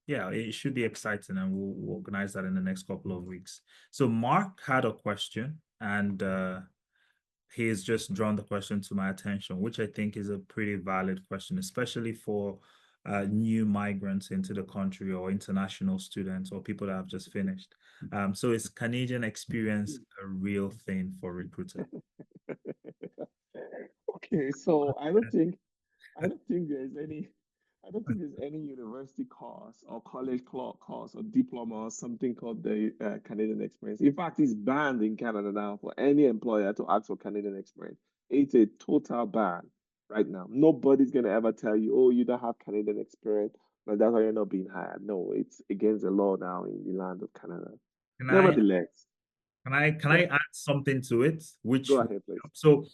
Yeah, it should be exciting, and we'll organize that in the next couple of weeks. So Mark had a question, and he has just drawn the question to my attention, which I think is a pretty valid question, especially for new migrants into the country, or international students, or people that have just finished. So is Canadian experience a real thing for recruiting? Okay, so I don't think there's any university course or college course or diploma or something called the Canadian experience. In fact, it's banned in Canada now for any employer to ask for Canadian experience. It's a total ban. right now. Nobody's gonna ever tell you, oh, you don't have Canadian experience, but that's why you're not being hired. No, it's against the law now in the land of Canada. Can I Nevertheless, can go, I add something to it, go which ahead, please. so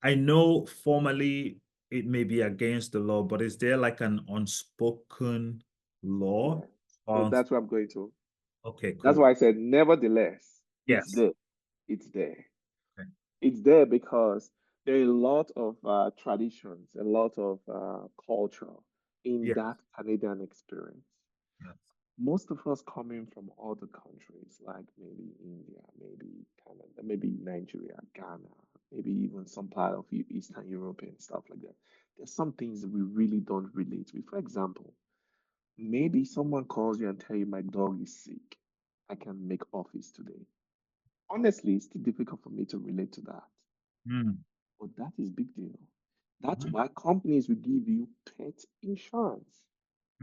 I know formally it may be against the law, but is there like an unspoken Yeah. law? So On that's what I'm going to. okay, That's cool. why I said, nevertheless, it's Yes. there. It's there. Okay. It's there because there are a lot of traditions, a lot of culture in Yes. that Canadian experience. Yes. Most of us coming from other countries, like maybe India, maybe Canada, maybe Nigeria, Ghana, maybe even some part of Eastern Europe and stuff like that. There's some things that we really don't relate with. For example, maybe someone calls you and tell you my dog is sick. I can make office today. Honestly, it's still difficult for me to relate to that. Mm, But that is big deal. That's mm, why companies will give you pet insurance.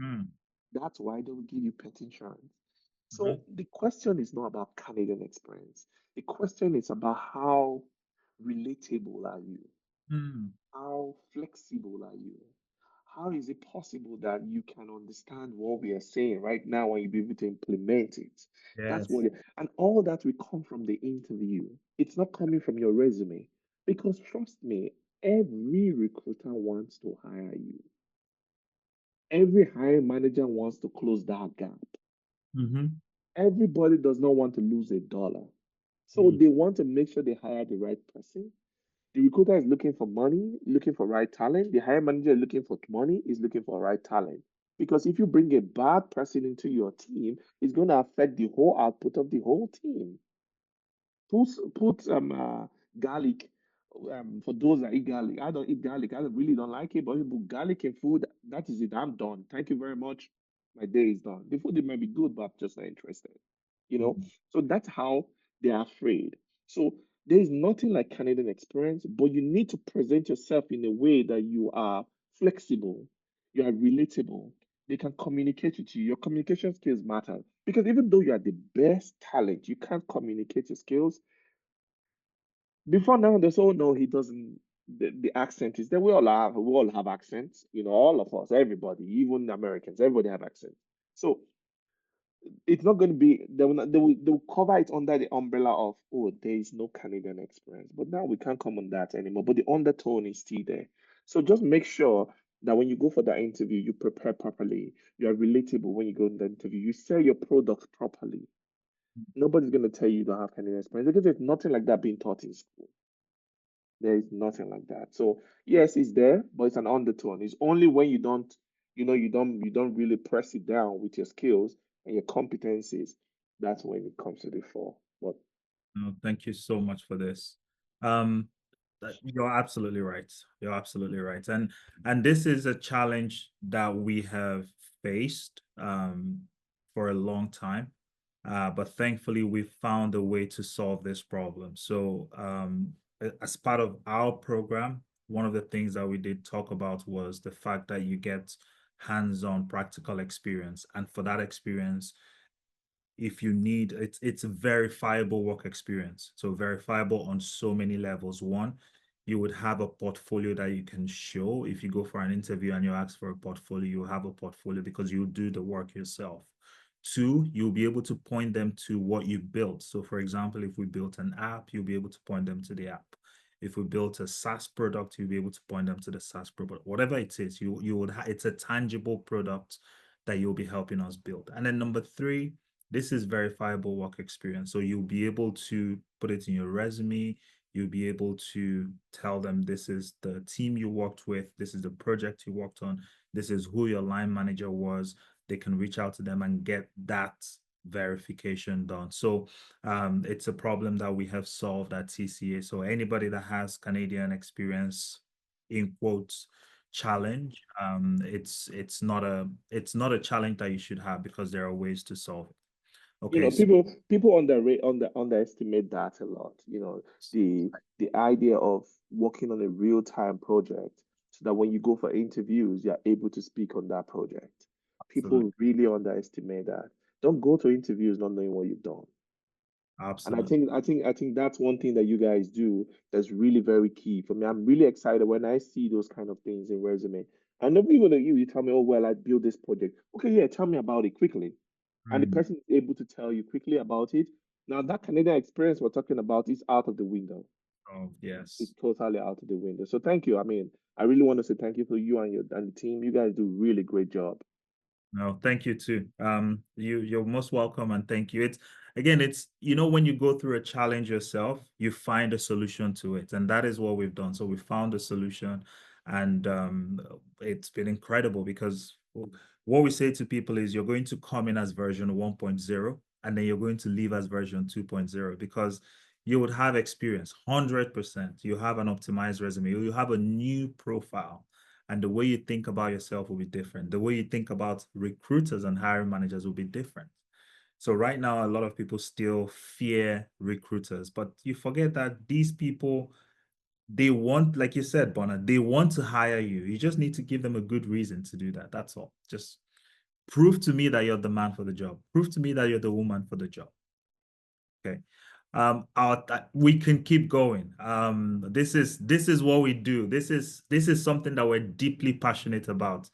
mm, That's why they will give you pet insurance. mhm, So the question is not about Canadian experience. The question is about how relatable are you? mm. How flexible are you? How is it possible that you can understand what we are saying right now and you be able to implement it? That's Yes. what, and all that will come from the interview. It's not coming from your resume. Because trust me, every recruiter wants to hire you. Every hiring manager wants to close that gap. Mm-hmm. Everybody does not want to lose a dollar. So Mm. they want to make sure they hire the right person. The recruiter is looking for money, looking for right talent. The hiring manager is looking for money, is looking for right talent. Because if you bring a bad person into your team, it's going to affect the whole output of the whole team. Put garlic for those that eat garlic. I don't eat garlic. I really don't like it. But if you put garlic in food, that is it. I'm done. Thank you very much. My day is done. The food it might be good, but I'm just not interested. You know. Mm. So that's how they are afraid. So there is nothing like Canadian experience, but you need to present yourself in a way that you are flexible, you are relatable. They can communicate with you. Your communication skills matter because even though you are the best talent, you can't communicate your skills. Before now, they say, oh no, he doesn't. The accent is there. We all have accents. You know, all of us, everybody, even Americans, everybody have accents. So it's not going to be. They will cover it under the umbrella of, oh, there is no Canadian experience. But now we can't come on that anymore. But the undertone is still there. So just make sure that when you go for that interview, you prepare properly. You are relatable when you go in the interview. You sell your product properly. Nobody's going to tell you don't have Canadian experience because there's nothing like that being taught in school. There is nothing like that. So yes, it's there, but it's an undertone. It's only when you don't, you don't really press it down with your skills and your competencies. That's when it comes to the fore. But No, thank you so much for this. Um, you're absolutely right. You're absolutely right. And this is a challenge that we have faced for a long time. But thankfully we found a way to solve this problem. So as part of our program, one of the things that we did talk about was the fact that you get hands-on practical experience. And for that experience, if you need it's a verifiable work experience, so verifiable on so many levels. One, you would have a portfolio that you can show. If you go for an interview and you ask for a portfolio, you have a portfolio because you do the work yourself. Two, you'll be able to point them to what you built. So for example, if we built an app, you'll be able to point them to the app. If we built a SaaS product, you'll be able to point them to the SaaS product. Whatever it is, you would it's a tangible product that you'll be helping us build. And then number three, this is verifiable work experience. So you'll be able to put it in your resume. You'll be able to tell them this is the team you worked with, this is the project you worked on, this is who your line manager was. They can reach out to them and get that verification done. So it's a problem that we have solved at TCA. So anybody that has Canadian experience, in quotes, challenge, it's not a challenge that you should have because there are ways to solve it. Okay, so people underestimate that a lot. The idea of working on a real-time project so that when you go for interviews, you're able to speak on that project. absolutely. People really underestimate that. Don't go to interviews not knowing what you've done. Absolutely. I think that's one thing that you guys do that's really very key for me. I'm really excited when I see those kind of things in resume. And nobody will you tell me, oh well, I built this project. Okay, yeah, tell me about it quickly. And the Mm. person is able to tell you quickly about it. Now that Canadian experience we're talking about is out of the window. Oh, It's yes. totally out of the window. So thank you. I mean, I really want to say thank you for you and your and the team. You guys do really great job. No, thank you too. You're most welcome and thank you. It's again, it's when you go through a challenge yourself, you find a solution to it, and that is what we've done. So we found a solution, and it's been incredible because what we say to people is you're going to come in as version 1.0, and then you're going to leave as version 2.0 because you would have experience 100%. You have an optimized resume. You have a new profile. And the way you think about yourself will be different. The way you think about recruiters and hiring managers will be different. So right now, a lot of people still fear recruiters, but you forget that these people, they want, like you said, Bona, they want to hire you. You just need to give them a good reason to do that. That's all. Just prove to me that you're the man for the job. Prove to me that you're the woman for the job. Okay. We can keep going. This is what we do. This is something that we're deeply passionate about.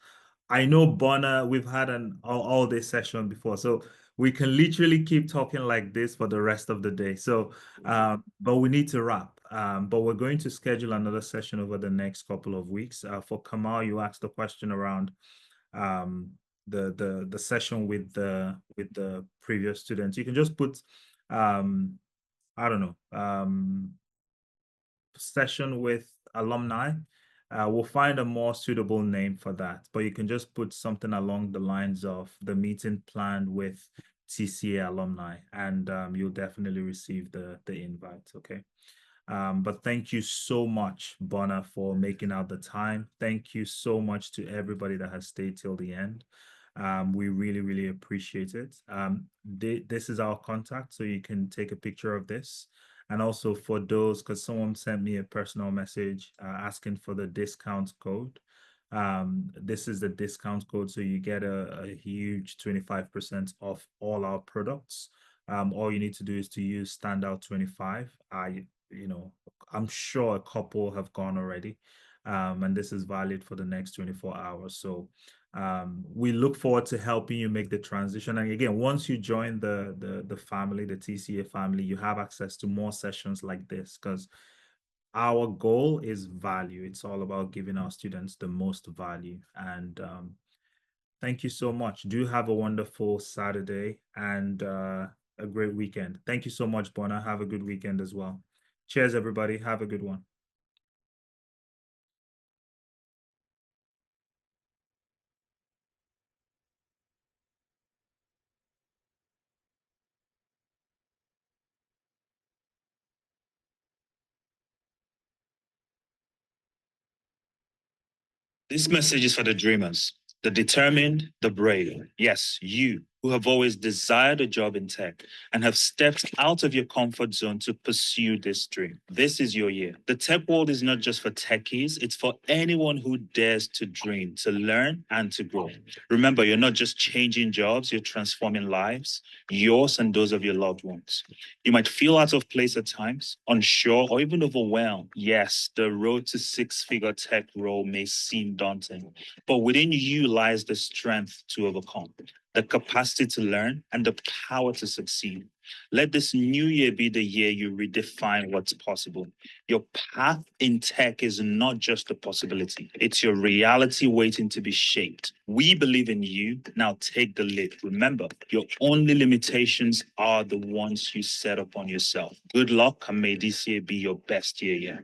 I know Bona, we've had an all day session before, so we can literally keep talking like this for the rest of the day. So, but we need to wrap. But we're going to schedule another session over the next couple of weeks. For Kamal, you asked a question around the session with the previous students. You can just put I don't know, session with alumni. We'll find a more suitable name for that, but you can just put something along the lines of the meeting planned with TCA alumni, and you'll definitely receive the invite. Okay. But thank you so much, Bona, for making out the time. Thank you so much to everybody that has stayed till the end. We really, really appreciate it. This is our contact, so you can take a picture of this. And also for those, because someone sent me a personal message asking for the discount code. This is the discount code, so you get a huge 25% off all our products. All you need to do is to use Standout 25. I'm sure a couple have gone already. And this is valid for the next 24 hours. So we look forward to helping you make the transition. And again, once you join the family, the TCA family, you have access to more sessions like this because our goal is value. It's all about giving our students the most value. And thank you so much. Do have a wonderful Saturday and a great weekend. Thank you so much, Bona. Have a good weekend as well. Cheers, everybody. Have a good one. This message is for the dreamers, the determined, the brave. Yes, you who have always desired a job in tech and have stepped out of your comfort zone to pursue this dream. This is your year. The tech world is not just for techies, it's for anyone who dares to dream, to learn, and to grow. Remember, you're not just changing jobs, you're transforming lives, yours and those of your loved ones. You might feel out of place at times, unsure, or even overwhelmed. Yes, the road to six-figure tech role may seem daunting, but within you lies the strength to overcome, the capacity to learn, and the power to succeed. Let this new year be the year you redefine what's possible. Your path in tech is not just a possibility, it's your reality waiting to be shaped. We believe in you. Now take the lead. Remember, your only limitations are the ones you set upon yourself. Good luck, and may this year be your best year yet.